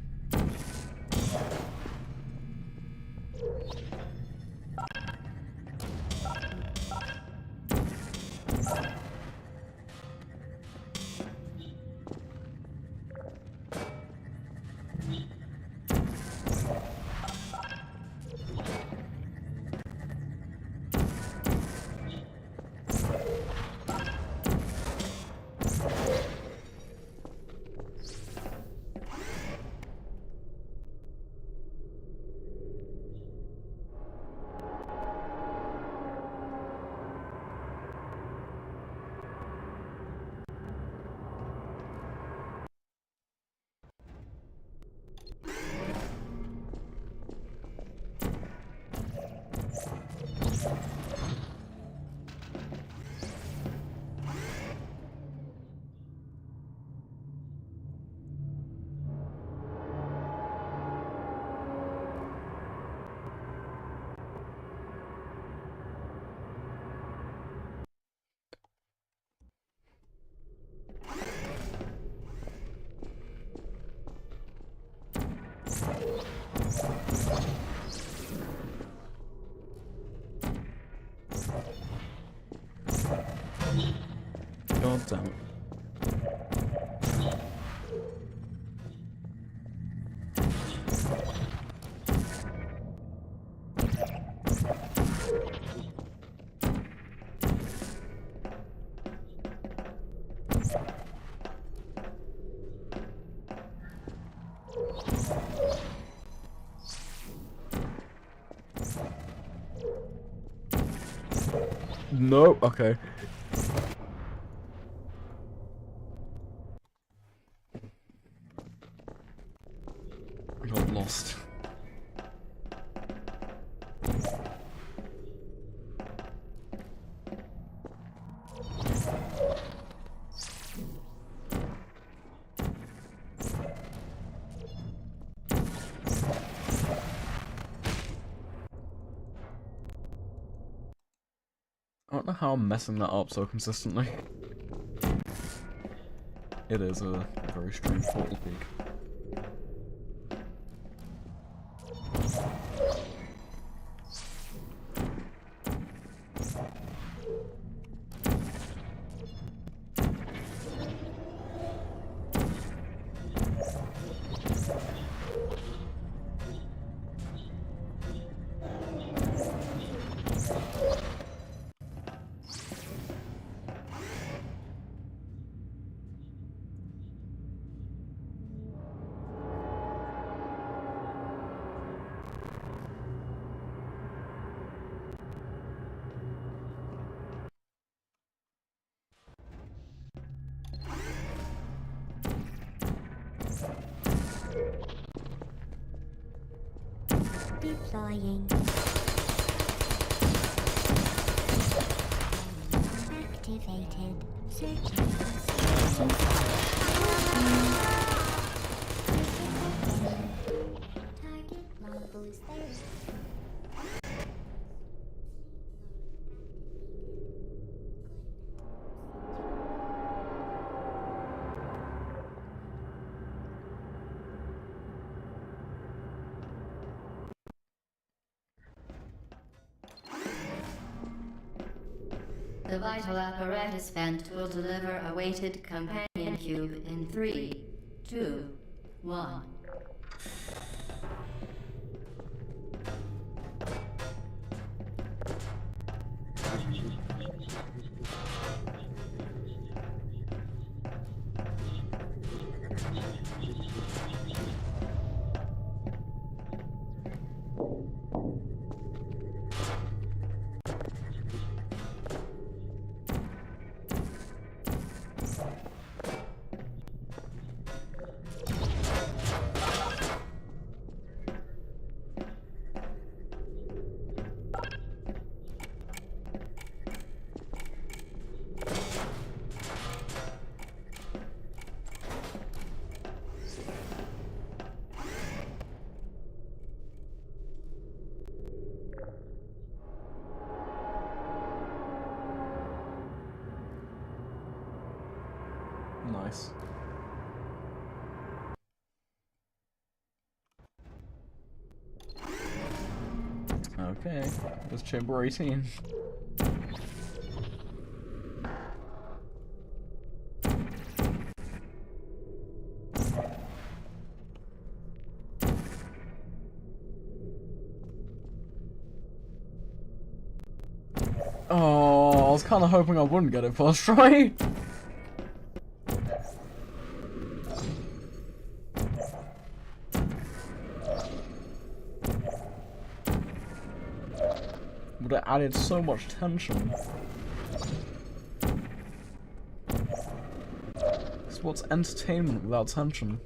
God damn it. No, okay. I got lost. I don't know how I'm messing that up so consistently. It is a very strange portal peak. Deploying. Activated. Searching for target log is there. The vital apparatus vent will deliver a weighted companion cube in 3, 2, 1. Nice. Okay, it was chamber 18. Oh, I was kind of hoping I wouldn't get it first try. But it added so much tension. So what's entertainment without tension?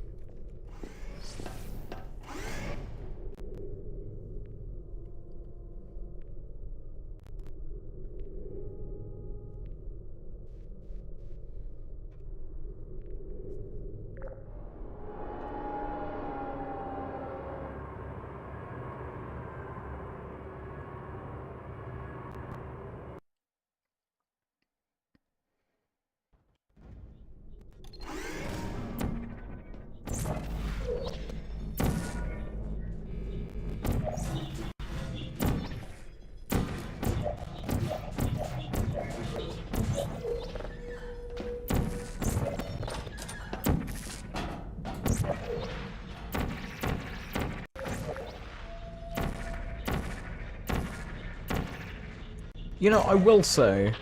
You know, I will say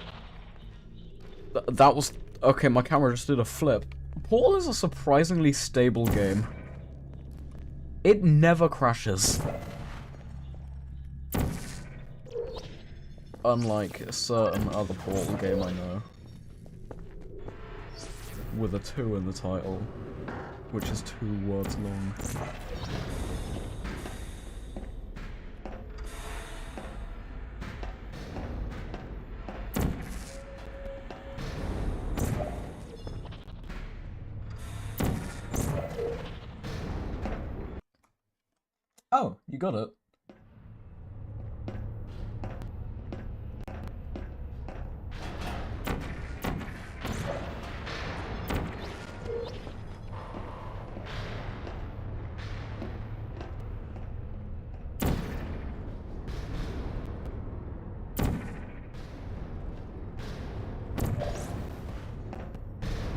that was okay. My camera just did a flip. Portal is a surprisingly stable game. It never crashes. Unlike a certain other Portal game I know. With a 2 in the title. Which is 2 words long. Oh, you got it.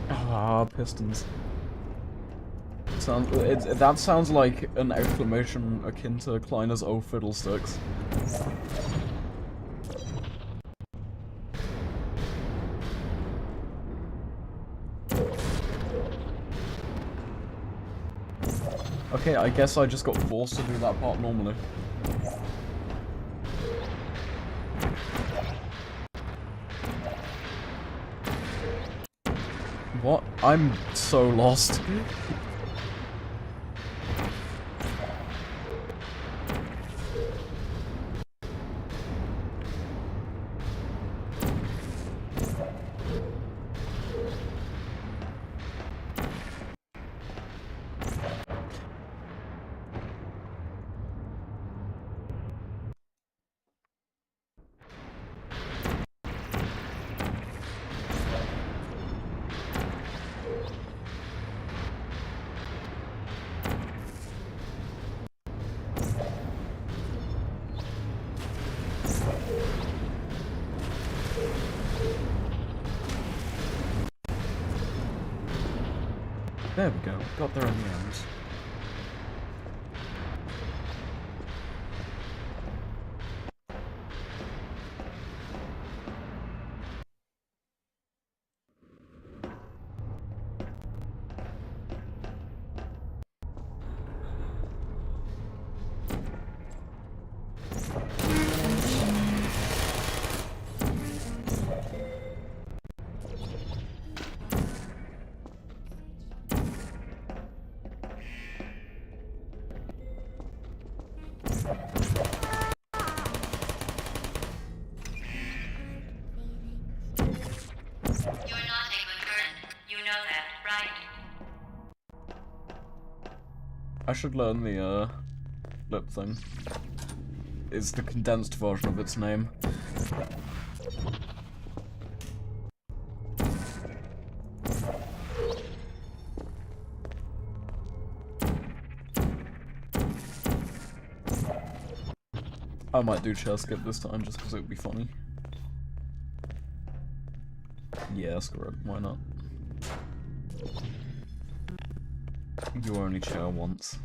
Ah, pistons. That sounds like an exclamation akin to Kleiner's "Oh Fiddlesticks." Okay, I guess I just got forced to do that part normally. What? I'm so lost. There we go. Got there in the end. You're not a good person. You know that, right? I should learn the, lip thing. It's the condensed version of its name. I might do chair skip this time just because it would be funny. Yeah, screw it. Why not? You only chair once.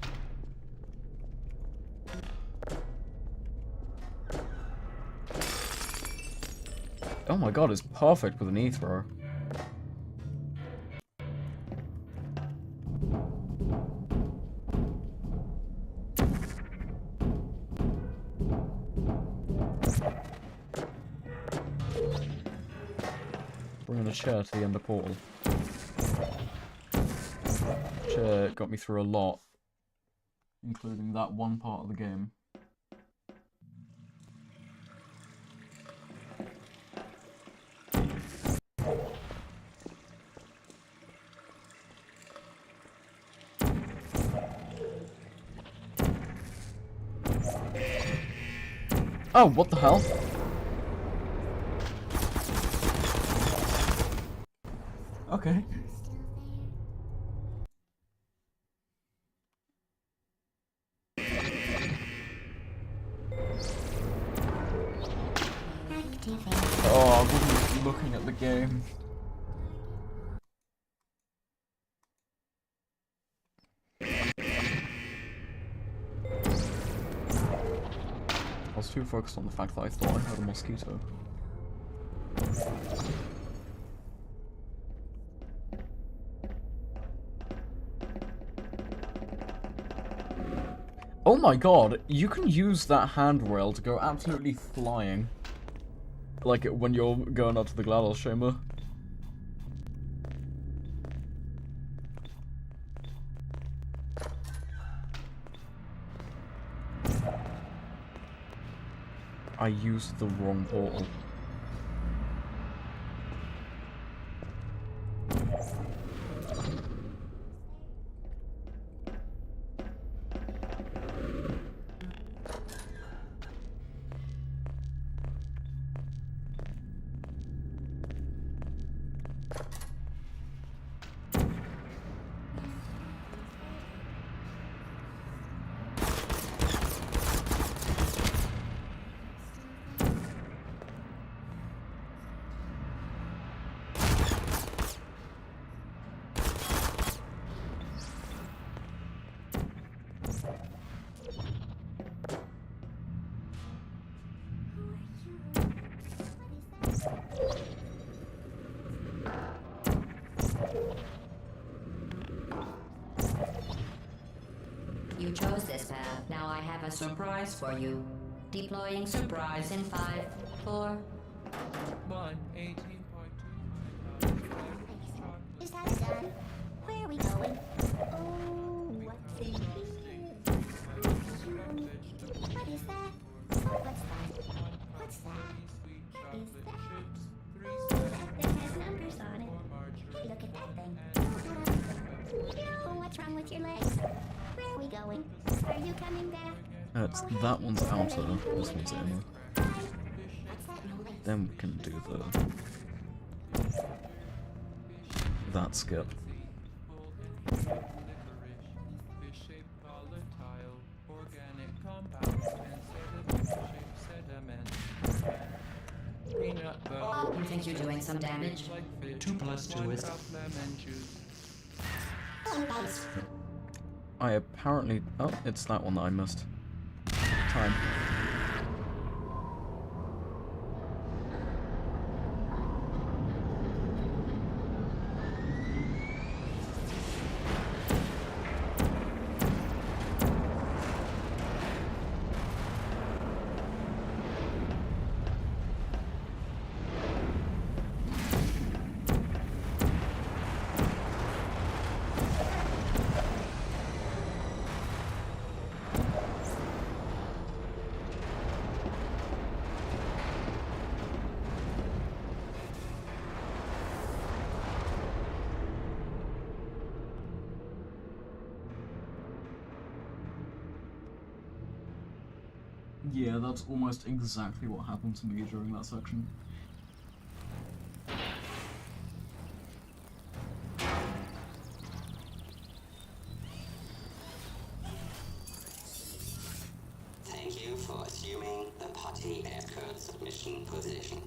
Oh my god, it's perfect with an E-throw. Bringing a chair to the end of portal. Chair got me through a lot, including that one part of the game. Oh, what the hell? Okay. Activate. Oh, I wasn't looking at the game. I was too focused on the fact that I thought I heard a mosquito. Oh my god, you can use that handrail to go absolutely flying. Like when you're going up to the GLaDOS chamber. I used the wrong portal. You chose this path. Now I have a surprise for you. Deploying surprise in 5, 4. 118.25. Is that done? Where are we going? Oh, what's in here? What is that? Oh, what's that? What's that? What is that? Oh, that thing has numbers on it. Hey, look at that thing. Oh, what's wrong with your legs? Where are we going? Are you coming back? That one's outer, this one's inner. What's that noise? Then we can do that skip. You think you're doing some damage? 2 + 2 is... I apparently... Oh, it's that one that I missed. Time. Yeah, that's almost exactly what happened to me during that section. Thank you for assuming the Putty Escort submission position.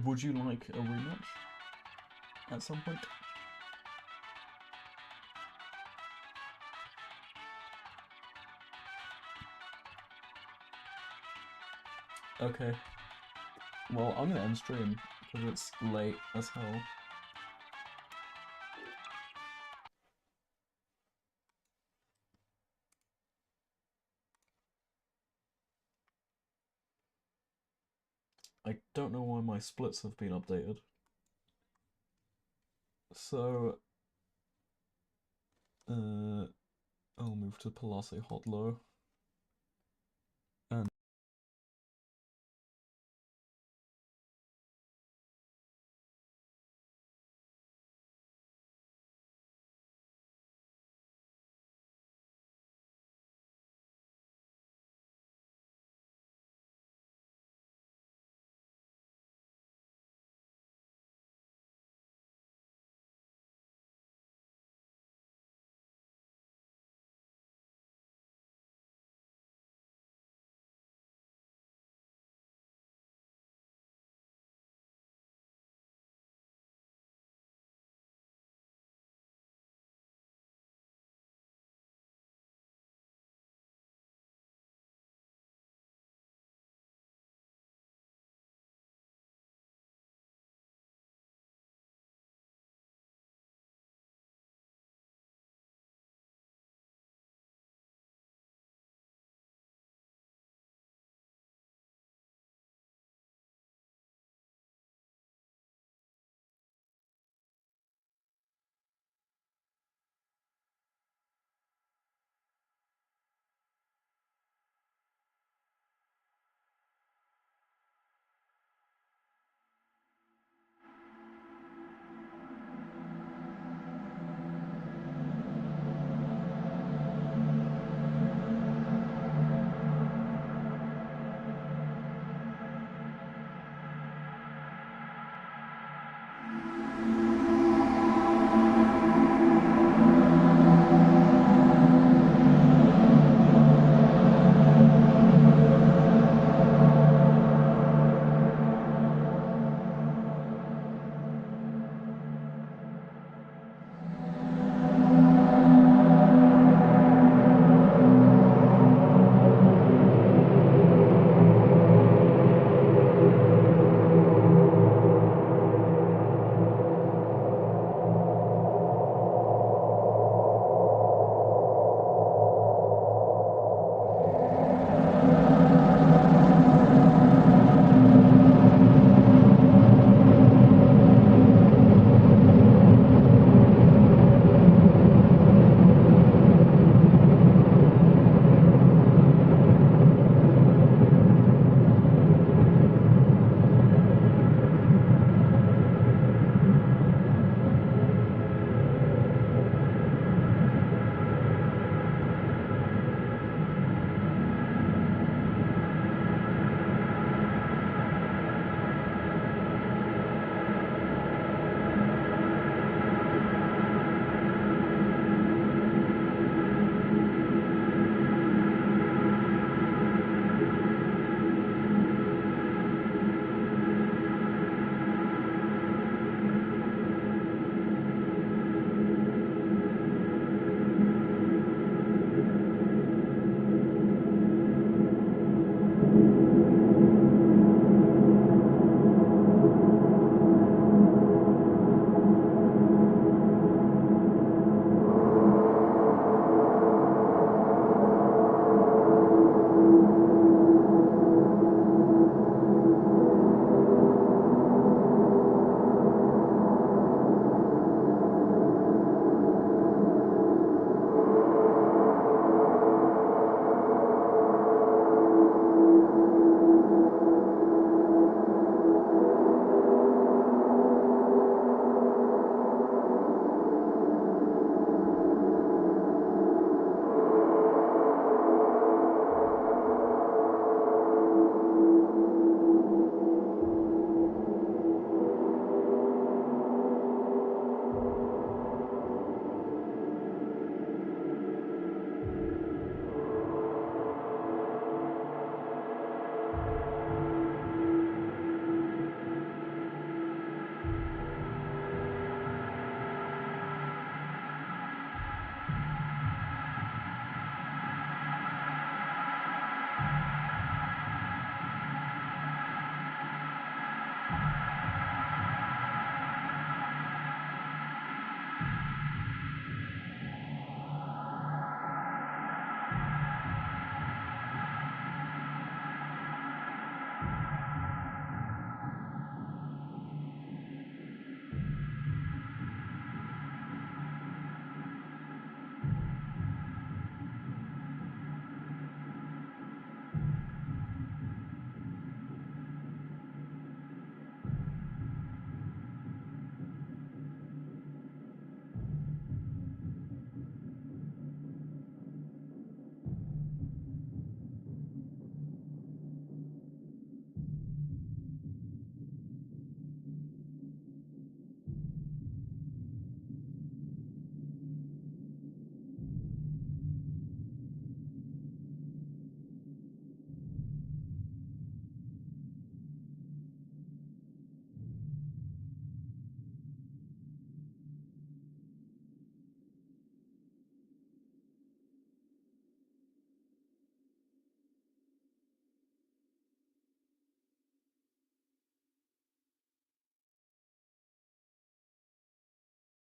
Would you like a rematch at some point? Okay. Well, I'm gonna end stream because it's late as hell. I don't know why my splits have been updated. So, I'll move to Palazzo Hotlo.